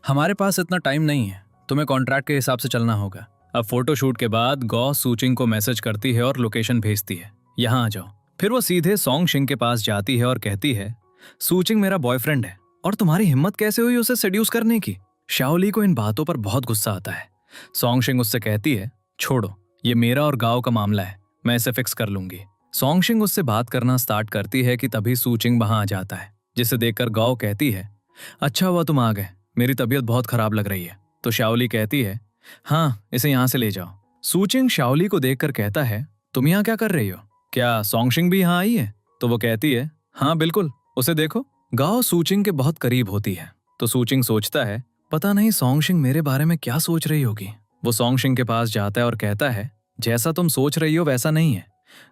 Speaker 1: हमारे पास इतना टाइम नहीं है, तुम्हें कॉन्ट्रैक्ट के हिसाब से चलना होगा। अब फोटोशूट के बाद गौ सूचिंग को मैसेज करती है और लोकेशन भेजती है, यहाँ आ जाओ। फिर वो सीधे सोंगशिंग के पास जाती है और कहती है, सूचिंग मेरा बॉयफ्रेंड है और तुम्हारी हिम्मत कैसे हुई उसे सेड्यूस करने की? शाओली को इन बातों पर बहुत गुस्सा आता है। सोंगशिंग उससे कहती है, छोड़ो, ये मेरा और गांव का मामला है, मैं इसे फिक्स कर लूंगी। सोंगशिंग उससे बात करना स्टार्ट करती है कि तभी सूचिंग वहां आ जाता है। जिसे देखकर गाओ कहती है, अच्छा हुआ तुम आ गए, मेरी तबीयत बहुत खराब लग रही है। तो शाओली कहती है, हाँ इसे यहाँ से ले जाओ। सूचिंग शाओली को देखकर कहता है, तुम यहाँ क्या कर रही हो? क्या सोंगशिंग भी यहाँ आई है? तो वो कहती है, हाँ बिल्कुल, उसे देखो। गाओ सूचिंग के बहुत करीब होती है, तो सूचिंग सोचता है, पता नहीं सोंगशिंग मेरे बारे में क्या सोच रही होगी। वो सोंगशिंग के पास जाता है और कहता है, जैसा तुम सोच रही हो वैसा नहीं है।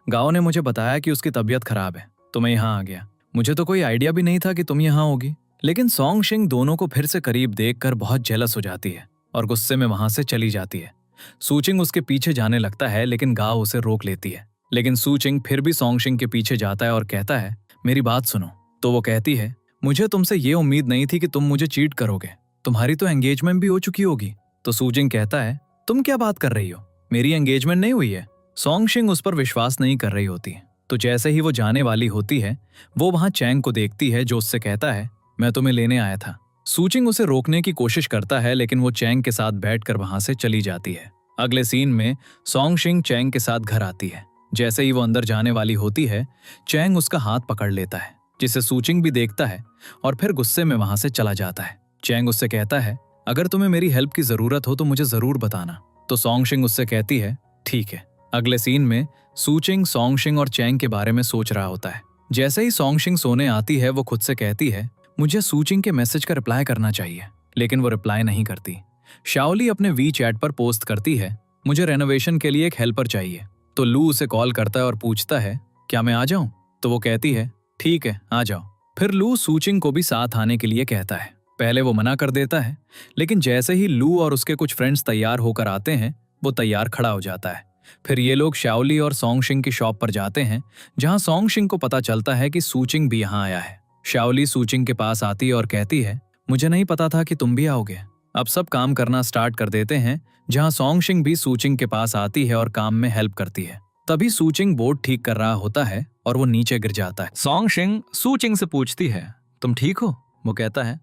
Speaker 1: गाओ ने मुझे बताया कि उसकी तबीयत खराब है, तो मैं यहाँ आ गया। मुझे तो कोई आइडिया भी नहीं था कि तुम यहाँ होगी। लेकिन सोंगशिंग दोनों को फिर से करीब देखकर बहुत जेलस हो जाती है और गुस्से में वहां से चली जाती है। सूचिंग उसके पीछे जाने लगता है, लेकिन गाओ उसे रोक लेती है। लेकिन सूचिंग फिर भी सोंगशिंग के पीछे जाता है और कहता है, मेरी बात सुनो। तो वो कहती है, मुझे तुमसे ये उम्मीद नहीं थी कि तुम मुझे चीट करोगे, तुम्हारी तो एंगेजमेंट भी हो चुकी होगी। तो सूचिंग कहता है, तुम क्या बात कर रही हो, मेरी एंगेजमेंट नहीं हुई है। सोंगशिंग उस पर विश्वास नहीं कर रही होती। तो जैसे ही वो जाने वाली होती है, वो वहां चैंग को देखती है, जो उससे कहता है, मैं तुम्हें लेने आया था। सूचिंग उसे रोकने की कोशिश करता है, लेकिन वो चैंग के साथ बैठकर वहां से चली जाती है। अगले सीन में सोंगशिंग चैंग के साथ घर आती है। जैसे ही वो अंदर जाने वाली होती है, चैंग उसका हाथ पकड़ लेता है, जिसे सूचिंग भी देखता है और फिर गुस्से में वहां से चला जाता है। चैंग उससे कहता है, अगर तुम्हें मेरी हेल्प की जरूरत हो तो मुझे जरूर बताना। तो सोंगशिंग उससे कहती है, ठीक है। अगले सीन में सूचिंग सोंगशिंग और चैंग के बारे में सोच रहा होता है। जैसे ही सोंगशिंग सोने आती है, वो खुद से कहती है, मुझे सूचिंग के मैसेज का रिप्लाई करना चाहिए, लेकिन वो रिप्लाई नहीं करती। शाओली अपने वी चैट पर पोस्ट करती है, मुझे रेनोवेशन के लिए एक हेल्पर चाहिए। तो लू उसे कॉल करता है और पूछता है, क्या मैं आ जाऊं? तो वो कहती है, ठीक है आ जाओ। फिर लू सूचिंग को भी साथ आने के लिए कहता है। पहले वो मना कर देता है, लेकिन जैसे ही लू और उसके कुछ फ्रेंड्स तैयार होकर आते हैं, वो तैयार खड़ा हो जाता है। फिर ये लोग शाओली और सोंगशिंग की शॉप पर जाते हैं, जहां सोंगशिंग को पता चलता है कि सूचिंग भी यहाँ आया है। शाओली सूचिंग के पास आती है और कहती है, मुझे नहीं पता था कि तुम भी आओगे। अब सब काम करना स्टार्ट कर देते हैं, जहां सोंगशिंग भी सूचिंग के पास आती है और काम में हेल्प करती है। तभी सूचिंग बोर्ड ठीक कर रहा होता है और वो नीचे गिर जाता है। सोंगशिंग सूचिंग से पूछती है, तुम ठीक हो? वो कहता है,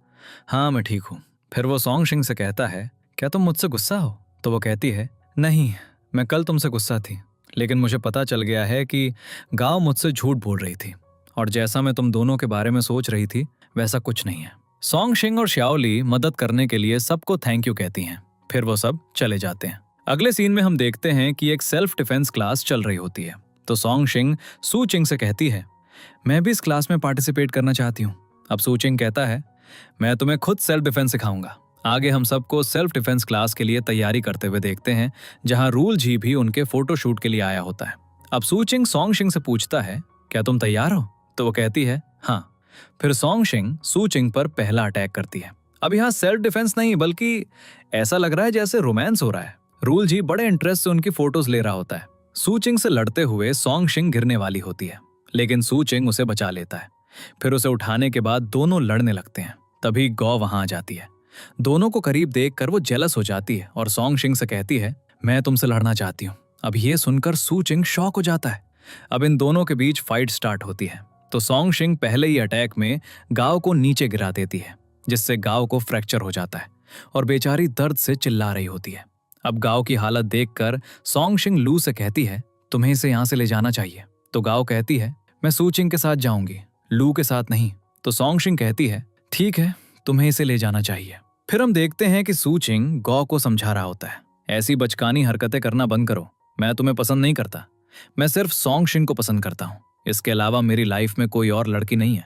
Speaker 1: हाँ मैं ठीक हूँ। फिर वो सोंगशिंग से कहता है, क्या तुम मुझसे गुस्सा हो? तो वो कहती है, नहीं, मैं कल तुमसे गुस्सा थी, लेकिन मुझे पता चल गया है कि गाओ मुझसे झूठ बोल रही थी, और जैसा मैं तुम दोनों के बारे में सोच रही थी वैसा कुछ नहीं है। सोंगशिंग और शाओली मदद करने के लिए सबको थैंक यू कहती हैं। फिर वो सब चले जाते हैं। अगले सीन में हम देखते हैं कि एक सेल्फ डिफेंस क्लास चल रही होती है। तो सोंगशिंग सूचिंग से कहती है, मैं भी इस क्लास में पार्टिसिपेट करना चाहती हूँ। अब सूचिंग कहता है, मैं तुम्हें खुद सेल्फ डिफेंस सिखाऊंगा। आगे हम सबको सेल्फ डिफेंस क्लास के लिए तैयारी करते हुए देखते हैं, जहां रूल जी भी उनके फोटोशूट के लिए आया होता है। अब सूचिंग सोंगशिंग से पूछता है, क्या तुम तैयार हो? तो वो कहती है, हाँ। फिर सोंगशिंग सूचिंग पर पहला अटैक करती है। अब यहाँ सेल्फ डिफेंस नहीं, बल्कि ऐसा लग रहा है जैसे रोमांस हो रहा है। रूल जी बड़े इंटरेस्ट से उनकी फोटोज ले रहा होता है। सूचिंग से लड़ते हुए सोंगशिंग गिरने वाली होती है, लेकिन सूचिंग उसे बचा लेता है। फिर उसे उठाने के बाद दोनों लड़ने लगते हैं। तभी गौ वहां आ जाती है। दोनों को करीब देखकर वो जेलस हो जाती है और सोंगशिंग से कहती है, मैं तुमसे लड़ना चाहती हूँ। अब ये सुनकर सूचिंग शॉक हो जाता है। अब इन दोनों के बीच फाइट स्टार्ट होती है। तो सोंगशिंग पहले ही अटैक में गाओ को नीचे गिरा देती है, जिससे गाओ को फ्रैक्चर हो जाता है और बेचारी दर्द से चिल्ला रही होती है। अब गाओ की हालत देखकर सोंगशिंग लू से कहती है, तुम्हें इसे यहाँ से ले जाना चाहिए। तो गाओ कहती है, मैं सूचिंग के साथ जाऊंगी, लू के साथ नहीं। तो सोंगशिंग कहती है, ठीक है, तुम्हें इसे ले जाना चाहिए। फिर हम देखते हैं कि सूचिंग गौ को समझा रहा होता है, ऐसी बचकानी हरकतें करना बंद करो। मैं तुम्हें पसंद नहीं करता, मैं सिर्फ सोंगशिंग को पसंद करता हूँ। इसके अलावा मेरी लाइफ में कोई और लड़की नहीं है।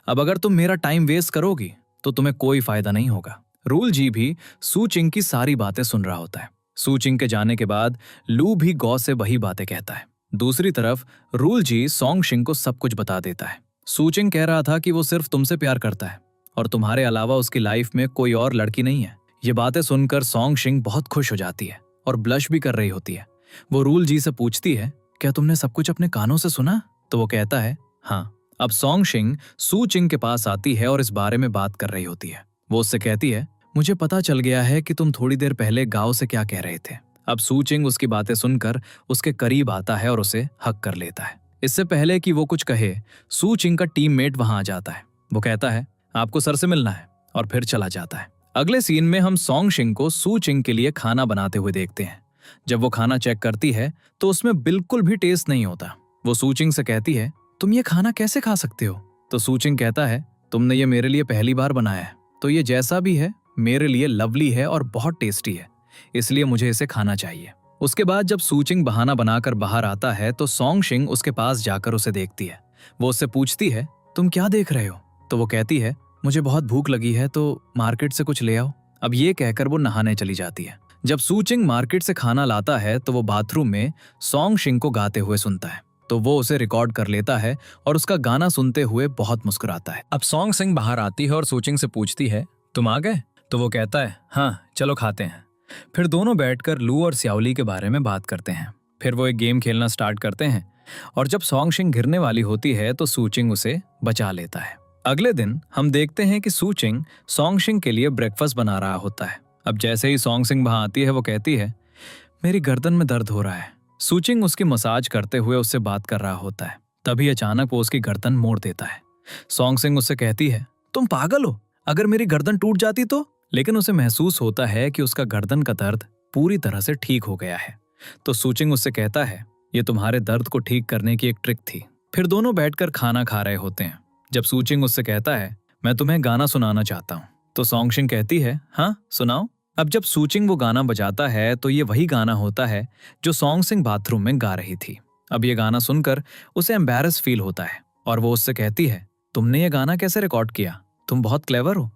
Speaker 1: अब अगर तुम मेरा टाइम वेस्ट करोगी तो तुम्हें कोई फायदा नहीं होगा। रूल जी भी सूचिंग की सारी बातें सुन रहा होता है। सूचिंग के जाने के बाद लू भी गौ से वही बातें कहता है। दूसरी तरफ रूल जी सोंगशिंग को सब कुछ बता देता है। सूचिंग कह रहा था कि वो सिर्फ तुमसे प्यार करता है और तुम्हारे अलावा उसकी लाइफ में कोई और लड़की नहीं है। ये बातें सुनकर सोंगशिंग बहुत खुश हो जाती है और ब्लश भी कर रही होती है। वो रूल जी से पूछती है, क्या तुमने सब कुछ अपने कानों से सुना? तो वो कहता है, हाँ। अब सोंगशिंग सूचिंग के पास आती है और इस बारे में बात कर रही होती है। वो उससे कहती है, मुझे पता चल गया है कि तुम थोड़ी देर पहले गाओ से क्या कह रहे थे। अब सूचिंग उसकी बातें सुनकर उसके करीब आता है और उसे हक कर लेता है। इससे पहले कि वो कुछ कहे, सूचिंग का टीममेट वहां आ जाता है। वो कहता है, आपको सर से मिलना है, और फिर चला जाता है। अगले सीन में हम सोंगशिंग को सूचिंग के लिए खाना बनाते हुए देखते हैं। जब वो खाना चेक करती है तो उसमें बिल्कुल भी टेस्ट नहीं होता। वो सूचिंग से कहती है, तुम ये खाना कैसे खा सकते हो? तो सूचिंग कहता है, तुमने ये मेरे लिए पहली बार बनाया है, तो ये जैसा भी है मेरे लिए लवली है और बहुत टेस्टी है, इसलिए मुझे इसे खाना चाहिए। उसके बाद जब सूचिंग बहाना बनाकर बाहर आता है तो सोंगशिंग उसके पास जाकर उसे देखती है। वो उससे पूछती है, तुम क्या देख रहे हो? तो वो कहती है, मुझे बहुत भूख लगी है तो मार्केट से कुछ ले आओ। अब ये कहकर वो नहाने चली जाती है। जब सूचिंग मार्केट से खाना लाता है तो वो बाथरूम में सोंगशिंग को गाते हुए सुनता है, तो वो उसे रिकॉर्ड कर लेता है और उसका गाना सुनते हुए बहुत मुस्कुराता है। अब सोंगशिंग बाहर आती है और सूचिंग से पूछती है, तुम आ गए? तो वो कहता है, हाँ चलो खाते हैं। फिर दोनों बैठकर लू और स्याओली के बारे में बात करते हैं। फिर वो एक गेम खेलना स्टार्ट करते हैं और जब सोंगशिंग गिरने वाली होती है तो सूचिंग उसे बचा लेता है। अगले दिन हम देखते हैं कि सूचिंग सोंगशिंग के लिए ब्रेकफास्ट बना रहा होता है। अब जैसे ही सोंगशिंग वहां आती है वो कहती है, मेरी गर्दन में दर्द हो रहा है। सूचिंग उसकी मसाज करते हुए उससे बात कर रहा होता है। तभी अचानक वो उसकी गर्दन मोड़ देता है। सोंगशिंग उससे कहती है, तुम पागल हो, अगर मेरी गर्दन टूट जाती तो? लेकिन उसे महसूस होता है कि उसका गर्दन का दर्द पूरी तरह से ठीक हो गया है। तो सूचिंग उससे कहता है, ये तुम्हारे दर्द को ठीक करने की एक ट्रिक थी। फिर दोनों बैठकर खाना खा रहे होते हैं। जब सूचिंग उससे कहता है, मैं तुम्हें गाना सुनाना चाहता हूँ, तो सोंगशिंग कहती है, हाँ सुनाओ। अब जब सूचिंग वो गाना बजाता है तो ये वही गाना होता है जो सोंगशिंग बाथरूम में गा रही थी। अब ये गाना सुनकर उसे एम्बैरस फील होता है और वो उससे कहती है, तुमने ये गाना कैसे रिकॉर्ड किया? तुम बहुत क्लेवर हो,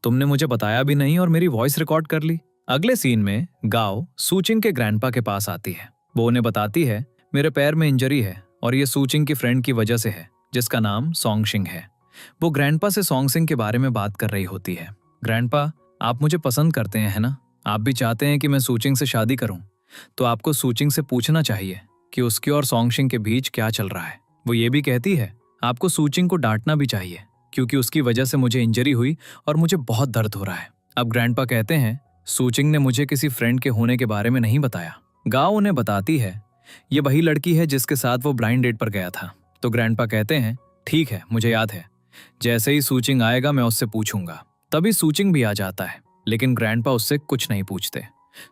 Speaker 1: तुमने मुझे बताया भी नहीं और मेरी वॉइस रिकॉर्ड कर ली। अगले सीन में गाओ सूचिंग के ग्रैंडपा के पास आती है। वो उन्हें बताती है, मेरे पैर में इंजरी है और ये सूचिंग की फ्रेंड की वजह से है जिसका नाम सोंगशिंग है। वो ग्रैंडपा से सोंगशिंग के बारे में बात कर रही होती है। ग्रैंडपा, आप मुझे पसंद करते हैं, है ना? आप भी चाहते हैं कि मैं सूचिंग से शादी करूं, तो आपको सूचिंग से पूछना चाहिए कि उसकी और सोंगशिंग के बीच क्या चल रहा है। वो ये भी कहती है, आपको सूचिंग को डांटना भी चाहिए क्योंकि उसकी वजह से मुझे इंजरी हुई और मुझे बहुत दर्द हो रहा है। अब ग्रैंडपा कहते हैं, सूचिंग ने मुझे किसी फ्रेंड के होने के बारे में नहीं बताया। गाओ उन्हें बताती है, ये वही लड़की है जिसके साथ वो ब्लाइंड डेट पर गया था। तो ग्रैंडपा कहते हैं, ठीक है, मुझे याद है, जैसे ही सूचिंग आएगा मैं उससे पूछूंगा। तभी सूचिंग भी आ जाता है, लेकिन ग्रैंडपा उससे कुछ नहीं पूछते।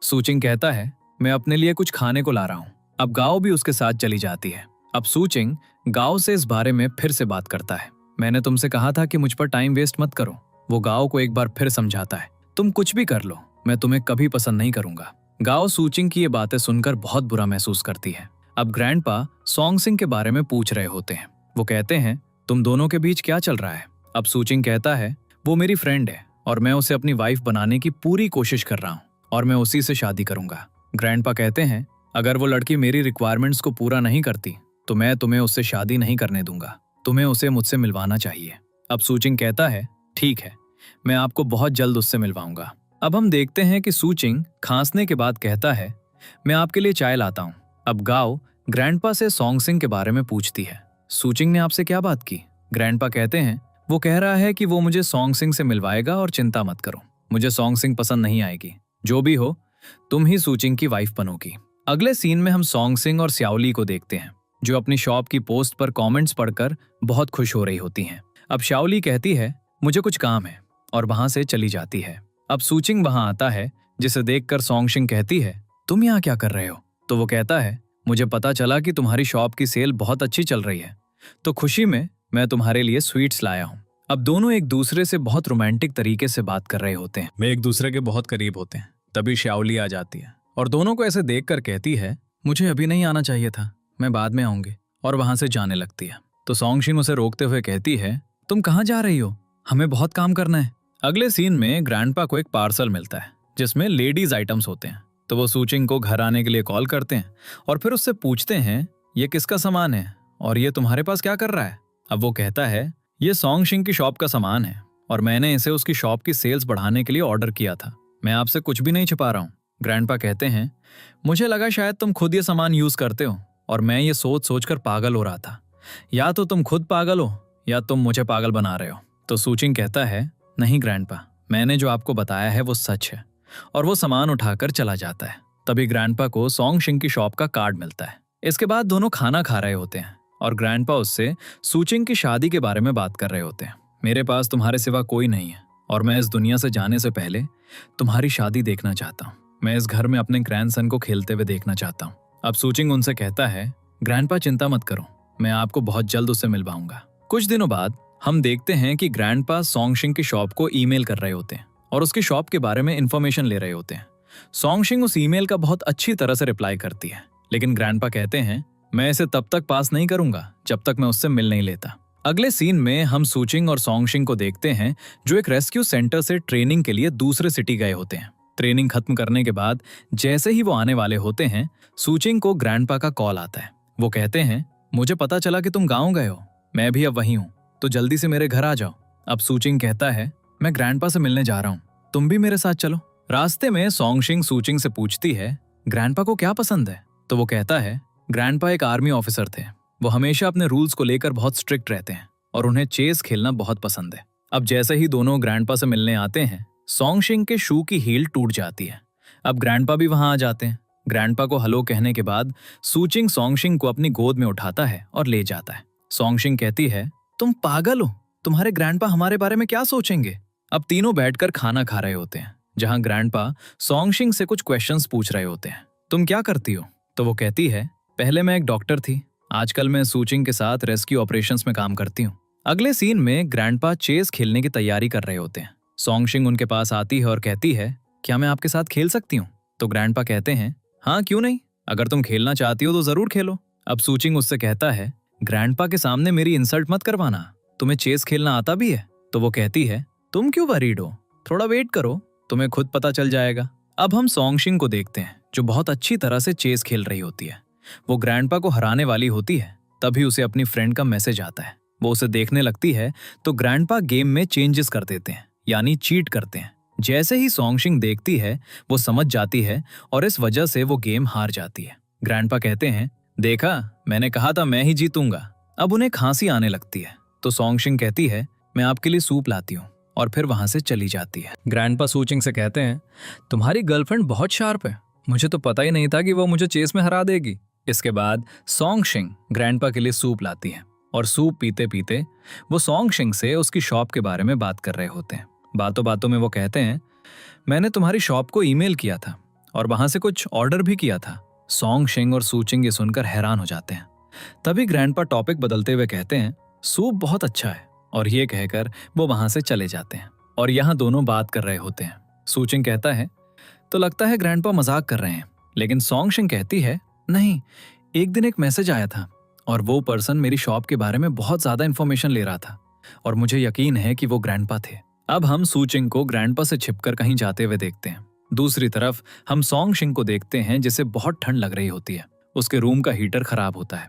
Speaker 1: सूचिंग कहता है, मैं अपने लिए कुछ खाने को ला रहा हूँ। अब गाओ भी उसके साथ चली जाती है। अब सूचिंग गाओ से इस बारे में फिर से बात करता है, मैंने तुमसे कहा था कि मुझ पर टाइम वेस्ट मत करो। वो गाओ को एक बार फिर समझाता है, तुम कुछ भी कर लो, मैं तुम्हें कभी पसंद नहीं करूंगा। गाओ सूचिंग की ये बातें सुनकर बहुत बुरा महसूस करती है। अब ग्रैंडपा सोंगशिंग के बारे में पूछ रहे होते हैं। वो कहते हैं, तुम दोनों के बीच क्या चल रहा है? अब सूचिंग कहता है, वो मेरी फ्रेंड है और मैं उसे अपनी वाइफ बनाने की पूरी कोशिश कर रहा हूँ और मैं उसी से शादी करूंगा। ग्रैंडपा कहते हैं, अगर वो लड़की मेरी रिक्वायरमेंट्स को पूरा नहीं करती तो मैं तुम्हें उससे शादी नहीं करने दूंगा, तुम्हें उसे मुझसे मिलवाना चाहिए। अब सूचिंग कहता है, ठीक है, मैं आपको बहुत जल्द उससे मिलवाऊंगा। अब हम देखते हैं कि सूचिंग खांसने के बाद कहता है, मैं आपके लिए चाय लाता हूँ। अब गाओ ग्रैंडपा से सोंगशिंग के बारे में पूछती है, सूचिंग ने आपसे क्या बात की? ग्रैंडपा कहते हैं, वो कह रहा है कि वो मुझे सोंगशिंग से मिलवाएगा और चिंता मत करो, मुझे सोंगशिंग पसंद नहीं आएगी, जो भी हो तुम ही सूचिंग की वाइफ बनोगी। अगले सीन में हम सोंगशिंग और स्याओली को देखते हैं जो अपनी शॉप की पोस्ट पर कमेंट्स पढ़कर बहुत खुश हो रही होती हैं। अब स्याओली कहती है, मुझे कुछ काम है, और वहां से चली जाती है। अब सूचिंग वहां आता है जिसे देखकर सोंगशिंग कहती है, तुम यहाँ क्या कर रहे हो? तो वो कहता है, मुझे पता चला कि तुम्हारी शॉप की सेल बहुत अच्छी चल रही है, तो खुशी में मैं तुम्हारे लिए स्वीट्स लाया हूँ। अब दोनों एक दूसरे से बहुत रोमांटिक तरीके से बात कर रहे होते हैं। वे एक दूसरे के बहुत करीब होते हैं। तभी स्याओली आ जाती है और दोनों को ऐसे देखकर कहती है, मुझे अभी नहीं आना चाहिए था, मैं बाद में आऊंगी, और वहां से जाने लगती है। तो सोंगशिंग उसे रोकते हुए कहती है, तुम कहाँ जा रही हो? हमें बहुत काम करना है। अगले सीन में ग्रैंडपा को एक पार्सल मिलता है जिसमें लेडीज आइटम्स होते हैं। तो वो सूचिंग को घर आने के लिए कॉल करते हैं और फिर उससे पूछते हैं, ये किसका सामान है और ये तुम्हारे पास क्या कर रहा है? अब वो कहता है, ये सोंगशिंग की शॉप का सामान है और मैंने इसे उसकी शॉप की सेल्स बढ़ाने के लिए ऑर्डर किया था, मैं आपसे कुछ भी नहीं छिपा रहा हूँ। ग्रैंडपा कहते हैं, मुझे लगा शायद तुम खुद ये सामान यूज करते हो और मैं ये सोच सोचकर पागल हो रहा था, या तो तुम खुद पागल हो या तुम मुझे पागल बना रहे हो। तो सूचिंग कहता है, नहीं ग्रैंडपा, मैंने जो आपको बताया है वो सच है, और वो सामान उठाकर चला जाता है। तभी ग्रैंडपा को सोंगशिंग की शॉप का कार्ड मिलता है। इसके बाद दोनों खाना खा रहे होते हैं और ग्रैंडपा उससे सूचिंग की शादी के बारे में बात कर रहे होते हैं। मेरे पास तुम्हारे सिवा कोई नहीं है और मैं इस दुनिया से जाने से पहले तुम्हारी शादी देखना चाहता हूँ। मैं इस घर में अपने ग्रैंडसन को खेलते हुए देखना चाहता हूँ। अब सूचिंग उनसे कहता है, ग्रैंडपा चिंता मत करो, मैं आपको बहुत जल्द उससे मिलवाऊंगा। कुछ दिनों बाद हम देखते हैं कि ग्रैंडपा सोंगशिंग की शॉप को ईमेल कर रहे होते हैं और उसकी शॉप के बारे में इंफॉर्मेशन ले रहे होते हैं। सोंगशिंग उस ईमेल का बहुत अच्छी तरह से रिप्लाई करती है, लेकिन ग्रैंडपा कहते हैं मैं इसे तब तक पास नहीं करूंगा जब तक मैं उससे मिल नहीं लेता। अगले सीन में हम सूचिंग और सोंगशिंग को देखते हैं जो एक रेस्क्यू सेंटर से ट्रेनिंग के लिए दूसरे सिटी गए होते हैं। ट्रेनिंग खत्म करने के बाद जैसे ही वो आने वाले होते हैं, सूचिंग को ग्रैंडपा का कॉल आता है। वो कहते हैं मुझे पता चला कि तुम गाँव गए हो, मैं भी अब वहीं हूँ, तो जल्दी से मेरे घर आ जाओ। अब सूचिंग कहता है मैं ग्रैंडपा से मिलने जा रहा हूँ, तुम भी मेरे साथ चलो। रास्ते में सोंगशिंग सूचिंग से पूछती है ग्रैंडपा को क्या पसंद है, तो वो कहता है ग्रैंडपा एक आर्मी ऑफिसर थे, वो हमेशा अपने रूल्स को लेकर बहुत स्ट्रिक्ट रहते हैं और उन्हें चेस खेलना बहुत पसंद है। अब जैसे ही दोनों ग्रैंडपा से मिलने आते हैं, सोंगशिंग के शू की हील टूट जाती है। अब ग्रैंडपा भी वहां आ जाते हैं। ग्रैंडपा को हेलो कहने के बाद सूचिंग सोंगशिंग को अपनी गोद में उठाता है और ले जाता है। सोंगशिंग कहती है तुम पागल हो, तुम्हारे ग्रैंडपा हमारे बारे में क्या सोचेंगे। अब तीनों बैठकर खाना खा रहे होते हैं, जहां ग्रैंडपा सोंगशिंग से कुछ क्वेश्चंस पूछ रहे होते हैं। तुम क्या करती हो, तो वो कहती है पहले मैं एक डॉक्टर थी, आजकल मैं सूचिंग के साथ रेस्क्यू ऑपरेशंस में काम करती हूँ। अगले सीन में ग्रैंडपा चेस खेलने की तैयारी कर रहे होते हैं। सोंगशिंग उनके पास आती है और कहती है क्या मैं आपके साथ खेल सकती हूँ, तो ग्रैंडपा कहते हैं हाँ क्यों नहीं, अगर तुम खेलना चाहती हो तो जरूर खेलो। अब सूचिंग उससे कहता है ग्रैंडपा के सामने मेरी इंसल्ट मत करवाना, तुम्हें चेस खेलना आता भी है, तो वो कहती है तुम क्यों वरीड हो, थोड़ा वेट करो, तुम्हें खुद पता चल जाएगा। अब हम सोंगशिंग को देखते हैं जो बहुत अच्छी तरह से चेस खेल रही होती है। वो ग्रैंडपा को हराने वाली होती है, तभी उसे अपनी फ्रेंड का मैसेज आता है। वो उसे देखने लगती है तो ग्रैंडपा गेम में चेंजेस कर देते हैं, यानी चीट करते हैं। जैसे ही सोंगशिंग देखती है वो समझ जाती है और इस वजह से वो गेम हार जाती है। ग्रैंडपा कहते हैं देखा, मैंने कहा था मैं ही जीतूंगा। अब उन्हें खांसी आने लगती है, तो सोंगशिंग कहती है मैं आपके लिए सूप लाती हूँ, और फिर वहां से चली जाती है। ग्रैंडपा सूचिंग से कहते हैं तुम्हारी गर्लफ्रेंड बहुत शार्प है, मुझे तो पता ही नहीं था कि वो मुझे चेस में हरा देगी। इसके बाद सोंगशिंग ग्रैंडपा के लिए सूप लाती है और सूप पीते पीते वो सोंगशिंग से उसकी शॉप के बारे में बात कर रहे होते हैं। बातों बातों में वो कहते हैं मैंने तुम्हारी शॉप को ईमेल किया था और वहां से कुछ ऑर्डर भी किया था। सोंगशिंग और सूचिंग ये सुनकर हैरान हो जाते हैं। तभी ग्रैंडपा टॉपिक बदलते हुए कहते हैं सूप बहुत अच्छा है, और ये कहकर वो वहां से चले जाते हैं और यहाँ दोनों बात कर रहे होते हैं। सूचिंग कहता है तो लगता है ग्रैंडपा मजाक कर रहे हैं, लेकिन सोंगशिंग कहती है नहीं, एक दिन एक मैसेज आया था और वो पर्सन मेरी शॉप के बारे में बहुत ज्यादा इंफॉर्मेशन ले रहा था और मुझे यकीन है कि वो ग्रैंडपा थे। अब हम सूचिंग को ग्रैंडपा से छिपकर कहीं जाते हुए देखते हैं। दूसरी तरफ हम सोंगशिंग को देखते हैं जिसे बहुत ठंड लग रही होती है। उसके रूम का हीटर खराब होता है।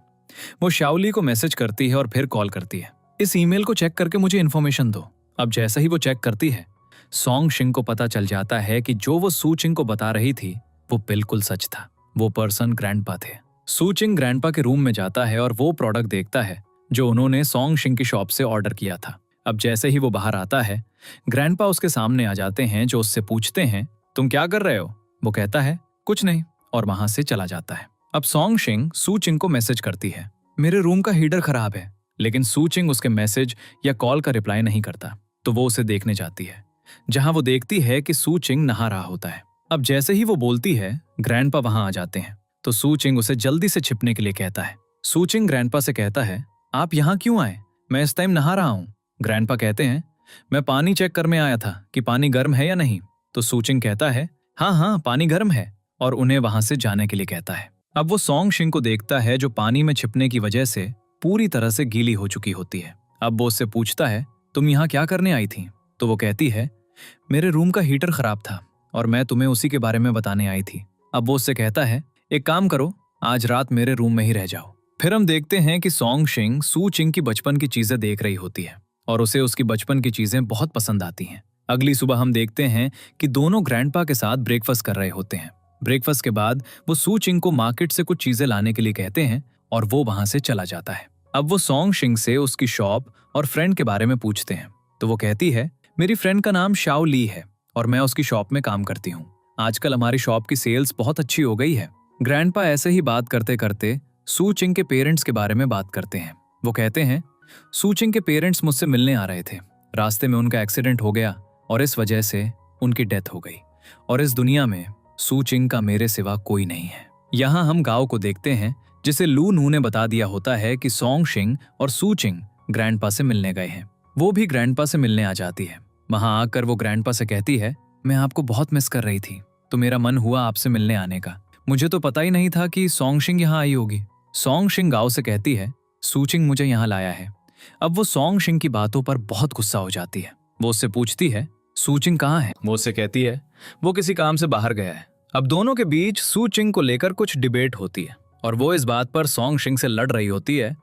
Speaker 1: वो शाओली को मैसेज करती है और फिर कॉल करती है, इस ईमेल को चेक करके मुझे इन्फॉर्मेशन दो। अब जैसे ही वो चेक करती है, सोंगशिंग को पता चल जाता है कि जो वो सूचिंग को बता रही थी वो बिल्कुल सच था। वो पर्सन ग्रैंडपा थे। सूचिंग ग्रैंडपा के रूम में जाता है और वो प्रोडक्ट देखता है जो उन्होंने सोंगशिंग की शॉप से ऑर्डर किया था। अब जैसे ही वो बाहर आता है, ग्रैंडपा उसके सामने आ जाते हैं जो उससे पूछते हैं तुम क्या कर रहे हो। वो कहता है कुछ नहीं, और वहां से चला जाता है। अब सोंगशिंग सूचिंग को मैसेज करती है मेरे रूम का हीटर खराब है, लेकिन सूचिंग उसके मैसेज या कॉल का रिप्लाई नहीं करता, तो वो उसे देखने जाती है, जहां वो देखती है कि सूचिंग नहा रहा होता है। अब जैसे ही वो बोलती है, ग्रैंडपा वहां आ जाते हैं, तो सूचिंग उसे जल्दी से छिपने के लिए कहता है। सूचिंग ग्रैंडपा से कहता है आप यहाँ क्यों आए, मैं इस टाइम नहा रहा हूँ। ग्रैंडपा कहते हैं मैं पानी चेक करने आया था कि पानी गर्म है या नहीं, तो सूचिंग कहता है हाँ हाँ पानी गर्म है, और उन्हें वहां से जाने के लिए कहता है। अब वो सोंगशिंग को देखता है जो पानी में छिपने की वजह से पूरी तरह से गीली हो चुकी होती है। अब वो उससे पूछता है तुम यहाँ क्या करने आई थी, तो वो कहती है मेरे रूम का हीटर खराब था और मैं तुम्हें उसी के बारे में बताने आई थी। अब वो उससे कहता है एक काम करो, आज रात मेरे रूम में ही रह जाओ। फिर हम देखते हैं कि सोंगशिंग सूचिंग की बचपन की चीजें देख रही होती है और उसे उसकी बचपन की चीजें बहुत पसंद आती हैं। अगली सुबह हम देखते हैं कि दोनों ग्रैंडपा के साथ ब्रेकफास्ट कर रहे होते हैं। ब्रेकफास्ट के बाद वो सूचिंग को मार्केट से कुछ चीजें लाने के लिए कहते हैं और वो वहां से चला जाता है। अब वो सोंगशिंग से उसकी शॉप और फ्रेंड के बारे में पूछते हैं, तो वो कहती है मेरी फ्रेंड का नाम शाओ ली है और मैं उसकी शॉप में काम करती हूँ। आजकल हमारी शॉप की सेल्स बहुत अच्छी हो गई है। ग्रैंडपा ऐसे ही बात करते करते सूचिंग के पेरेंट्स के बारे में बात करते हैं। वो कहते हैं सूचिंग के पेरेंट्स मुझसे मिलने आ रहे थे, रास्ते में उनका एक्सीडेंट हो गया और इस वजह से उनकी डेथ हो गई, और इस दुनिया में सूचिंग का मेरे सिवा कोई नहीं है। यहाँ हम गांव को देखते हैं जिसे लू नू ने बता दिया होता है कि सोंगशिंग और सूचिंग ग्रैंडपा से मिलने गए हैं। वो भी ग्रैंडपा से मिलने आ जाती है। वहां आकर वो ग्रैंडपा से कहती है, मैं आपको बहुत मिस कर रही थी, तो मेरा मन हुआ आपसे मिलने आने का। मुझे तो पता ही नहीं था कि सोंगशिंग यहाँ आई होगी। सोंगशिंग गाओ से कहती है, सूचिंग मुझे यहाँ लाया है। अब वो सोंगशिंग की बातों पर बहुत गुस्सा हो जाती है। वो उससे पूछती है, सूचिंग कहाँ है? वो उससे कहती है, वो किसी काम से बाहर गया है। अब दोनों के बीच सूचिंग को लेकर कुछ डिबेट होती है और वो इस बात पर सोंगशिंग से लड़ रही होती है,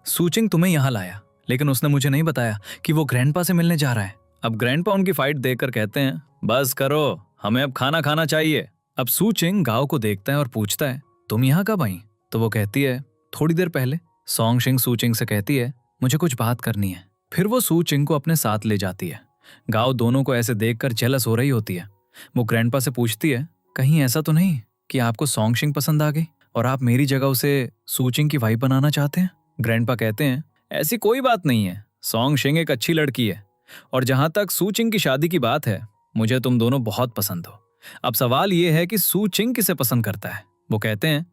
Speaker 1: सूचिंग तुम्हें यहाँ लाया, लेकिन उसने मुझे नहीं बताया कि वो ग्रैंडपा से मिलने जा रहा है। अब ग्रैंडपा उनकी फाइट देखकर कहते हैं, बस करो, हमें अब खाना खाना चाहिए। अब सूचिंग गाओ को देखता है और पूछता है, तुम यहाँ कब आई? तो वो कहती है, थोड़ी देर पहले। सोंगशिंग सूचिंग से कहती है, मुझे कुछ बात करनी है। फिर वो सूचिंग को अपने साथ ले जाती है। गाओ दोनों को ऐसे देखकर जेलस हो रही होती है। वो ग्रैंडपा से पूछती है, कहीं ऐसा तो नहीं कि आपको सोंगशिंग पसंद आ गई और आप मेरी जगह उसे सूचिंग की वाइफ बनाना चाहते हैं? ग्रैंडपा कहते हैं, ऐसी कोई बात नहीं है, सोंगशिंग एक अच्छी लड़की है और जहां तक सूचिंग की शादी की बात है, मुझे तुम दोनों बहुत पसंद हो। अब सवाल ये है कि सूचिंग किसे पसंद करता है? वो कहते हैं,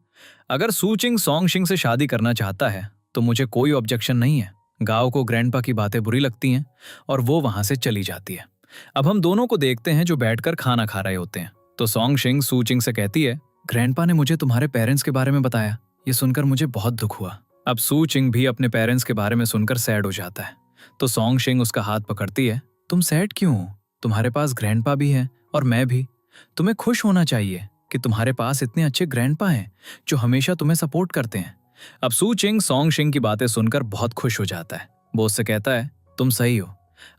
Speaker 1: अगर सूचिंग सोंगशिंग से शादी करना चाहता है तो मुझे कोई ऑब्जेक्शन नहीं है। गाओ को ग्रैंडपा की बातें बुरी लगती हैं और वो वहां से चली जाती है। अब हम दोनों को देखते हैं जो बैठकर खाना खा रहे होते हैं। तो सोंगशिंग सूचिंग से कहती है, ग्रैंडपा ने मुझे तुम्हारे पेरेंट्स के बारे में बताया, ये सुनकर मुझे बहुत दुख हुआ। अब सूचिंग भी अपने पेरेंट्स के बारे में सुनकर सैड हो जाता है। तो सोंगशिंग उसका हाथ पकड़ती है, तुम सैड क्यों हो? तुम्हारे पास ग्रैंडपा भी है और मैं भी। तुम्हें खुश होना चाहिए कि तुम्हारे पास इतने अच्छे ग्रैंडपा हैं जो हमेशा तुम्हें सपोर्ट करते हैं। अब सूचिंग सोंगशिंग की बातें सुनकर बहुत खुश हो जाता है। वो उससे कहता है, तुम सही हो,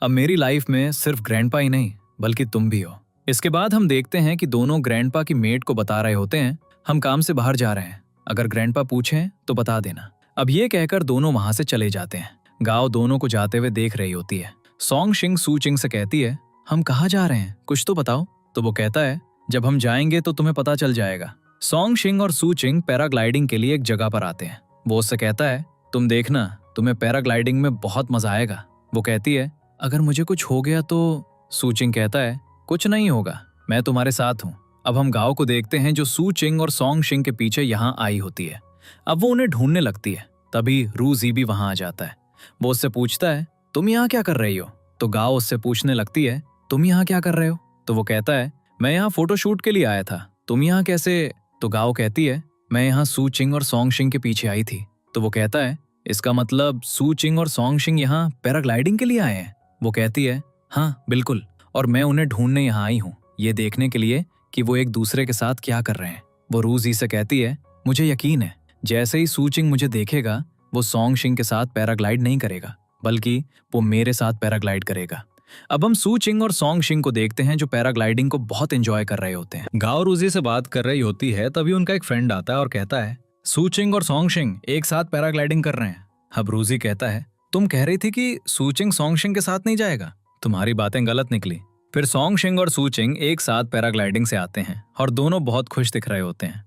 Speaker 1: अब मेरी लाइफ में सिर्फ ग्रैंडपा ही नहीं बल्कि तुम भी हो। इसके बाद हम देखते हैं कि दोनों ग्रैंडपा की मेट को बता रहे होते हैं, हम काम से बाहर जा रहे हैं, अगर ग्रैंडपा पूछें तो बता देना। अब ये कहकर दोनों वहां से चले जाते हैं। गाओ दोनों को जाते हुए देख रही होती है। सोंगशिंग सूचिंग से कहती है, हम कहाँ जा रहे हैं, कुछ तो बताओ। तो वो कहता है, जब हम जाएंगे तो तुम्हें पता चल जाएगा। सोंगशिंग और सूचिंग पैराग्लाइडिंग के लिए एक जगह पर आते हैं। वो उससे कहता है, तुम देखना, तुम्हें पैराग्लाइडिंग में बहुत मजा आएगा। वो कहती है, अगर मुझे कुछ हो गया तो? सूचिंग कहता है, कुछ नहीं होगा, मैं तुम्हारे साथ हूँ। अब हम गाओ को देखते हैं जो सूचिंग और सोंगशिंग के पीछे यहाँ आई होती है। अब वो उन्हें ढूंढने लगती है। तभी रूजी भी वहां आ जाता है। वो उससे पूछता है, तुम यहाँ क्या कर रही हो? तो गाओ उससे पूछने लगती है, तुम यहाँ क्या कर रहे हो? तो वो कहता है, मैं यहाँ फोटोशूट के लिए आया था, तुम यहाँ कैसे? तो गाओ कहती है, मैं यहाँ सूचिंग और सोंगशिंग के पीछे आई थी। तो वो कहता है, इसका मतलब सूचिंग और सोंगशिंग यहाँ पैराग्लाइडिंग के लिए आए हैं? वो कहती है, हाँ बिल्कुल, और मैं उन्हें ढूंढने यहाँ आई हूँ, ये देखने के लिए कि वो एक दूसरे के साथ क्या कर रहे हैं। वो रूजी से कहती है, मुझे यकीन है जैसे ही सूचिंग मुझे देखेगा वो सोंगशिंग के साथ पैराग्लाइड नहीं करेगा, बल्कि वो मेरे साथ पैराग्लाइड करेगा। अब हम सूचिंग और सोंगशिंग को देखते हैं जो पैराग्लाइडिंग को बहुत एंजॉय कर रहे होते हैं। गाओ रूजी से बात कर रही होती है, तभी उनका एक फ्रेंड आता है और कहता है, सूचिंग और सोंगशिंग एक साथ पैराग्लाइडिंग कर रहे हैं। अब रूजी कहता है, तुम कह रही थी कि सूचिंग सोंगशिंग के साथ नहीं जाएगा, तुम्हारी बातें गलत निकली। फिर सोंगशिंग और सूचिंग एक साथ पैराग्लाइडिंग से आते हैं और दोनों बहुत खुश दिख रहे होते हैं।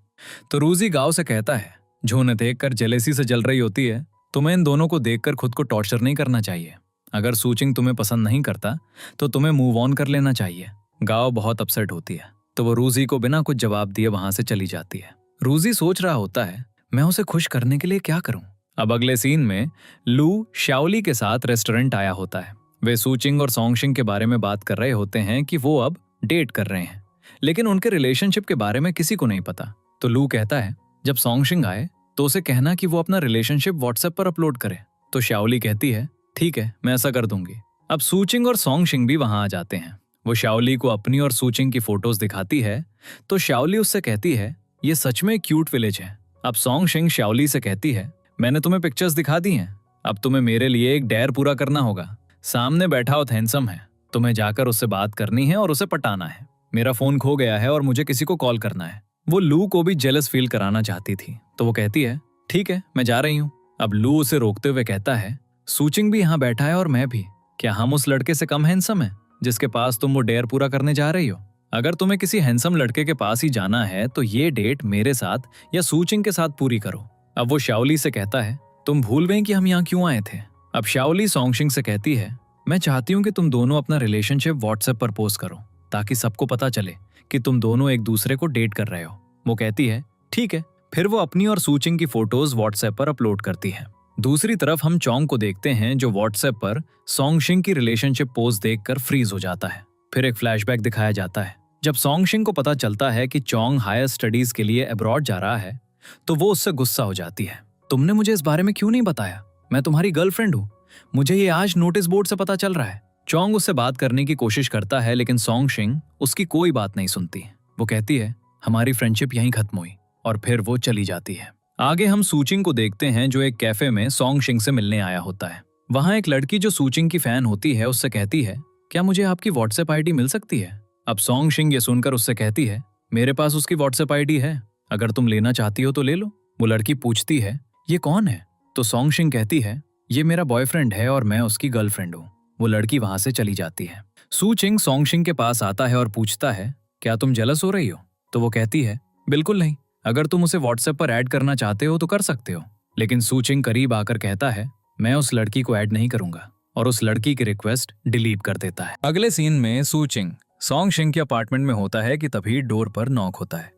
Speaker 1: तो रूजी गाओ से कहता है, जो उन्हें देखकर जेलेसी से जल रही होती है, तुम्हें इन दोनों को देखकर खुद को टॉर्चर नहीं करना चाहिए। अगर सूचिंग तुम्हें पसंद नहीं करता तो तुम्हें मूव ऑन कर लेना चाहिए। गाओ बहुत अपसेट होती है, तो वो रूजी को बिना कुछ जवाब दिए वहां से चली जाती है। रूजी सोच रहा होता है, मैं उसे खुश करने के लिए क्या करूं। अब अगले सीन में लू शाओली के साथ रेस्टोरेंट आया होता है। वे सूचिंग और सोंगशिंग के बारे में बात कर रहे होते हैं कि वो अब डेट कर रहे हैं, लेकिन उनके रिलेशनशिप के बारे में किसी को नहीं पता। तो लू कहता है, जब सोंगशिंग आए तो उसे कहना कि वो अपना रिलेशनशिप व्हाट्सएप पर अपलोड करे। तो शाओली कहती है, ठीक है, मैं ऐसा कर दूंगी। अब सूचिंग और सोंगशिंग भी वहां आ जाते हैं। वो शाओली को अपनी और सूचिंग की फोटोज दिखाती है, तो शाओली उससे कहती है, ये सच में क्यूट विलेज है। अब सोंगशिंग शाओली से कहती है, मैंने तुम्हें पिक्चर्स दिखा दी हैं, अब तुम्हें मेरे लिए एक डेयर पूरा करना होगा। सामने बैठा हैंडसम है, तुम्हें जाकर उससे बात करनी है और उसे पटाना है। मेरा फोन खो गया है और मुझे किसी को कॉल करना है। वो लू को भी जेलस फील कराना चाहती थी, तो वो कहती है, ठीक है, मैं जा रही हूँ। अब लू उसे रोकते हुए कहता है, सूचिंग भी यहाँ बैठा है और मैं भी, क्या हम उस लड़के से कम हैंडसम है जिसके पास तुम वो डेयर पूरा करने जा रही हो? अगर तुम्हें किसी हैंडसम लड़के के पास ही जाना है तो ये डेट मेरे साथ या सूचिंग के साथ पूरी करो। अब वो शाओली से कहता है, तुम भूल गए कि हम यहाँ क्यों आए थे। अब शाओली सोंगशिंग से कहती है, मैं चाहती हूँ कि तुम दोनों अपना रिलेशनशिप व्हाट्सएप पर पोस्ट करो ताकि सबको पता चले कि तुम दोनों एक दूसरे को डेट कर रहे हो। वो कहती है, ठीक है। फिर वो अपनी और सूचिंग की फोटोज व्हाट्सएप पर अपलोड करती है। दूसरी तरफ हम चोंग को देखते हैं जो व्हाट्सएप पर सोंगशिंग की रिलेशनशिप पोस्ट देखकर फ्रीज हो जाता है। फिर एक फ्लैशबैक दिखाया जाता है। जब सोंगशिंग को पता चलता है कि चोंग हायर स्टडीज के लिए अब्रॉड जा रहा है तो वो उससे गुस्सा हो जाती है। तुमने मुझे इस बारे में क्यों नहीं बताया? मैं तुम्हारी गर्लफ्रेंड हूँ। मुझे ये आज नोटिस बोर्ड से पता चल रहा है। चोंग उससे बात करने की कोशिश करता है लेकिन सोंगशिंग उसकी कोई बात नहीं सुनती। वो कहती है हमारी फ्रेंडशिप यहीं खत्म हुई और फिर वो चली जाती है। आगे हम सूचिंग को देखते हैं जो एक कैफे में सोंगशिंग से मिलने आया होता है। वहां एक लड़की जो सूचिंग की फैन होती है उससे कहती है क्या मुझे आपकी व्हाट्सएप आईडी मिल सकती है? अब सोंगशिंग ये सुनकर उससे कहती है मेरे पास उसकी व्हाट्सएप आईडी है, अगर तुम लेना चाहती हो तो ले लो। वो लड़की पूछती है ये कौन है? तो सोंगशिंग कहती है ये मेरा बॉयफ्रेंड है और मैं उसकी गर्लफ्रेंड हूँ। वो लड़की वहां से चली जाती है। सूचिंग सोंगशिंग के पास आता है और पूछता है क्या तुम जेलस हो रही हो? तो वो कहती है बिल्कुल नहीं, अगर तुम उसे व्हाट्सएप पर ऐड करना चाहते हो तो कर सकते हो। लेकिन सूचिंग करीब आकर कहता है मैं उस लड़की को ऐड नहीं करूंगा और उस लड़की की रिक्वेस्ट डिलीट कर देता है। अगले सीन में सूचिंग सोंगशिंग के अपार्टमेंट में होता है कि तभी डोर पर नॉक होता है।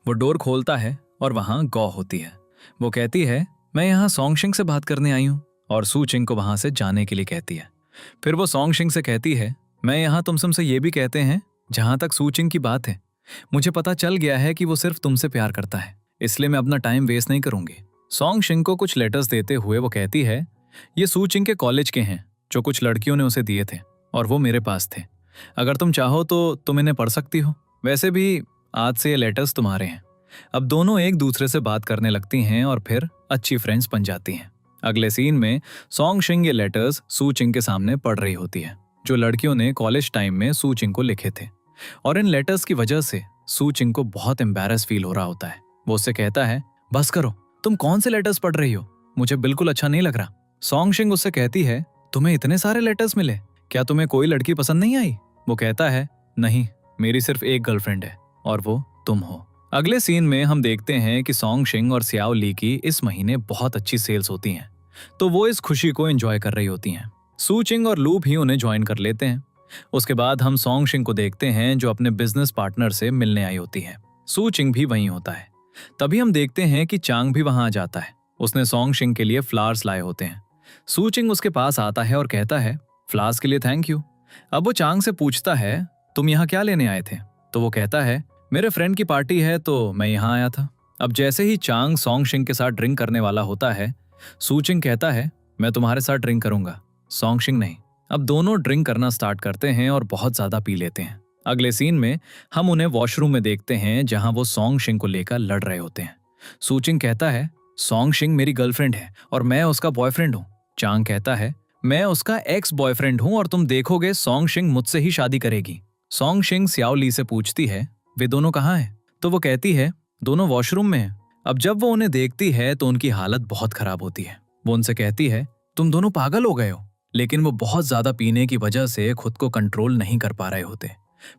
Speaker 1: वो डोर खोलता है और वहां गौ होती है। वो कहती है मैं यहाँ सोंगशिंग से बात करने आई हूँ और सूचिंग को वहां से जाने के लिए कहती है। फिर वो सोंगशिंग से कहती है मैं यहाँ तुमसे ये भी कहते हैं जहां तक सूचिंग की बात है मुझे पता चल गया है कि वो सिर्फ तुमसे प्यार करता है, इसलिए मैं अपना टाइम वेस्ट नहीं करूंगी। सोंगशिंग को कुछ लेटर्स देते हुए वो कहती है ये सूचिंग के कॉलेज के हैं जो कुछ लड़कियों ने उसे दिए थे और वो मेरे पास थे। अगर तुम चाहो तो तुम इन्हें पढ़ सकती हो। वैसे भी आज से ये लेटर्स तुम्हारे हैं। अब दोनों एक दूसरे से बात करने लगती हैं और फिर अच्छी फ्रेंड्स बन जाती हैं। अगले सीन में सोंगशिंग ये लेटर्स सूचिंग के सामने पढ़ रही होती है जो लड़कियों ने कॉलेज टाइम में सूचिंग को लिखे थे। और इन लेटर्स की वजह से सूचिंग को बहुत एम्बैरस फील हो रहा होता है। वो उससे कहता है बस करो, तुम कौन से लेटर्स पढ़ रही हो? मुझे बिल्कुल अच्छा नहीं लग रहा। सोंगशिंग उससे कहती है तुम्हें इतने सारे लेटर्स मिले, क्या तुम्हें कोई लड़की पसंद नहीं आई? वो कहता है नहीं, मेरी सिर्फ एक गर्लफ्रेंड है और वो तुम हो। अगले सीन में हम देखते हैं कि सोंगशिंग और सियाओ ली की इस महीने बहुत अच्छी सेल्स होती हैं, तो वो इस खुशी को एंजॉय कर रही होती हैं। सूचिंग और लू भी उन्हें ज्वाइन कर लेते हैं। उसके बाद हम सोंगशिंग को देखते हैं जो अपने बिजनेस पार्टनर से मिलने आई होती है। सूचिंग भी वहीं होता है। तभी हम देखते हैं कि चांग भी वहां आ जाता है। उसने सोंगशिंग के लिए फ्लावर्स लाए होते हैं। सूचिंग उसके पास आता है और कहता है फ्लावर्स के लिए थैंक यू। अब वो चांग से पूछता है तुम यहाँ क्या लेने आए थे? तो वो कहता है मेरे फ्रेंड की पार्टी है तो मैं यहाँ आया था। अब जैसे ही चांग सोंगशिंग के साथ ड्रिंक करने वाला होता है, सूचिंग कहता है मैं तुम्हारे साथ ड्रिंक करूंगा, सोंगशिंग नहीं। अब दोनों ड्रिंक करना स्टार्ट करते हैं और बहुत ज्यादा पी लेते हैं। अगले सीन में हम उन्हें वॉशरूम में देखते हैं जहां वो सोंगशिंग को लेकर लड़ रहे होते हैं। सूचिंग कहता है सोंगशिंग मेरी गर्लफ्रेंड है और मैं उसका बॉयफ्रेंड हूँ। चांग कहता है मैं उसका एक्स बॉयफ्रेंड हूँ और तुम देखोगे सोंगशिंग मुझसे ही शादी करेगी। सोंगशिंग सियाओ ली से पूछती है वे दोनों कहाँ हैं? तो वो कहती है दोनों वॉशरूम में हैं। अब जब वो उन्हें देखती है तो उनकी हालत बहुत खराब होती है। वो उनसे कहती है तुम दोनों पागल हो गए हो, लेकिन वो बहुत ज्यादा पीने की वजह से खुद को कंट्रोल नहीं कर पा रहे होते।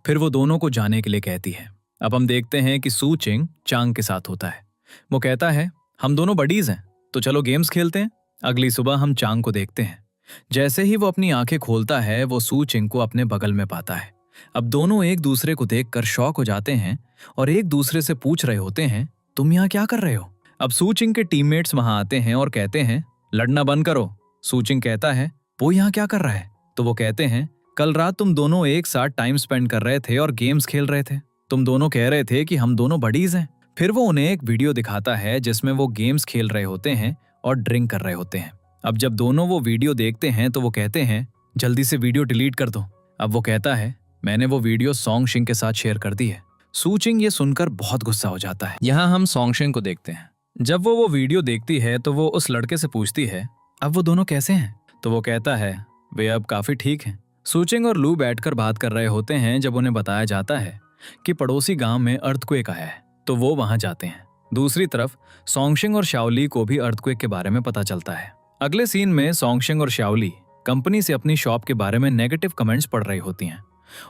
Speaker 1: फिर वो दोनों को जाने के लिए कहती है। अब हम देखते हैं कि सूचिंग चांग के साथ होता है। वो कहता है हम दोनों बडीज हैं तो चलो गेम्स खेलते हैं। अगली सुबह हम चांग को देखते हैं। जैसे ही वो अपनी आंखें खोलता है वो सूचिंग को अपने बगल में पाता है। अब दोनों एक दूसरे को देखकर शॉक हो जाते हैं और एक दूसरे से पूछ रहे होते हैं तुम यहाँ क्या कर रहे हो? अब सूचिंग के टीममेट्स वहां आते हैं और कहते हैं लड़ना बंद करो। सूचिंग कहता है वो यहाँ क्या कर रहा है? तो वो कहते हैं कल रात तुम दोनों एक साथ टाइम स्पेंड कर रहे थे और गेम्स खेल रहे थे। तुम दोनों कह रहे थे कि हम दोनों बडीज हैं। फिर वो उन्हें एक वीडियो दिखाता है जिसमें वो गेम्स खेल रहे होते हैं और ड्रिंक कर रहे होते हैं। अब जब दोनों वो वीडियो देखते हैं तो वो कहते हैं जल्दी से वीडियो डिलीट कर दो। अब वो कहता है मैंने वो वीडियो सोंगशिंग के साथ शेयर कर दी है। सूचिंग ये सुनकर बहुत गुस्सा हो जाता है। यहाँ हम सोंगशिंग को देखते हैं। जब वो वीडियो देखती है तो वो उस लड़के से पूछती है अब वो दोनों कैसे हैं? तो वो कहता है वे अब काफी ठीक हैं। सूचिंग और लू बैठकर बात कर रहे होते हैं जब उन्हें बताया जाता है कि पड़ोसी गांव में अर्थक्वेक आया है, तो वो वहां जाते हैं। दूसरी तरफ सोंगशिंग और शाओली को भी अर्थक्वेक के बारे में पता चलता है। अगले सीन में सोंगशिंग और शाओली कंपनी से अपनी शॉप के बारे में नेगेटिव कमेंट्स पढ़ रही होती हैं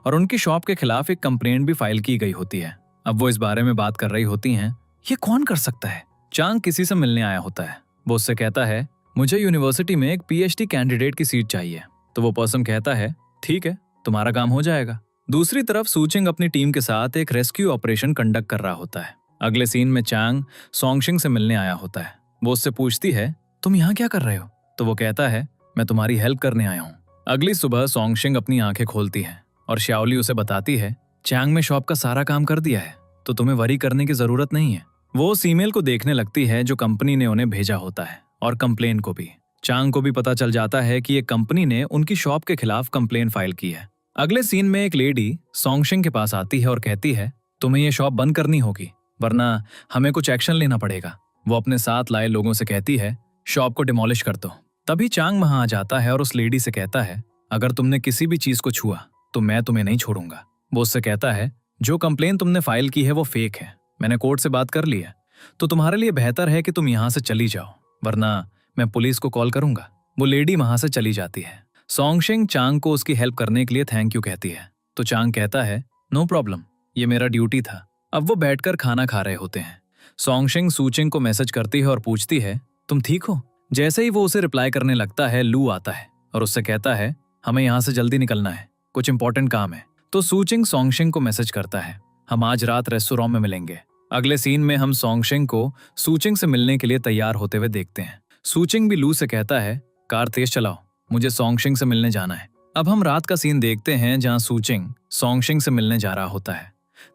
Speaker 1: और उनकी शॉप के खिलाफ एक कंप्लेंट भी फाइल की गई होती है। अब वो इस बारे में बात कर रही होती हैं ये कौन कर सकता है? चांग किसी से मिलने आया होता है। वो उससे कहता है मुझे यूनिवर्सिटी में एक पीएचडी कैंडिडेट की सीट चाहिए। तो वो पर्सन कहता है ठीक है, तुम्हारा काम हो जाएगा। दूसरी तरफ सूचिंग अपनी टीम के साथ एक रेस्क्यू ऑपरेशन कंडक्ट कर रहा होता है। अगले सीन में चांग सोंगशिंग से मिलने आया होता है। वो उससे पूछती है तुम यहाँ क्या कर रहे हो? तो वो कहता है, मैं तुम्हारी हेल्प करने आया हूँ। अगली सुबह सोंगशिंग अपनी आंखें खोलती है और शाओली उसे बताती है, चैंग में शॉप का सारा काम कर दिया है, तो तुम्हें वरी करने की जरूरत नहीं है। वो उस ईमेल को देखने लगती है जो कंपनी ने उन्हें भेजा होता है, और कंप्लेन को भी। चांग को भी पता चल जाता है कि एक कंपनी ने उनकी शॉप के खिलाफ कंप्लेन फाइल की है। अगले सीन में एक लेडी सोंगशिंग के पास आती है और कहती है, तुम्हें ये शॉप बंद करनी होगी, वरना हमें कुछ एक्शन लेना पड़ेगा। वो अपने साथ लाए लोगों से कहती है, शॉप को डिमोलिश कर दो। तभी चांग वहां आ जाता है और उस लेडी से कहता है, अगर तुमने किसी भी चीज को छुआ तो मैं तुम्हें नहीं छोड़ूंगा। वो उससे कहता है, जो कंप्लेन तुमने फाइल की है वो फेक है, मैंने कोर्ट से बात कर ली है, तो तुम्हारे लिए बेहतर है कि तुम यहाँ से चली जाओ, वरना मैं पुलिस को कॉल करूंगा। वो लेडी वहां से चली जाती है। सोंगशिंग चांग को उसकी हेल्प करने के लिए थैंक यू कहती है, तो चांग कहता है, नो प्रॉब्लम, ये मेरा ड्यूटी था। अब वो बैठकर खाना खा रहे होते हैं। सोंगशिंग सूचिंग को मैसेज करती है और पूछती है, तुम ठीक हो? जैसे ही वो उसे रिप्लाई करने लगता है, लू आता है और उससे कहता है, हमें यहाँ से जल्दी निकलना है, कुछ इंपॉर्टेंट काम है। तो सूचिंग सोंगशिंग को मैसेज करता है, हम आज रात रेस्टोरेंट में मिलेंगे। अगले सीन में हम सोंगशिंग को सूचिंग से मिलने के लिए तैयार होते हुए देखते हैं। सूचिंग भी लू से कहता है, कार तेज चलाओ, मुझे सोंगशिंग से मिलने जाना है। अब हम रात का सीन देखते हैं जहां सूचिंग सोंगशिंग से मिलने जा रहा होता है।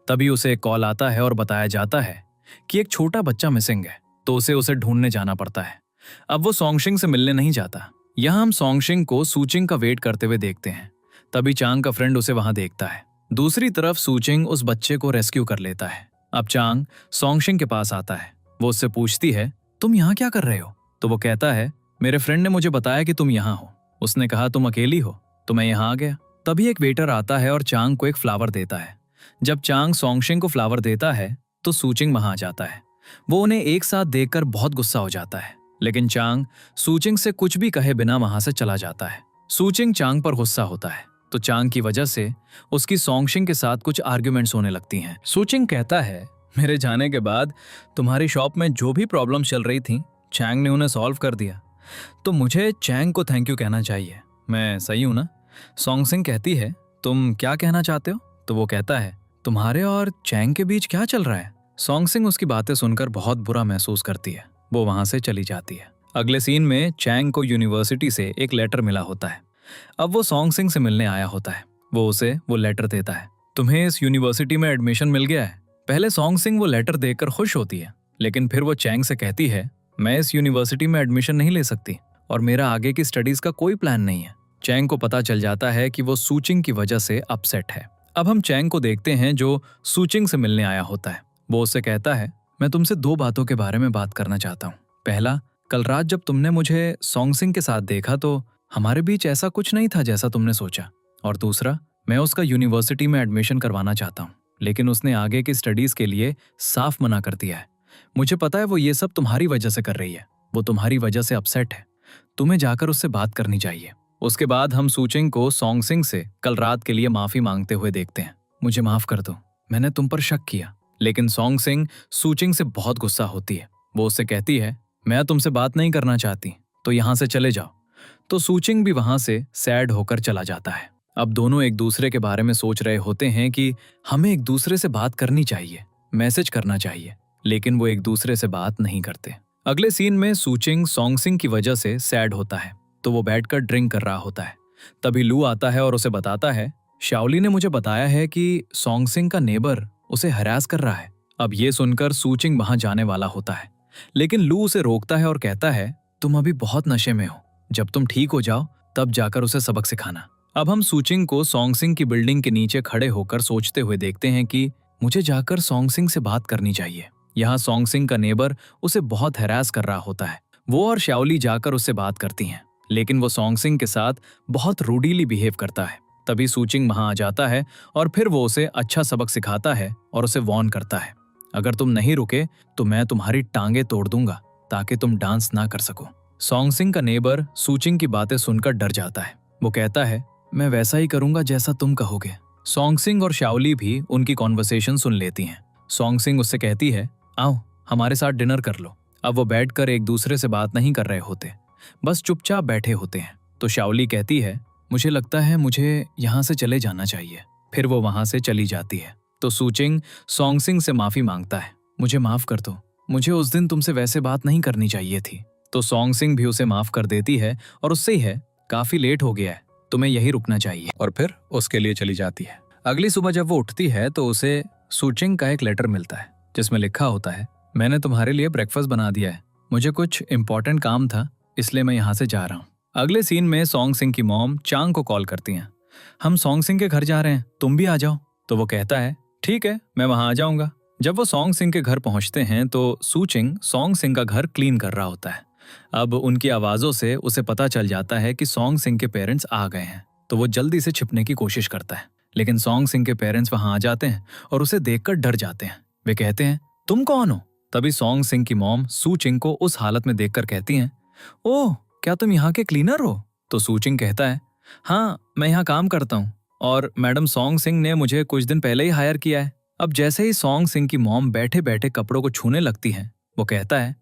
Speaker 1: तभी उसे एक कॉल आता है और बताया जाता है कि एक छोटा बच्चा मिसिंग है, तो उसे ढूंढने जाना पड़ता है। अब वो सोंगशिंग से मिलने नहीं जाता। यहाँ हम सोंगशिंग को सूचिंग का वेट करते हुए देखते हैं। तभी चांग का फ्रेंड उसे वहां देखता है। दूसरी तरफ सूचिंग उस बच्चे को रेस्क्यू कर लेता है। अब चांग सोंगशिंग के पास आता है। वो उससे पूछती है, तुम यहाँ क्या कर रहे हो? तो वो कहता है, मेरे फ्रेंड ने मुझे बताया कि तुम यहाँ हो, उसने कहा तुम अकेली हो, तो मैं यहाँ आ गया। तभी एक वेटर आता है और चांग को एक फ्लावर देता है। जब चांग सोंगशिंग को फ्लावर देता है तो सूचिंग वहां आ जाता है। वो उन्हें एक साथ देखकर बहुत गुस्सा हो जाता है, लेकिन चांग सूचिंग से कुछ भी कहे बिना वहां से चला जाता है। सूचिंग चांग पर गुस्सा होता है, तो चांग की वजह से उसकी सोंगशिंग के साथ कुछ आर्ग्यूमेंट्स होने लगती हैं। सूचिंग कहता है, मेरे जाने के बाद तुम्हारी शॉप में जो भी प्रॉब्लम चल रही थी, चांग ने उन्हें सॉल्व कर दिया, तो मुझे चांग को थैंक यू कहना चाहिए। मैं सही हूं ना? सोंगशिंग कहती है, तुम क्या कहना चाहते हो? तो वो कहता है, तुम्हारे और चांग के बीच क्या चल रहा है? सोंगशिंग उसकी बातें सुनकर बहुत बुरा महसूस करती है। वो वहां से चली जाती है। अगले सीन में चांग को यूनिवर्सिटी से एक लेटर मिला होता है। अब वो सोंगशिंग से मिलने आया होता है। वो उसे वो लेटर देता है, तुम्हें इस यूनिवर्सिटी में एडमिशन मिल गया है। पहले सोंगशिंग वो लेटर देखकर खुश होती है, लेकिन फिर वो चांग से कहती है, मैं इस यूनिवर्सिटी में एडमिशन नहीं ले सकती और मेरा आगे की स्टडीज का कोई प्लान नहीं है। चांग को पता चल जाता है कि वो सूचिंग की वजह से अपसेट है। अब हम चांग को देखते हैं जो सूचिंग से मिलने आया होता है। वो उससे कहता है, मैं तुमसे दो बातों के बारे में बात करना चाहता हूँ। पहला, कल रात जब तुमने मुझे सोंगशिंग के साथ देखा तो हमारे बीच ऐसा कुछ नहीं था जैसा तुमने सोचा। और दूसरा, मैं उसका यूनिवर्सिटी में एडमिशन करवाना चाहता हूँ, लेकिन उसने आगे की स्टडीज के लिए साफ मना कर दिया है। मुझे पता है वो ये सब तुम्हारी वजह से कर रही है, वो तुम्हारी वजह से अपसेट है, तुम्हें जाकर उससे बात करनी चाहिए। उसके बाद हम सूचिंग को सोंगशिंग से कल रात के लिए माफी मांगते हुए देखते हैं। मुझे माफ कर दो, मैंने तुम पर शक किया। लेकिन सोंगशिंग सूचिंग से बहुत गुस्सा होती है। वो उससे कहती है, मैं तुमसे बात नहीं करना चाहती, तो यहाँ से चले जाओ। तो सूचिंग भी वहां से सैड होकर चला जाता है। अब दोनों एक दूसरे के बारे में सोच रहे होते हैं कि हमें एक दूसरे से बात करनी चाहिए, मैसेज करना चाहिए, लेकिन वो एक दूसरे से बात नहीं करते। अगले सीन में सूचिंग सोंगशिंग की वजह से सैड होता है, तो वो बैठकर ड्रिंक कर रहा होता है। तभी लू आता है और उसे बताता है, शाओली ने मुझे बताया है कि सोंगशिंग का नेबर उसे हरास कर रहा है। अब ये सुनकर सूचिंग वहां जाने वाला होता है, लेकिन लू उसे रोकता है और कहता है, तुम अभी बहुत नशे में हो, जब तुम ठीक हो जाओ तब जाकर उसे सबक सिखाना। अब हम सूचिंग को सोंगशिंग की बिल्डिंग के नीचे खड़े होकर सोचते हुए देखते हैं कि मुझे जाकर सोंगशिंग से बात करनी चाहिए। यहाँ सोंगशिंग का नेबर उसे बहुत हैरास कर रहा होता है। वो और शाओली जाकर उससे बात करती हैं, लेकिन वो सोंगशिंग के साथ बहुत रूडीली बिहेव करता है। तभी सूचिंग वहां आ जाता है और फिर वो उसे अच्छा सबक सिखाता है और उसे वार्न करता है, अगर तुम नहीं रुके तो मैं तुम्हारी टांगे तोड़ दूंगा ताकि तुम डांस ना कर सको। सोंगशिंग का नेबर सूचिंग की बातें सुनकर डर जाता है। वो कहता है, मैं वैसा ही करूंगा जैसा तुम कहोगे। सोंगशिंग और शाओली भी उनकी कॉन्वर्सेशन सुन लेती हैं। सोंगशिंग उससे कहती है, आओ हमारे साथ डिनर कर लो। अब वो बैठकर एक दूसरे से बात नहीं कर रहे होते, बस चुपचाप बैठे होते हैं। तो शाओली कहती है, मुझे लगता है मुझे यहाँ से चले जाना चाहिए। फिर वो वहां से चली जाती है। तो सूचिंग सोंगशिंग से माफी मांगता है, मुझे माफ कर दो, मुझे उस दिन तुमसे वैसे बात नहीं करनी चाहिए थी। तो सॉन्ग सिंह भी उसे माफ कर देती है और उससे ही है, काफी लेट हो गया है, तुम्हें यही रुकना चाहिए, और फिर उसके लिए चली जाती है। अगली सुबह जब वो उठती है तो उसे सूचिंग का एक लेटर मिलता है जिसमें लिखा होता है, मैंने तुम्हारे लिए ब्रेकफास्ट बना दिया है, मुझे कुछ इंपॉर्टेंट काम था इसलिए मैं यहाँ से जा रहा हूँ। अगले सीन में सॉन्ग सिंह की मॉम चांग को कॉल करती हैं, हम सॉन्ग सिंह के घर जा रहे हैं, तुम भी आ जाओ। तो वो कहता है ठीक है, मैं वहां आ जाऊंगा। जब वो सॉन्ग सिंह के घर पहुंचते हैं तो सूचिंग सॉन्ग सिंह का घर क्लीन कर रहा होता है। अब उनकी आवाजों से उसे पता चल जाता है कि सॉन्ग सिंह के पेरेंट्स आ गए हैं, तो वो जल्दी से छिपने की कोशिश करता है, लेकिन सॉन्ग सिंह के पेरेंट्स वहां आ जाते हैं और उसे देखकर डर जाते हैं। वे कहते हैं तुम कौन हो? तभी सॉन्ग सिंह की मॉम सूचिंग को उस हालत में देखकर कहती हैं, ओह क्या तुम यहाँ के क्लीनर हो? तो सूचिंग कहता है, हाँ मैं यहाँ काम करता हूँ और मैडम सॉन्ग सिंह ने मुझे कुछ दिन पहले ही हायर किया है। अब जैसे ही सॉन्ग सिंह की मॉम बैठे बैठे कपड़ों को छूने लगती है, वो कहता है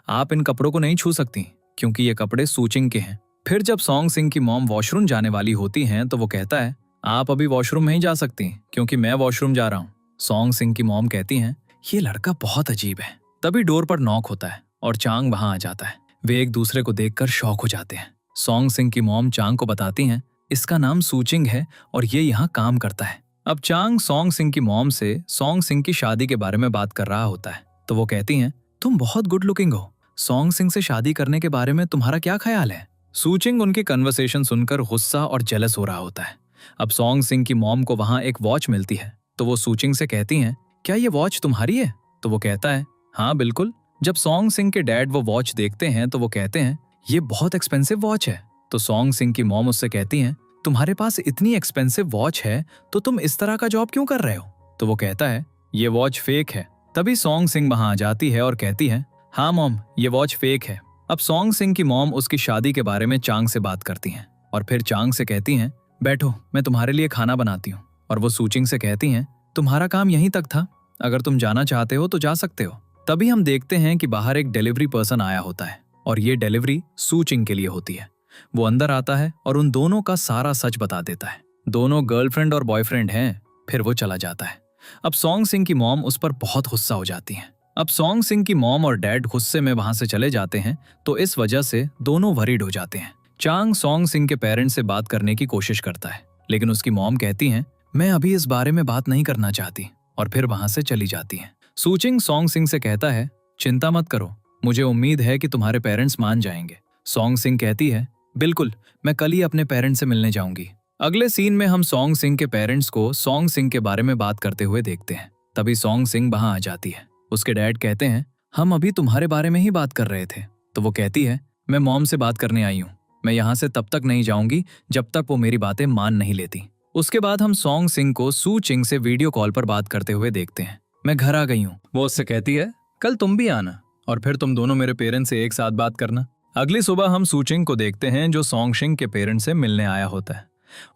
Speaker 1: आप इन कपड़ों को नहीं छू सकती क्योंकि ये कपड़े सूचिंग के हैं। फिर जब सॉन्ग सिंह की मॉम वॉशरूम जाने वाली होती हैं तो वो कहता है आप अभी वॉशरूम नहीं जा सकती क्योंकि मैं वॉशरूम जा रहा हूँ। सॉन्ग सिंह की मॉम कहती हैं ये लड़का बहुत अजीब है। तभी डोर पर नॉक होता है और चांग वहां आ जाता है। वे एक दूसरे को देखकर शॉक हो जाते हैं। सॉन्ग सिंह की मॉम चांग को बताती हैं इसका नाम सूचिंग है और ये यहाँ काम करता है। अब चांग सॉन्ग सिंह की मॉम से सॉन्ग सिंह की शादी के बारे में बात कर रहा होता है, तो वो कहती हैं तुम बहुत गुड लुकिंग हो, सॉन्ग सिंह से शादी करने के बारे में तुम्हारा क्या ख्याल है? सूचिंग उनकी कन्वर्सेशन सुनकर गुस्सा और जेलस हो रहा होता है। अब सॉन्ग सिंह की मॉम को वहां एक वॉच मिलती है, तो वो सूचिंग से कहती हैं क्या ये वॉच तुम्हारी है? तो वो कहता है हाँ बिल्कुल। जब सॉन्ग सिंह के डैड वो वॉच देखते हैं तो वो कहते हैं ये बहुत एक्सपेंसिव वॉच है। तो सॉन्ग सिंह की मॉम उससे कहती हैं तुम्हारे पास इतनी एक्सपेंसिव वॉच है तो तुम इस तरह का जॉब क्यों कर रहे हो? तो वो कहता है ये वॉच फेक है। तभी सॉन्ग सिंह वहां आ जाती है और कहती है हाँ मॉम ये वॉच फेक है। अब सॉन्ग सिंह की मॉम उसकी शादी के बारे में चांग से बात करती हैं और फिर चांग से कहती हैं बैठो मैं तुम्हारे लिए खाना बनाती हूँ। और वो सूचिंग से कहती हैं तुम्हारा काम यहीं तक था, अगर तुम जाना चाहते हो तो जा सकते हो। तभी हम देखते हैं कि बाहर एक डिलीवरी पर्सन आया होता है और ये डिलीवरी सूचिंग के लिए होती है। वो अंदर आता है और उन दोनों का सारा सच बता देता है। दोनों गर्लफ्रेंड और बॉयफ्रेंड हैं। फिर वो चला जाता है। अब सॉन्ग सिंह की मॉम उस पर बहुत गुस्सा हो जाती है। अब सॉन्ग सिंह की मॉम और डैड गुस्से में वहां से चले जाते हैं, तो इस वजह से दोनों वरीड हो जाते हैं। चांग सॉन्ग सिंह के पेरेंट्स से बात करने की कोशिश करता है, लेकिन उसकी मॉम कहती हैं मैं अभी इस बारे में बात नहीं करना चाहती, और फिर वहां से चली जाती है। सूचिंग सॉन्ग सिंह से कहता है चिंता मत करो, मुझे उम्मीद है कि तुम्हारे पेरेंट्स मान जाएंगे। सॉन्ग सिंह कहती है बिल्कुल, मैं कल ही अपने पेरेंट्स से मिलने जाऊंगी। अगले सीन में हम सॉन्ग सिंह के पेरेंट्स को सॉन्ग सिंह के बारे में बात करते हुए देखते हैं। तभी सॉन्ग सिंह वहां आ जाती है। उसके डैड कहते हैं हम अभी तुम्हारे बारे में ही बात कर रहे थे। तो वो कहती है मैं मॉम से बात करने आई हूँ, मैं यहाँ से तब तक नहीं जाऊंगी जब तक वो मेरी बातें मान नहीं लेती। उसके बाद हम सॉन्ग सिंह को सूचिंग से वीडियो कॉल पर बात करते हुए देखते हैं। मैं घर आ गई हूँ। वो उससे कहती है कल तुम भी आना और फिर तुम दोनों मेरे पेरेंट्स से एक साथ बात करना। अगली सुबह हम सूचिंग को देखते हैं जो सॉन्ग सिंह के पेरेंट्स से मिलने आया होता है।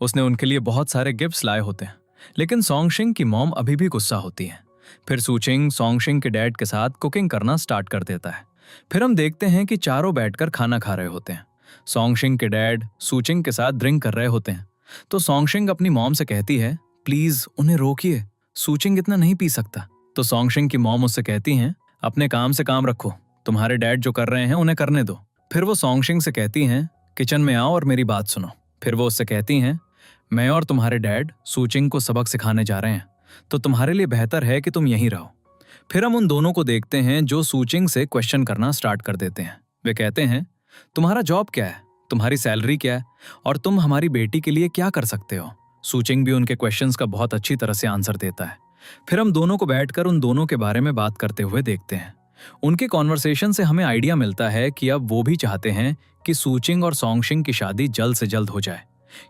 Speaker 1: उसने उनके लिए बहुत सारे गिफ्ट्स लाए होते हैं, लेकिन सॉन्ग सिंह की मॉम अभी भी गुस्सा होती है। फिर सूचिंग सॉन्ग सिंह के डैड के साथ कुकिंग करना स्टार्ट कर देता है। फिर हम देखते हैं कि चारों बैठकर खाना खा रहे होते हैं। सॉन्ग सिंह के डैड सूचिंग के साथ ड्रिंक कर रहे होते हैं, तो सॉन्ग सिंह अपनी मॉम से कहती है प्लीज उन्हें रोकिए, सूचिंग इतना नहीं पी सकता। तो सॉन्ग सिंह की मॉम उससे कहती हैं अपने काम से काम रखो, तुम्हारे डैड जो कर रहे हैं उन्हें करने दो। फिर वो सॉन्ग सिंह से कहती हैं किचन में आओ और मेरी बात सुनो। फिर वो उससे कहती हैं मैं और तुम्हारे डैड सूचिंग को सबक सिखाने जा रहे हैं, तो तुम्हारे लिए बेहतर है कि तुम यहीं रहो। फिर हम उन दोनों को देखते हैं जो सूचिंग से क्वेश्चन करना स्टार्ट कर देते हैं। वे कहते हैं तुम्हारा जॉब क्या है, तुम्हारी सैलरी क्या है और तुम हमारी बेटी के लिए क्या कर सकते हो। सूचिंग भी उनके क्वेश्चंस का बहुत अच्छी तरह से आंसर देता है। फिर हम दोनों को बैठकर उन दोनों के बारे में बात करते हुए देखते हैं। उनके कॉन्वर्सेशन से हमें आइडिया मिलता है कि अब वो भी चाहते हैं कि सूचिंग और सॉन्ग सिंह की शादी जल्द से जल्द हो जाए,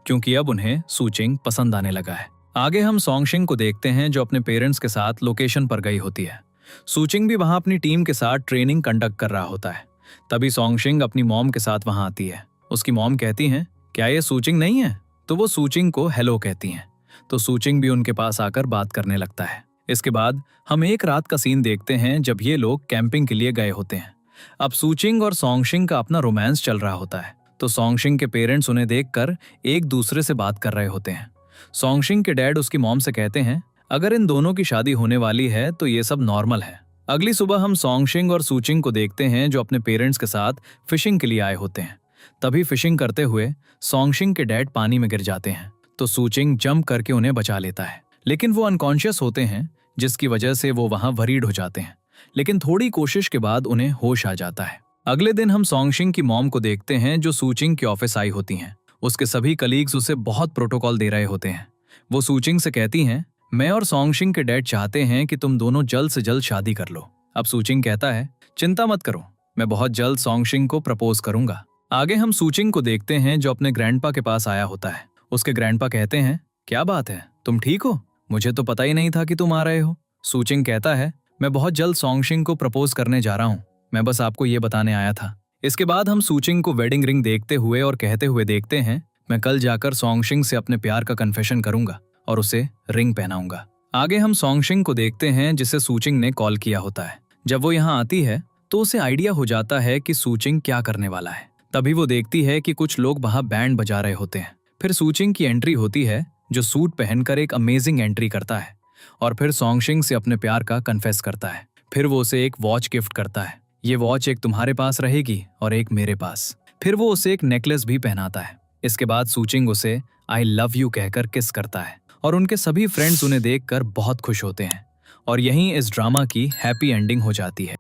Speaker 1: क्योंकि अब उन्हें सूचिंग पसंद आने लगा है। आगे हम सॉन्ग सिंह को देखते हैं जो अपने पेरेंट्स के साथ लोकेशन पर गई होती है। सूचिंग भी वहां अपनी टीम के साथ ट्रेनिंग कंडक्ट कर रहा होता है। तभी सॉन्ग सिंह अपनी मॉम के साथ वहां आती है। उसकी मॉम कहती हैं क्या ये सूचिंग नहीं है? तो वो सूचिंग को हेलो कहती हैं। तो सूचिंग भी उनके पास आकर बात करने लगता है। इसके बाद हम एक रात का सीन देखते हैं जब ये लोग कैंपिंग के लिए गए होते हैं। अब सूचिंग और सॉन्ग सिंह का अपना रोमांस चल रहा होता है, तो सॉन्ग सिंह के पेरेंट्स उन्हें देखकर एक दूसरे से बात कर रहे होते हैं। सॉन्ग सिंह के डैड उसकी मॉम से कहते हैं अगर इन दोनों की शादी होने वाली है तो ये सब नॉर्मल है, अगली सुबह हम सोंगशिंग और सूचिंग को देखते हैं जो अपने पेरेंट्स के साथ फिशिंग के लिए आए होते हैं। तभी फिशिंग करते हुए सोंगशिंग के डैड पानी में गिर जाते हैं, तो सूचिंग जंप करके उन्हें बचा लेता है, लेकिन वो अनकॉन्शियस होते हैं, जिसकी वजह से वो वहां वरीड हो जाते हैं। लेकिन थोड़ी कोशिश के बाद उन्हें होश आ जाता है। अगले दिन हम सोंगशिंग की मॉम को देखते हैं जो सूचिंग के ऑफिस आई होती हैं। उसके सभी कलीग्स उसे बहुत प्रोटोकॉल दे रहे होते हैं। वो सूचिंग से कहती हैं, मैं और सोंगशिंग के डैड चाहते हैं कि तुम दोनों जल्द से जल्द शादी कर लो। अब सूचिंग कहता है, चिंता मत करो, मैं बहुत जल्द सोंगशिंग को प्रपोज करूंगा। आगे हम सूचिंग को देखते हैं जो अपने ग्रैंडपा के पास आया होता है। उसके ग्रैंडपा कहते हैं, क्या बात है, तुम ठीक हो? मुझे तो पता ही नहीं था कि तुम आ रहे हो। सूचिंग कहता है, मैं बहुत जल्द सोंगशिंग को प्रपोज करने जा रहा हूँ, मैं बस आपको ये बताने आया था। इसके बाद हम सूचिंग को वेडिंग रिंग देखते हुए और कहते हुए देखते हैं, मैं कल जाकर सोंगशिंग से अपने प्यार का कन्फेशन करूंगा और उसे रिंग पहनाऊंगा। आगे हम सोंगशिंग को देखते हैं जिसे सूचिंग ने कॉल किया होता है। जब वो यहाँ आती है तो उसे आइडिया हो जाता है कि सूचिंग क्या करने वाला है। तभी वो देखती है कि कुछ लोग वहां बैंड बजा रहे होते हैं। फिर सूचिंग की एंट्री होती है जो सूट पहनकर एक अमेजिंग एंट्री करता है और फिर सोंगशिंग से अपने प्यार का कन्फेस करता है। फिर वो उसे एक वॉच गिफ्ट करता है। ये वॉच एक तुम्हारे पास रहेगी और एक मेरे पास। फिर वो उसे एक नेकलेस भी पहनाता है। इसके बाद सूचिंग उसे आई लव यू कहकर किस करता है और उनके सभी फ्रेंड्स उन्हें देखकर बहुत खुश होते हैं और यहीं इस ड्रामा की हैप्पी एंडिंग हो जाती है।